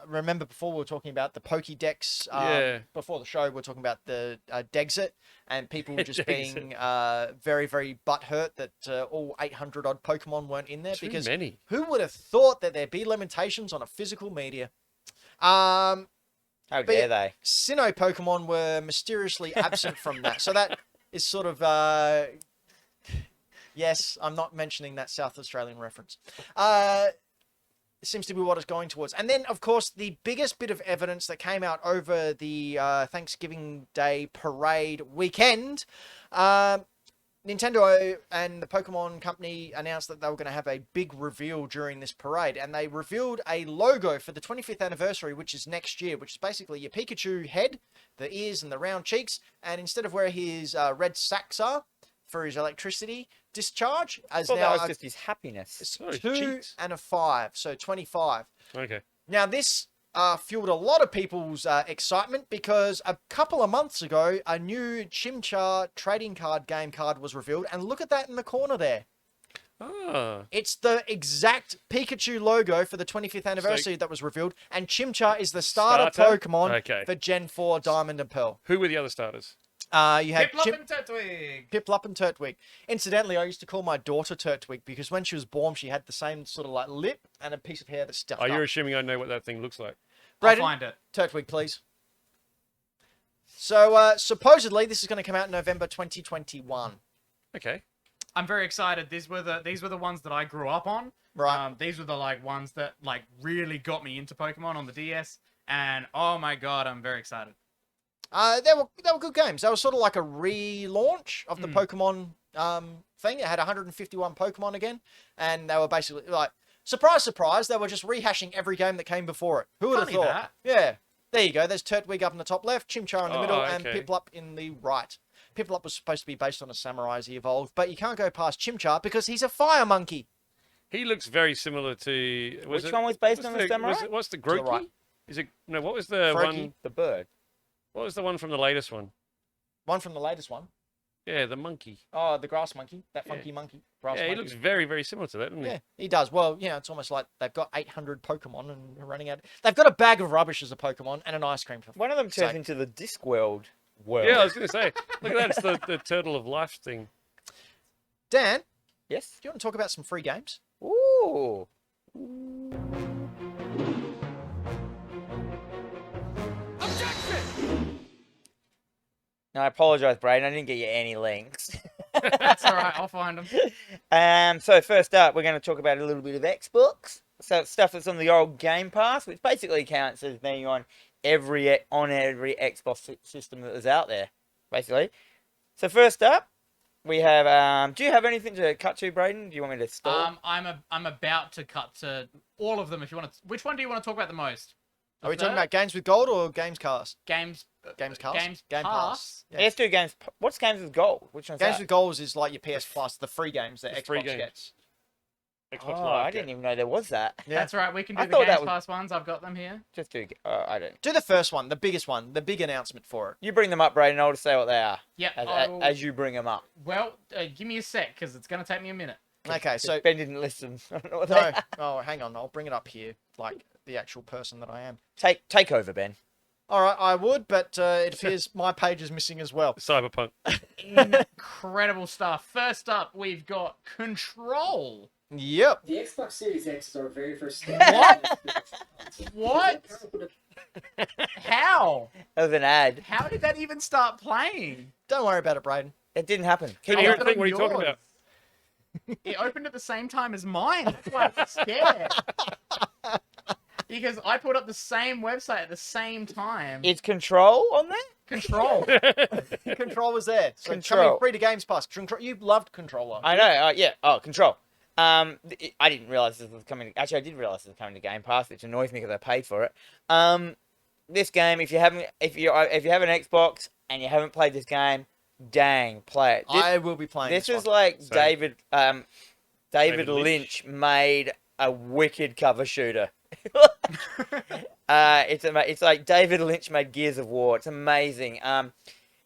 remember before we were talking about the Pokédex before the show, we were talking about the Dexit and people just being very, very butthurt that all 800 odd Pokemon weren't in there. Too because many. who would have thought that there'd be limitations on a physical media? How But dare yeah, they? Sinnoh Pokemon were mysteriously absent from that. So that is sort of... yes, I'm not mentioning that South Australian reference. Seems to be what it's going towards. And then, of course, the biggest bit of evidence that came out over the Thanksgiving Day parade weekend, Nintendo and the Pokemon Company announced that they were going to have a big reveal during this parade. And they revealed a logo for the 25th anniversary, which is next year, which is basically your Pikachu head, the ears and the round cheeks. And instead of where his red sacks are for his electricity discharge, as I thought now that was just his happiness. it's Oh, 2 cheeks. and a 5, so 25. Okay. Now, this fueled a lot of people's excitement because a couple of months ago, a new Chimchar trading card game card was revealed. And look at that in the corner there. Ah. It's the exact Pikachu logo for the 25th anniversary that was revealed. And Chimchar is the starter Starter? Pokemon Okay. for Gen 4 Diamond and Pearl. Who were the other starters? You had Piplup and Turtwig. Piplup and Turtwig. Incidentally, I used to call my daughter Turtwig because when she was born, she had the same sort of like lip and a piece of hair that stuck Oh, up. you're assuming I know what that thing looks like. I'll Braden, find it. Turtwig, please. So, supposedly, this is going to come out in November 2021. Okay. I'm very excited. These were the ones that I grew up on. Right. These were the ones that really got me into Pokemon on the DS, and oh my god, I'm very excited. They were good games. They were sort of like a relaunch of the Pokemon thing. It had 151 Pokemon again, and they were basically like, surprise, surprise, they were just rehashing every game that came before it. Who would have Funny thought? that. Yeah. There you go. There's Turtwig up in the top left, Chimchar in the Oh, middle, and okay. Piplup in the right. Piplup was supposed to be based on a samurai as he evolved, but you can't go past Chimchar because he's a fire monkey. He looks very similar to. Which one was based on the samurai? What's the the Grookey? right. Is it no? What was the Froakie. one? The bird. What was the one from the latest one? One from the latest one. Yeah, the monkey. Oh, the grass monkey. That funky monkey. Grass Yeah, he monkey. looks very, very similar to that, doesn't he? Yeah, he does. Well, yeah, it's almost like they've got 800 Pokemon and are running out. They've got a bag of rubbish as a Pokemon and an ice cream. For One of them turns sake. into the Discworld world. Yeah, I was going to say. Look at that. It's the Turtle of Life thing. Dan, Yes. do you want to talk about some free games? Ooh. No, I apologise, Braden. I didn't get you any links. That's all right. I'll find them. So first up, we're going to talk about a little bit of Xbox. So it's stuff that's on the old Game Pass, which basically counts as being on every Xbox system that was out there, basically. So first up, We have. Do you have anything to cut to, Braden? Do you want me to stall? I'm about to cut to all of them. If you want to, which one do you want to talk about the most? Are we talking about games with gold or games cast? Games? Games cast? Games Game Pass. Yeah. Let's do games. What's games with gold? Which one's Games that? with gold is like your PS Plus, the free games that The Xbox free games. gets. Xbox Oh, Live I didn't even know there was that. Yeah. That's right. We can do I the thought that Games was- Pass ones. I've got them here. Just do. I don't. Do the first one, the biggest one, the big announcement for it. You bring them up, Braden. I'll just say what they are Yep. as you bring them up. Well, give me a sec because it's going to take me a minute. Okay, so Ben didn't listen. I don't know what no. they are. Oh, hang on, I'll bring it up here, like the actual person that I am. Take over, Ben. All right, I would, but it appears my page is missing as well. Cyberpunk. Incredible stuff. First up, we've got Control. Yep. The Xbox Series X is our very first. What? How? That was an ad. How did that even start playing? Don't worry about it, Braden. It didn't happen. Keep Oh, your but thing. What are you yours. talking about? It opened at the same time as mine. That's why I'm scared. Because I put up the same website at the same time. It's Control on there. Control. Control was there. So Control. coming free to Games Pass. You loved Controller. I know. Yeah. Oh, Control. I didn't realize this was coming. Actually, I did realize this was coming to Game Pass, which annoys me because I paid for it. This game, if you have an Xbox and you haven't played this game, dang, play it. I will be playing This this is one. like Sorry. David David Lynch made a wicked cover shooter. It's like David Lynch made Gears of War. It's amazing. And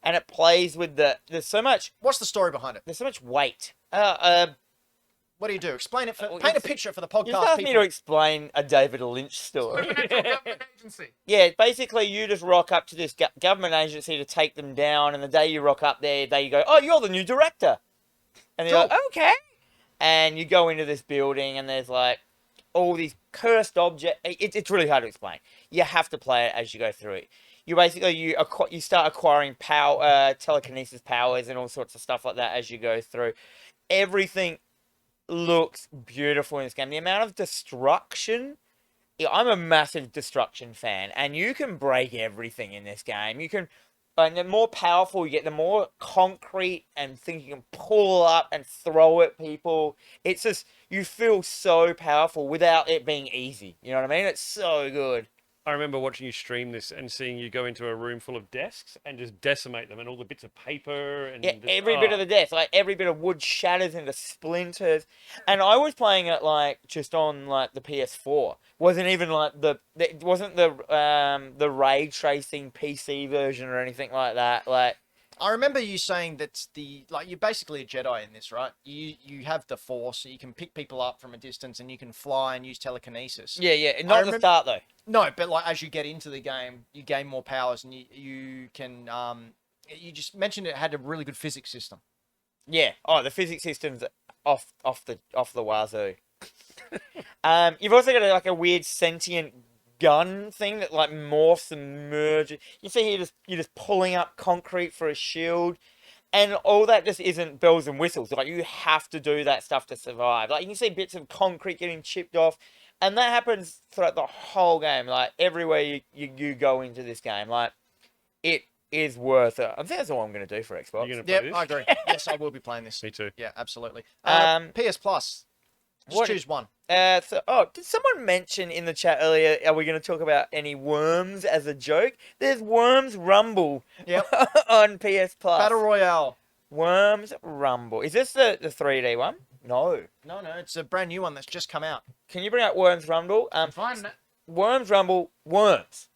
it plays with there's so much What's the story behind it? weight. What do you do? Explain it. Well, Paint a it's- picture for the You podcast asked me people. to explain a David Lynch story. Federal government agency. Yeah, basically you just rock up to this government agency to take them down, and the day you rock up there, they go, "Oh, you're the new director," and they're Cool. like, "Okay," and you go into this building, and there's like all these cursed objects. It's really hard to explain. You have to play it as you go through it. You basically you start acquiring power, telekinesis powers, and all sorts of stuff like that as you go through. Everything looks beautiful in this game. The amount of destruction. Yeah, I'm a massive destruction fan, and you can break everything in this game. You can, and the more powerful you get, the more concrete and things you can pull up and throw at people. It's just, you feel so powerful without it being easy. You know what I mean? It's so good. I remember watching you stream this and seeing you go into a room full of desks and just decimate them and all the bits of paper and Yeah, just, every bit of the desk, like every bit of wood shatters into splinters. And I was playing it like just on like the PS4. Wasn't even like it wasn't the ray tracing PC version or anything like that. Like, I remember you saying that you're basically a Jedi in this, right? You have the Force, so you can pick people up from a distance and you can fly and use telekinesis. yeah, not at the start though. No, but like as you get into the game, you gain more powers and you can you just mentioned it had a really good physics system. Yeah. Oh, the physics system's off the wazoo. You've also got like a weird sentient gun thing that like morphs and merges. You see here, you're just pulling up concrete for a shield, and all that just isn't bells and whistles. Like, you have to do that stuff to survive. Like, you can see bits of concrete getting chipped off, and that happens throughout the whole game. Like, everywhere you go into this game, like, it is worth it. I think that's all I'm going to do for Xbox. You're gonna play Yeah, this? I agree. Yes, I will be playing this. Me too. Yeah, absolutely. Um, PS Plus. Just what- choose one. Did someone mention in the chat earlier, are we going to talk about any Worms as a joke? There's Worms Rumble Yep. on PS Plus. Battle Royale. Worms Rumble. Is this the 3D one? No. No, it's a brand new one that's just come out. Can you bring out Worms Rumble? Fine. Worms Rumble, Worms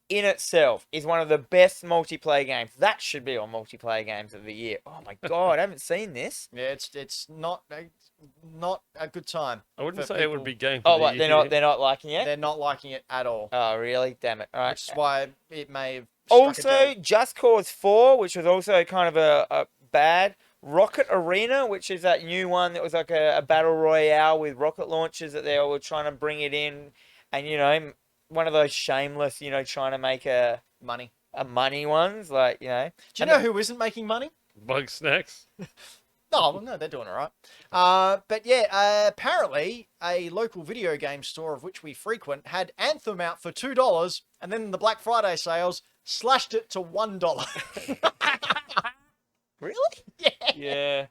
in itself is one of the best multiplayer games. That should be on multiplayer games of the year. Oh my god, I haven't seen this. Yeah, it's not a good time. I wouldn't for say it would people. be game. Oh, of the what? year. They're not liking it. They're not liking it at all. Oh, really? Damn it! All right. Which is why it may have struck a Also, dead- Just Cause 4, which was also kind of a bad. Rocket Arena, which is that new one that was like a battle royale with rocket launchers that they were trying to bring it in. And, you know, one of those shameless, you know, trying to make a money. money ones, like, you know. Do you know who isn't making money? Bug snacks. Oh, well, no, they're doing all right. But yeah, apparently a local video game store of which we frequent had Anthem out for $2, and then the Black Friday sales slashed it to $1. Really? Yeah. Yeah.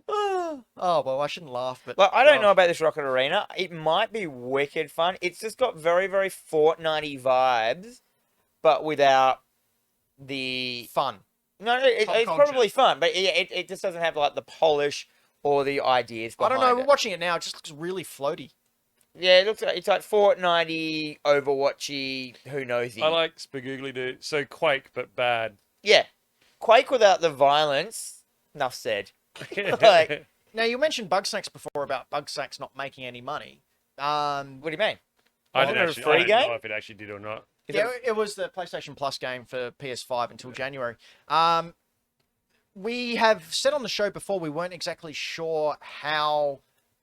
Oh, well, I shouldn't laugh, but... Like, I don't know gosh. about this Rocket Arena. It might be wicked fun. It's just got very, very Fortnite-y vibes, but without the... Fun. No, Pop it's culture. probably fun, but it just doesn't have, like, the polish or the ideas I behind don't know, we're it. watching it now, it just looks really floaty. Yeah, it looks like it's like Fortnite-y, Overwatchy, who knows. I like Spagoogly Doo. So Quake, but bad. Yeah. Quake without the violence, enough said. Like- Now, you mentioned Bugsnax before about Bugsnax not making any money. What do you mean? I Wasn't don't it a actually. free I don't game? know if it actually did or not. Is Yeah, it- it was the PlayStation Plus game for PS5 until January. We have said on the show before we weren't exactly sure how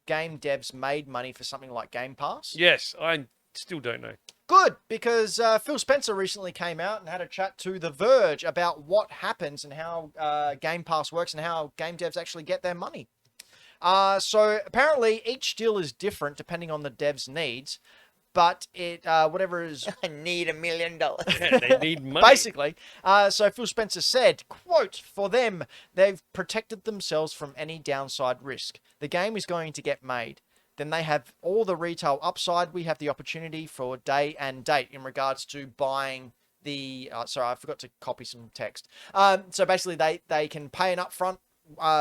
game devs made money for something like Game Pass. Yes, I still don't know. Good, because Phil Spencer recently came out and had a chat to The Verge about what happens and how Game Pass works and how game devs actually get their money. So apparently each deal is different depending on the dev's needs, but it whatever is I need $1 million. They need money. basically. So Phil Spencer said, quote, for them, they've protected themselves from any downside risk. The game is going to get made. Then they have all the retail upside. We have the opportunity for day and date in regards to buying the... sorry, I forgot to copy some text. So basically, they can pay an upfront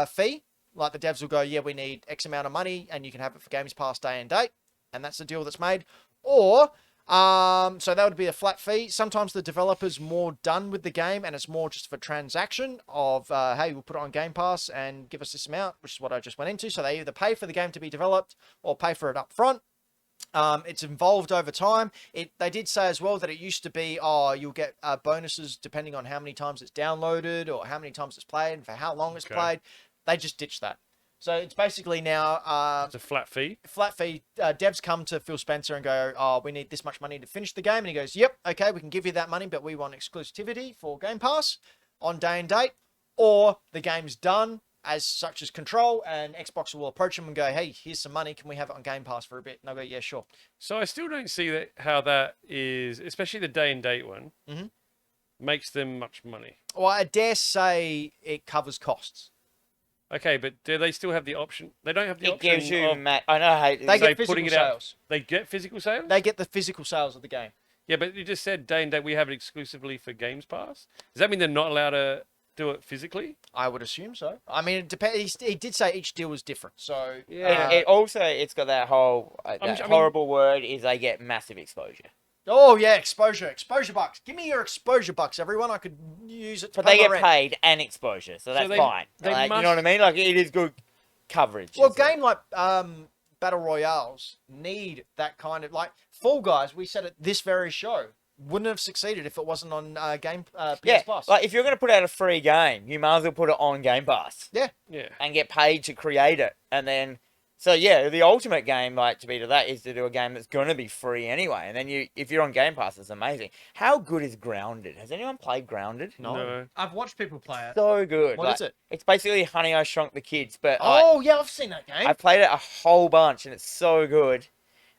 fee. Like the devs will go, yeah, we need X amount of money, and you can have it for Games Pass day and date. And that's the deal that's made. Or... so that would be a flat fee. Sometimes the developer's more done with the game and it's more just for transaction of, hey, we'll put it on Game Pass and give us this amount, which is what I just went into. So they either pay for the game to be developed or pay for it up front. It's evolved over time. They did say as well that it used to be, you'll get bonuses depending on how many times it's downloaded or how many times it's played and for how long it's played. They just ditched that. So it's basically now It's a flat fee. flat fee. Devs come to Phil Spencer and go, oh, we need this much money to finish the game. And he goes, yep, okay, we can give you that money, but we want exclusivity for Game Pass on day and date. Or the game's done as such as Control, and Xbox will approach them and go, hey, here's some money. Can we have it on Game Pass for a bit? And they'll go, yeah, sure. So I still don't see that how that is, especially the day and date one, makes them much money. Well, I dare say it covers costs. Okay, but do they still have the option? They don't have the It option. gives you... of, I know how... They say, get physical putting it out- sales. They get physical sales. They get the physical sales of the game. Yeah, but you just said day and date we have it exclusively for Games Pass. Does that mean they're not allowed to do it physically? I would assume so. I mean, it depends. He did say each deal was different. So Yeah. It also, it's got that whole... that I mean- horrible word is they get massive exposure. oh yeah, exposure bucks. Give me your exposure bucks, everyone. I could use it to But pay they my get rent. paid and exposure, so that's they- fine. they Like, you must- know what I mean? Like, it is good coverage. Well, It's like- game like Battle Royales need that kind of... Like, Fall Guys, we said at this very show, wouldn't have succeeded if it wasn't on PS Yeah, Plus. like if you're going to put out a free game, you might as well put it on Game Pass Yeah. and get paid to create it. And then, so yeah, the ultimate game, like, to be to that is to do a game that's going to be free anyway. And then if you're on Game Pass, it's amazing. How good is Grounded? Has anyone played Grounded? No. I've watched people play it. So good. What is it? It's basically Honey, I Shrunk the Kids, but Oh, yeah, I've seen that game. I played it a whole bunch and it's so good.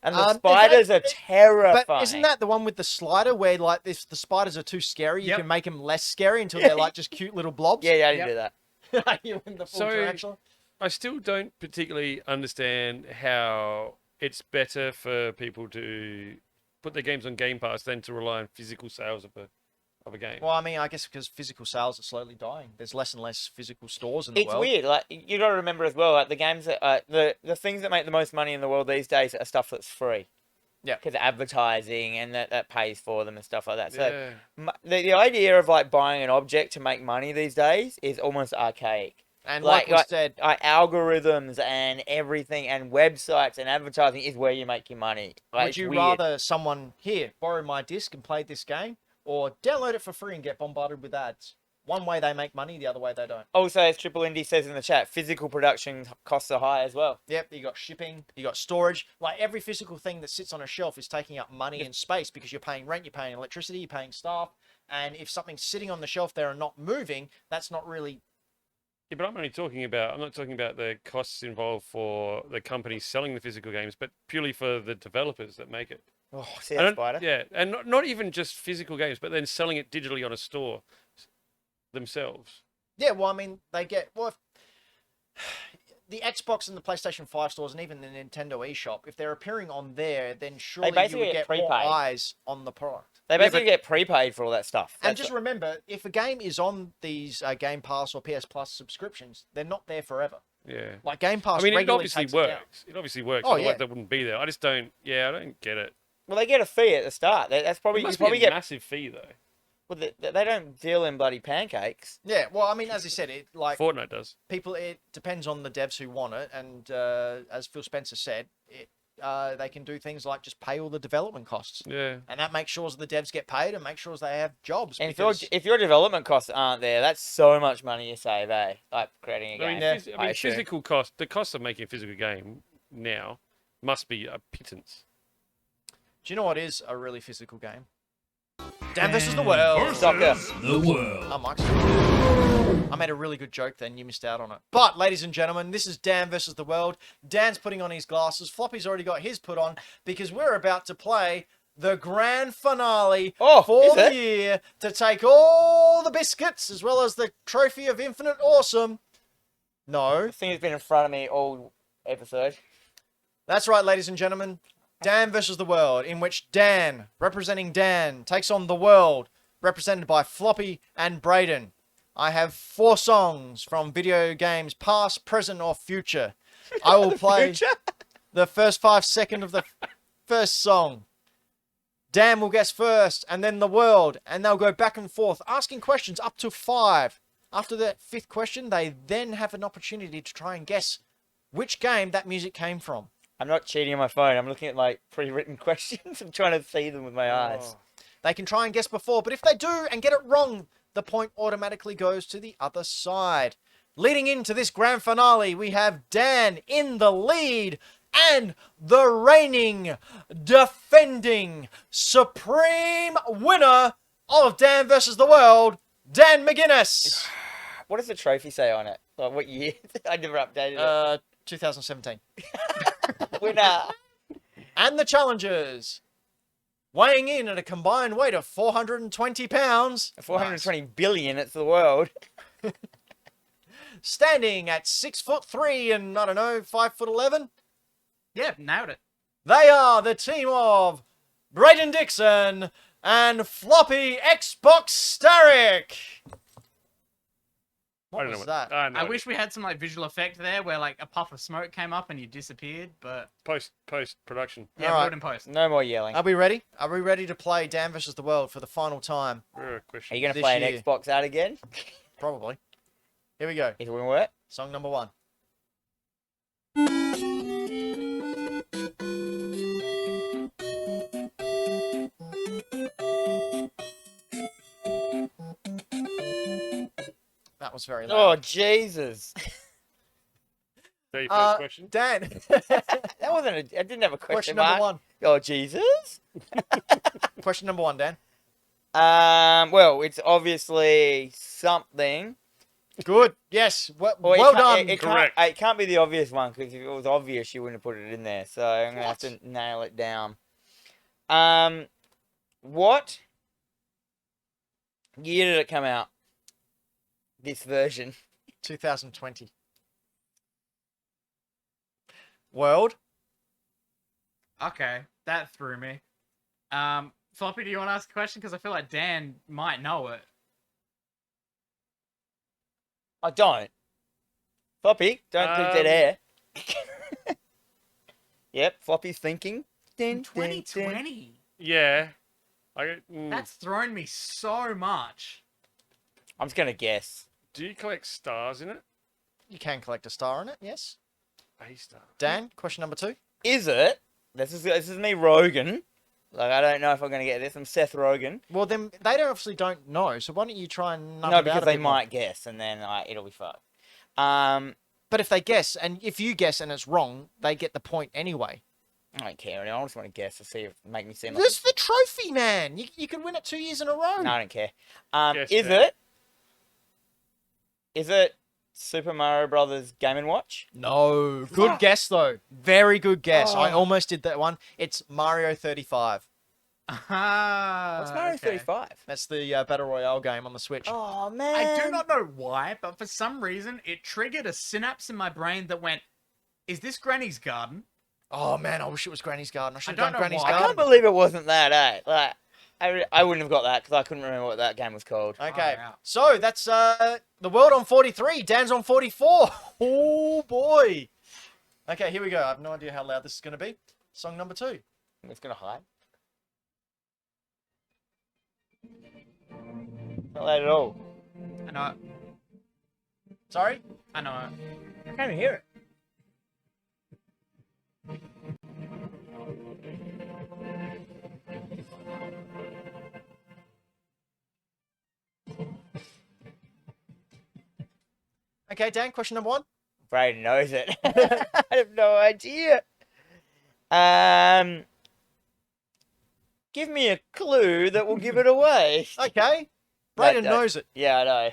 And the Is spiders that- are terrifying. But isn't that the one with the slider where, like, if the spiders are too scary, you Yep. can make them less scary until they're, like, just cute little blobs? Yeah, I didn't Yep. do that. You win the full So- tarantula. I still don't particularly understand how it's better for people to put their games on Game Pass than to rely on physical sales of a game. Well, I mean, I guess because physical sales are slowly dying. There's less and less physical stores in the It's world. weird. Like, you got to remember as well, like the games that the things that make the most money in the world these days are stuff that's free. Yeah. Because advertising and that pays for them and stuff like that. So Yeah. the idea of like buying an object to make money these days is almost archaic. And like we said, Algorithms and everything and websites and advertising is where you make your money. Like, would it's you weird. rather someone here borrow my disc and play this game, or download it for free and get bombarded with ads? One way they make money, the other way they don't. Also, as Triple Indy says in the chat, physical production costs are high as well. Yep, you got shipping, you got storage. Like every physical thing that sits on a shelf is taking up money and space because you're paying rent, you're paying electricity, you're paying staff. And if something's sitting on the shelf there and not moving, that's not really... Yeah, but I'm not talking about the costs involved for the companies selling the physical games, but purely for the developers that make it. Oh, see I that don't- spider? Yeah, and not even just physical games, but then selling it digitally on a store themselves. Yeah, well, I mean, they get the Xbox and the PlayStation 5 stores and even the Nintendo eShop, if they're appearing on there, then surely you basically would get get more prepaid. eyes on the product. They basically get prepaid for all that stuff. And That's just remember, if a game is on these Game Pass or PS Plus subscriptions, they're not there forever. Yeah. Like Game Pass I mean, it regularly obviously takes it down. works. It obviously works. Oh, Otherwise, yeah. they wouldn't be there. I just don't. Yeah, I don't get it. well, they get a fee at the start. That's probably It you must probably be a get. massive fee though. Well, they don't deal in bloody pancakes. Yeah, well, I mean, as I said, it like Fortnite does. people. It depends on the devs who want it, and as Phil Spencer said, they can do things like just pay all the development costs, Yeah. and that makes sure the devs get paid and make sure they have jobs. And because... if your development costs aren't there, that's so much money you save, eh? Like creating a I game. mean, Yeah. assume. physical cost. The cost of making a physical game now must be a pittance. Do you know what is a really physical game? Dan versus the world. Soccer. The world. Oh, Mike's. I made a really good joke then. You missed out on it. But, ladies and gentlemen, this is Dan versus the world. Dan's putting on his glasses. Floppy's already got his put on because we're about to play the grand finale for is the it? year to take all the biscuits as well as the trophy of infinite awesome. No. This thing has been in front of me all episode. That's right, ladies and gentlemen. Dan versus the world, in which Dan, representing Dan, takes on the world, represented by Floppy and Brayden. I have 4 songs from video games past, present, or future. I will play the first 5 seconds of the first song. Dan will guess first, and then the world, and they'll go back and forth, asking questions up to 5. After the 5th question, they then have an opportunity to try and guess which game that music came from. I'm not cheating on my phone. I'm looking at my pre-written questions. I'm trying to see them with my eyes. They can try and guess before, but if they do and get it wrong, the point automatically goes to the other side. Leading into this grand finale, we have Dan in the lead and the reigning, defending, supreme winner of Dan versus the World, Dan McGuinness. What does the trophy say on it? Like what year? I never updated it. 2017. Winner. And the challengers, weighing in at a combined weight of 420 pounds. 420 billion. It's the world. Standing at 6'3" and, I don't know, 5'11". Yeah, nailed it. They are the team of Brayden Dixon and Floppy Xbox Starrick. I What don't know was what that? I wish we had some like visual effect there where like a puff of smoke came up and you disappeared, but post production. yeah, All put right. it in post. No more yelling. Are we ready? Are we ready to play Dan versus the World for the final time? Are Question. you going to this play an year? Xbox out again? Probably. Here we go. Is it going to work? Song number 1. That was very Oh, loud. Jesus. So your first question. Dan, That wasn't I didn't have a question question, number mark. 1. Oh, Jesus. Question number 1, Dan. Well, it's obviously something. Good. Yes. Well, Well, well done. Correct. It can't be the obvious one because if it was obvious, you wouldn't have put it in there. So I'm gonna have to nail it down. What year did it come out? This version. 2020. World. Okay, that threw me. Floppy, do you want to ask a question? Because I feel like Dan might know it. I don't. Floppy, don't think dead air. Yep, Floppy's thinking. Dun, dun, dun. 2020. Yeah. That's thrown me so much. I'm just gonna guess. Do you collect stars in it? You can collect a star in it, yes. A star. Dan, question number 2. Is it? This is me, Rogan. Like I don't know if I'm gonna get this. I'm Seth Rogen. Well, then they obviously don't know, so why don't you try and nub No, it out because a they bit more? might guess, and then it'll be fucked. But if they guess, and if you guess and it's wrong, they get the point anyway. I don't care. I just want to guess to see if make me seem like. This is the trophy, man. You can win it 2 years in a row. No, I don't care. Guess Is then. it? Is it Super Mario Brothers Game and Watch? No. Good guess, though. Very good guess. I Oh. almost did that one. It's Mario 35. What's Mario Okay. 35? That's the Battle Royale game on the Switch. Oh man. I do not know why, but for some reason it triggered a synapse in my brain that went, "Is this Granny's Garden?" Oh man, I wish it was Granny's Garden. I should don't have done know Granny's why. I Garden. can't believe it wasn't that. Like, I wouldn't have got that because I couldn't remember what that game was called. Okay, Oh, wow. so that's the world on 43. Dan's on 44. Oh boy. Okay, here we go. I have no idea how loud this is going to be. Song number 2. It's gonna hide. Not loud at all. I know it. Sorry. I know it. I can't even hear it. Okay, Dan. Question number 1. Brayden knows it. I have no idea. Give me a clue that will give it away. Okay. Brayden That- knows it. Yeah, I know.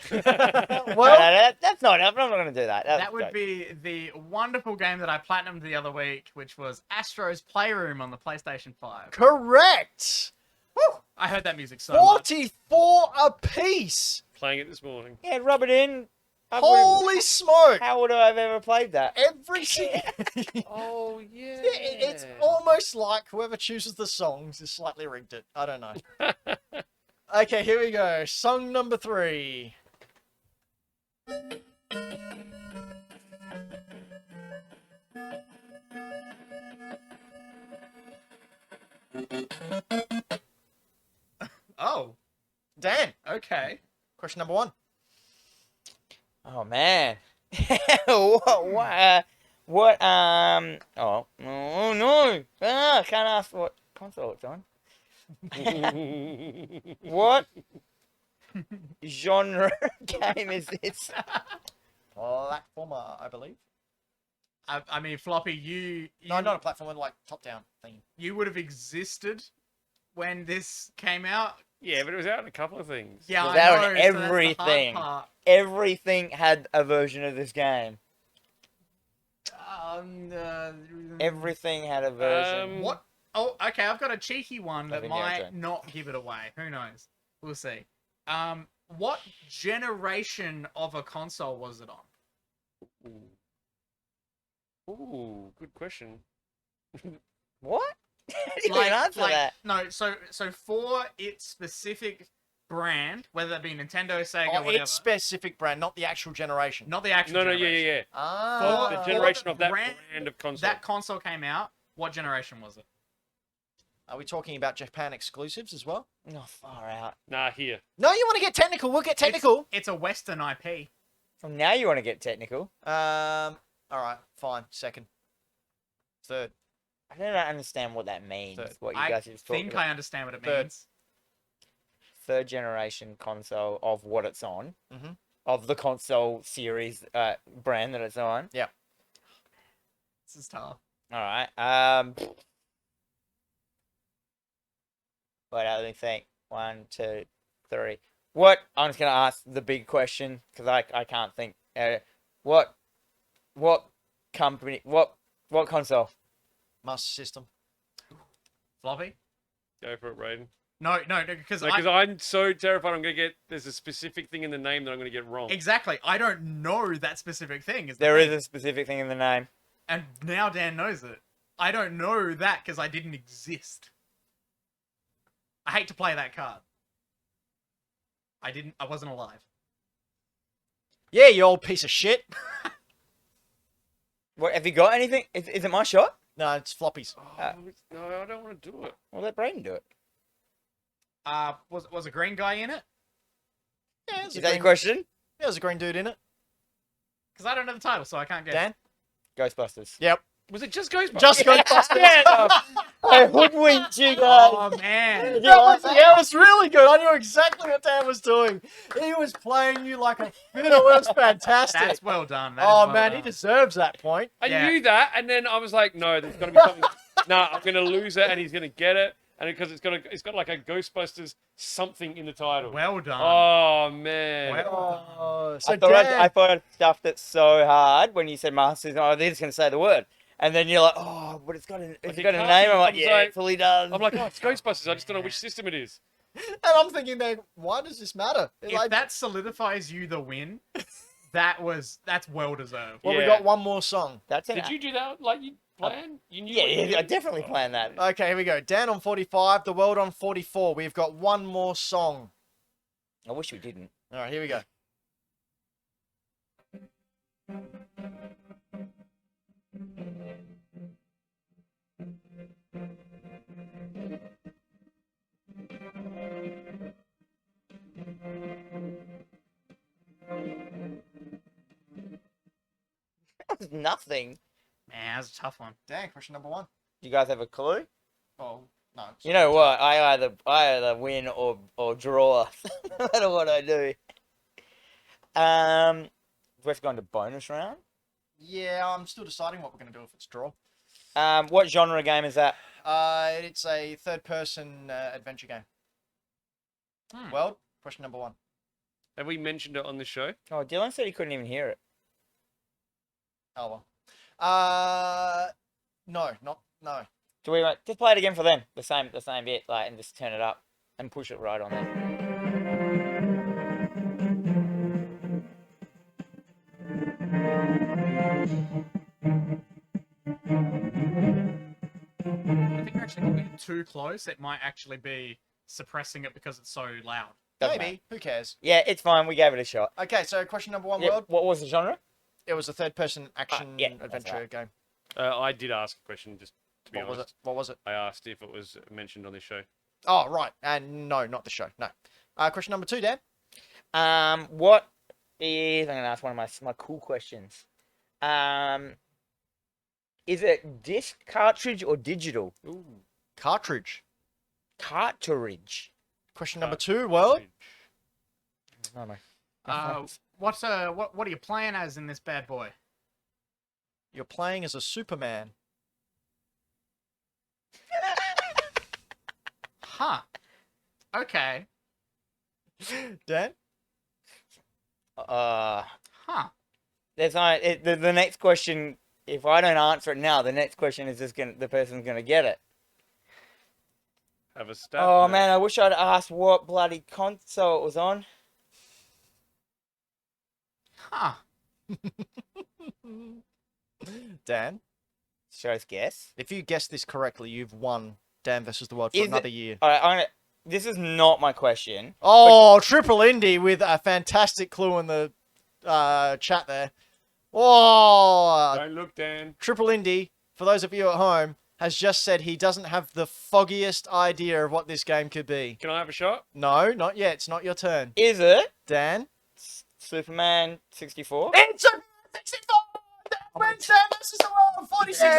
Well- that's not. I'm not going to do that. That would be the wonderful game that I platinumed the other week, which was Astro's Playroom on the PlayStation 5. Correct. Woo! I heard that music so much. 44 apiece. Playing it this morning. Yeah, rub it in. Holy smoke. How would I have ever played that? Every single... Oh yeah. It's almost like whoever chooses the songs is slightly rigged it. I don't know. Okay, here we go. Song number 3. Oh, Dan, okay. question number 1. Oh man. Oh no. I can't ask what console it's on. What genre game is this? Platformer, I believe. I mean, Floppy, you No, not a platformer, like top-down thing. you would have existed when this came out. Yeah, but it was out in a couple of things. Yeah, It was I out know. on so that's the hard everything. part. Everything had a version of this game. Everything had a version. What? Oh, okay. I've got a cheeky one that think you're might okay. not give it away. Who knows? We'll see. What generation of a console was it on? Ooh, good question. What? You can answer that. No, so for its specific brand, whether that be Nintendo, Sega, Oh, whatever, its specific brand, not the actual generation. not the actual. No, yeah. generation. Ah. The For generation the of that brand- brand of console. That console came out. What generation was it? Are we talking about Japan exclusives as well? Oh, far out. Nah, here. No, you want to get technical? We'll get technical. It's a Western IP. Well, now you want to get technical. All right, fine. Second, third. I don't understand what that means. Third. What you I guys are just talking think about. I understand what it Third. means. Third generation console of what it's on. Mhm. Of the console series brand that it's on. This is tough. All right. Wait, let me think. 1, 2, 3. What? I'm just gonna ask the big question because I can't think. What company? What console? Master System. Floppy? Go for it, Raiden. No, because Because I'm so terrified I'm going to get... There's a specific thing in the name that I'm going to get wrong. exactly. I don't know that specific thing. There is a specific thing in the name. And now Dan knows it. I don't know that because I didn't exist. I hate to play that card. I wasn't alive. Yeah, you old piece of shit. What? Have you got anything? Is it my shot? No, it's floppies. No, I don't want to do it. Well, let Brayden do it. Was a green guy in it? Yeah, there's Is a that green, your question? yeah, there's a green dude in it. Because I don't know the title, so I can't guess. Dan? Ghostbusters. Yep. Was it just Ghostbusters? Just Ghostbusters. Yeah, I hoodwinked you guys. Oh man. That was really good. I knew exactly what Dan was doing. He was playing you like a fiddle. It was fantastic. That's well done. That is Oh well man, done. he deserves that point. I Yeah. knew that, and then I was like, no, there's got to be something. Nah, I'm going to lose it, and he's going to get it. And because it's got like a Ghostbusters something in the title. Well done. Oh, man. Oh, so I thought Dan, I thought I stuffed it so hard when you said Masters. Oh, they're just going to say the word. And then you're like, oh, but it's got a it name. can't be. I'm like, I'm yeah, like- it fully does. I'm like, oh, it's Ghostbusters. I just don't know which system it is. And I'm thinking, then, why does this matter? If Like, that solidifies you the win, that's well deserved. well, we Yeah. got one more song. That's an Did you do that? Like you planned? You knew. Yeah, what you yeah, I did? definitely planned that. Okay, here we go. Dan on 45, the world on 44. We've got one more song. I wish we didn't. All right, here we go. That was nothing. Man, that's a tough one. Dan, question number one. Do you guys have a clue? Oh, no. You know what? I either win or draw, no matter what I do. We're going to bonus round. Yeah, I'm still deciding what we're going to do if it's draw. What genre game is that? It's a third-person adventure game. Hmm. World, question number one. Have we mentioned it on the show? Oh, Dylan said he couldn't even hear it. Oh, well. No. Do we just play it again for them? The same bit, like, and just turn it up and push it right on there. I think you're actually getting too close. It might actually be suppressing it because it's so loud. Doesn't Maybe. matter. Who cares? Yeah, it's fine. We gave it a shot. Okay, so question number one, Yeah, World. what was the genre? It was a third-person action yeah, that's adventure right. game. I did ask a question, just to be What was honest. it? What was it? I asked if it was mentioned on this show. Oh, right. And no, not the show. No. Question number two, Dan. What is? I'm gonna ask one of my cool questions. Is it disc, cartridge, or digital? Ooh. Cartridge. Cartridge. Question number two, World. No, no. What are you playing as in this bad boy? You're playing as a Superman. Huh. Okay. Dan? Huh. There's no. The next question. If I don't answer it now, the next question is just the person's gonna get it. Have a stab. Oh mate. man, I wish I'd asked what bloody console it was on. Huh. Dan? Should I just guess? If you guess this correctly, you've won Dan versus the World for Is it- another year. All right, this is not my question. Oh, Triple Indy with a fantastic clue in the chat there. Oh, Don't look, Dan. Triple Indy, for those of you at home, has just said he doesn't have the foggiest idea of what this game could be. Can I have a shot? No, not yet. It's not your turn. Is it Dan? Superman 64? It's a 64! Dan wins Dan versus the World! 46!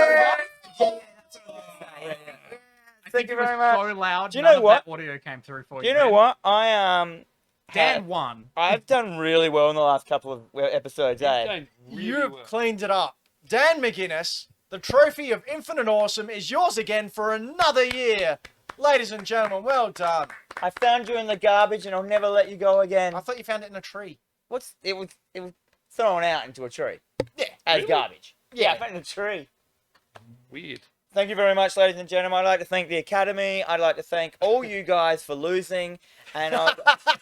Thank you It was very much. so loud. Do you none know of what? that audio came through for Do you. you know man. what? Dan won. I've done really well in the last couple of episodes, You've eh? done really You've well. cleaned it up. Dan McGuinness, the trophy of infinite awesome is yours again for another year. Ladies and gentlemen, well done. I found you in the garbage and I'll never let you go again. I thought you found it in a tree. It was thrown out into a tree Yeah. as Really? garbage. Yeah, I Yeah. found it in a tree. Weird. Thank you very much, ladies and gentlemen. I'd like to thank the Academy. I'd like to thank all you guys for losing. And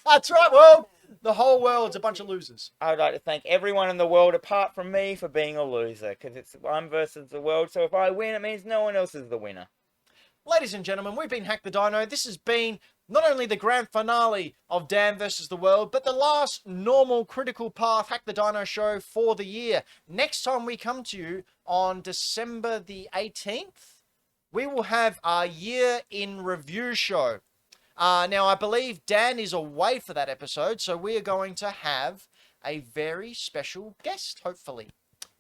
That's right, World. The whole world's a bunch of losers. I'd like to thank everyone in the world apart from me for being a loser. Because I'm versus the world. So if I win, it means no one else is the winner. Ladies and gentlemen, we've been Hack the Dino. This has been not only the grand finale of Dan versus the World, but the last normal Critical Path Hack the Dino show for the year. Next time we come to you on December the 18th, we will have our year in review show. Now, I believe Dan is away for that episode, so we are going to have a very special guest, hopefully.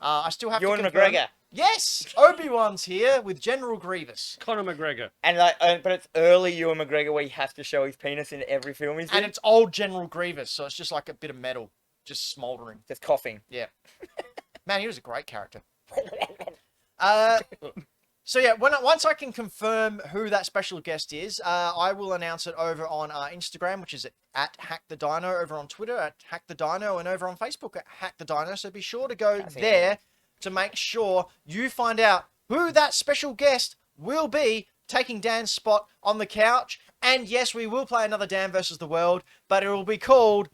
I still have Ewan to confirm. McGregor. Yes, Obi-Wan's here with General Grievous. Conor McGregor. And but it's early Ewan McGregor where he has to show his penis in every film he's in. And it's old General Grievous, so it's just like a bit of metal, just smouldering. just coughing. Man, he was a great character. So yeah, once I can confirm who that special guest is, I will announce it over on our Instagram, which is at Hack the Dino, over on Twitter at Hack the Dino, and over on Facebook at Hack the Dino. So be sure to go I see there to make sure you find out who that special guest will be taking Dan's spot on the couch. And yes, we will play another Dan versus the World, but it will be called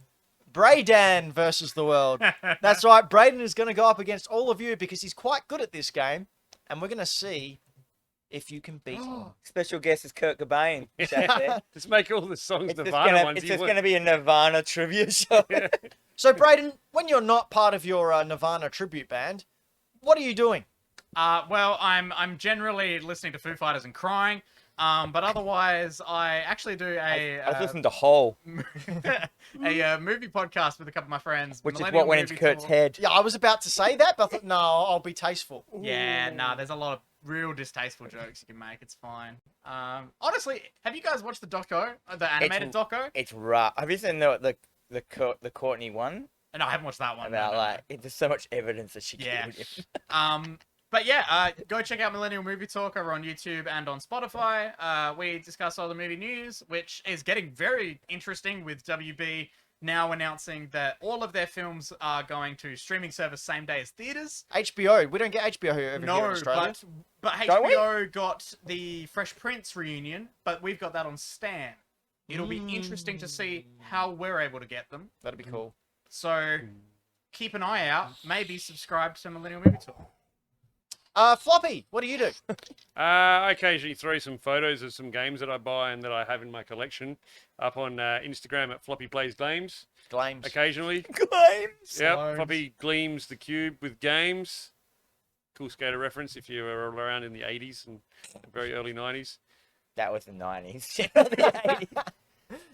Braydan versus the World. That's right, Brayden is going to go up against all of you because he's quite good at this game, and we're going to see if you can beat him. Special guest is Kurt Cobain. Chat there. Just make all the songs It's just Nirvana gonna, ones. it's you just want. gonna be a Nirvana trivia show. So, Brayden, when you're not part of your Nirvana tribute band, what are you doing? Well, I'm generally listening to Foo Fighters and crying. But otherwise, I actually do I was listening to Hole, a movie podcast with a couple of my friends. which is Millennial what went into Movie Kurt's Talk. head. Yeah, I was about to say that, but I thought, no, I'll be tasteful. Yeah, nah, there's a lot of real distasteful jokes you can make. It's fine. Honestly, have you guys watched the doco, the animated doco? It's rough. Have you seen the Courtney one No, I haven't watched that one. about no. like there's so much evidence that she Yeah. killed him. But yeah, go check out Millennial Movie Talk over on YouTube and on Spotify. We discuss all the movie news, which is getting very interesting with WB now announcing that all of their films are going to streaming service same day as theaters. HBO. We don't get HBO over here in No, Australia. but Don't we? HBO got the Fresh Prince reunion, but we've got that on Stan. It'll be interesting to see how we're able to get them. That'd be cool. So keep an eye out. Maybe subscribe to Millennial Movie Talk. Floppy, what do you do? I occasionally throw some photos of some games that I buy and that I have in my collection up on Instagram at Floppy Plays Games. Glames. Occasionally. Games. Yep, Games. Floppy gleams the cube with games. Cool skater reference if you were around in the 80s and very early 90s. That was the 90s. The 80s.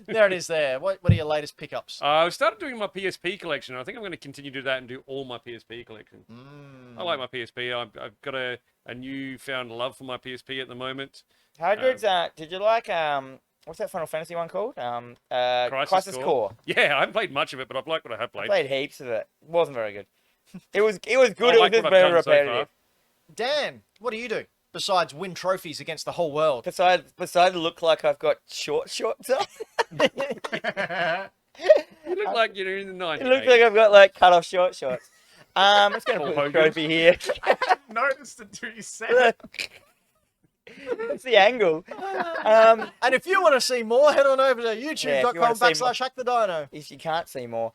There it is there. What are your latest pickups? I started doing my PSP collection. I think I'm going to continue to do that and do all my PSP collection. I like my PSP. I've got a newfound love for my PSP at the moment. How good's did you like what's that Final Fantasy one called? Crisis Core. Yeah, I haven't played much of it, but I've liked what I have I played. played heaps of it. It wasn't very good. It was good. I like It was just what I've very done so repetitive. far. Dan, what do you do besides win trophies against the whole world? Besides look like I've got shorts on. You look like you're in the 90s. It looks like I've got like cut off shorts. I'm just gonna Paul put the Hogan. trophy here. Noticed it till you said it. Look. That's the angle. And if you want to see more, head on over to Yeah, if you wanna youtube.com see more. /Hack the Dino. If you can't see more.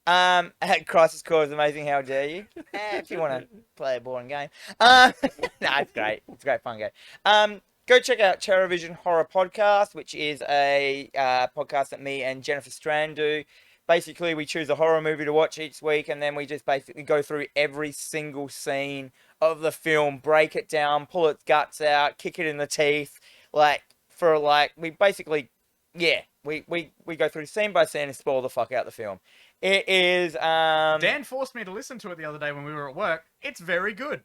Crisis Core is amazing. How dare you? If you want to play a boring game. No, it's great. It's a great fun game. Go check out Terrorvision Horror Podcast, which is a podcast that me and Jennifer Strand do. Basically, we choose a horror movie to watch each week, and then we just basically go through every single scene of the film, break it down, pull its guts out, kick it in the teeth. We basically, we go through scene by scene and spoil the fuck out the film. It is Dan forced me to listen to it the other day when we were at work. It's very good.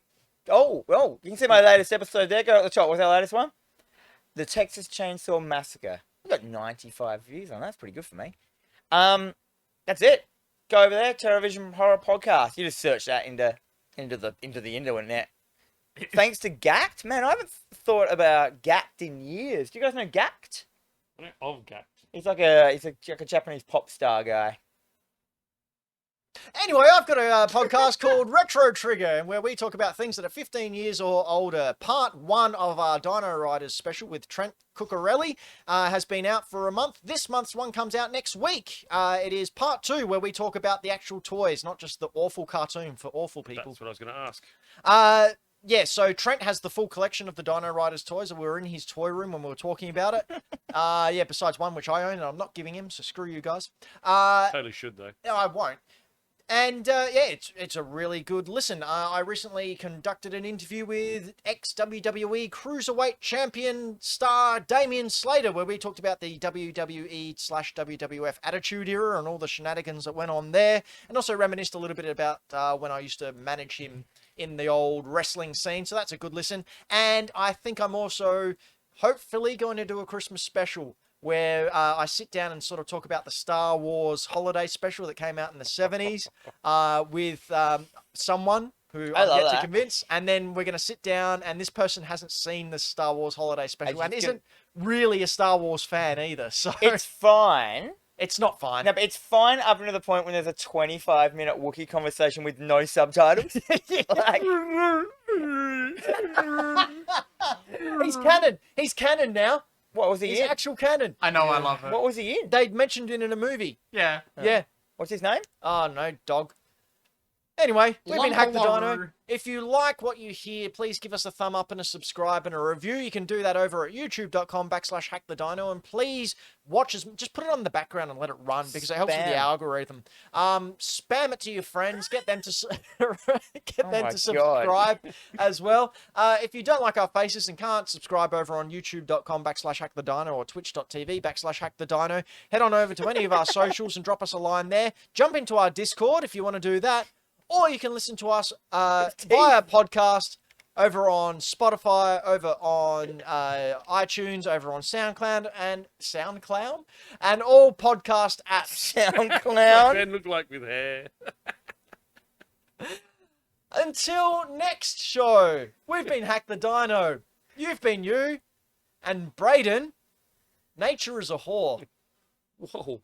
Oh, you can see my latest episode there. Go at the top. What's our latest one? The Texas Chainsaw Massacre. I've got 95 views on that. That's pretty good for me. That's it. Go over there, Terrorvision Horror Podcast. You just search that into the internet. Thanks to Gact, man. I haven't thought about Gact in years. Do you guys know Gact? I know of Gact. He's like a Japanese pop star guy. Anyway, I've got a podcast called Retro Trigger, where we talk about things that are 15 years or older. Part 1 of our Dino Riders special with Trent Cuccarelli has been out for a month. This month's one comes out next week. It is part 2, where we talk about the actual toys, not just the awful cartoon for awful people. That's what I was going to ask. Yeah, so Trent has the full collection of the Dino Riders toys, and we were in his toy room when we were talking about it. Yeah, besides one which I own, and I'm not giving him, so screw you guys. Totally should, though. No, I won't. And yeah, it's a really good listen. I recently conducted an interview with ex-WWE Cruiserweight Champion star Damian Slater, where we talked about the WWE/WWF Attitude Era and all the shenanigans that went on there, and also reminisced a little bit about when I used to manage him in the old wrestling scene. So that's a good listen. And I think I'm also hopefully going to do a Christmas special where I sit down and sort of talk about the Star Wars holiday special that came out in the 70s with someone who I I've love yet to that. convince. And then we're going to sit down, and this person hasn't seen the Star Wars holiday special just and isn't really a Star Wars fan either. So It's fine. It's not fine. No, but it's fine up until the point when there's a 25-minute Wookiee conversation with no subtitles. Like, He's canon. He's canon now. what was he He's in? actual canon. I know, I love it. What was he in? They mentioned it in a movie. Yeah. Yeah. What's his name? Oh, no, dog. Anyway, we've been Hack the Dino. Lumber. If you like what you hear, please give us a thumb up and a subscribe and a review. You can do that over at youtube.com/hackthedino. And please watch us. Just put it on the background and let it run because it helps with the Spam. algorithm. Spam it to your friends. Get them to Oh my subscribe as well. If you don't like our faces and can't subscribe over on youtube.com/hackthedino or twitch.tv/hackthedino, head on over to any of our socials and drop us a line there. Jump into our Discord if you want to do that. Or you can listen to us via podcast over on Spotify, over on iTunes, over on SoundCloud, and all podcast apps. SoundCloud. Ben looked like with hair. Until next show, we've been Hack the Dino. You've been you. And Brayden, nature is a whore. Whoa.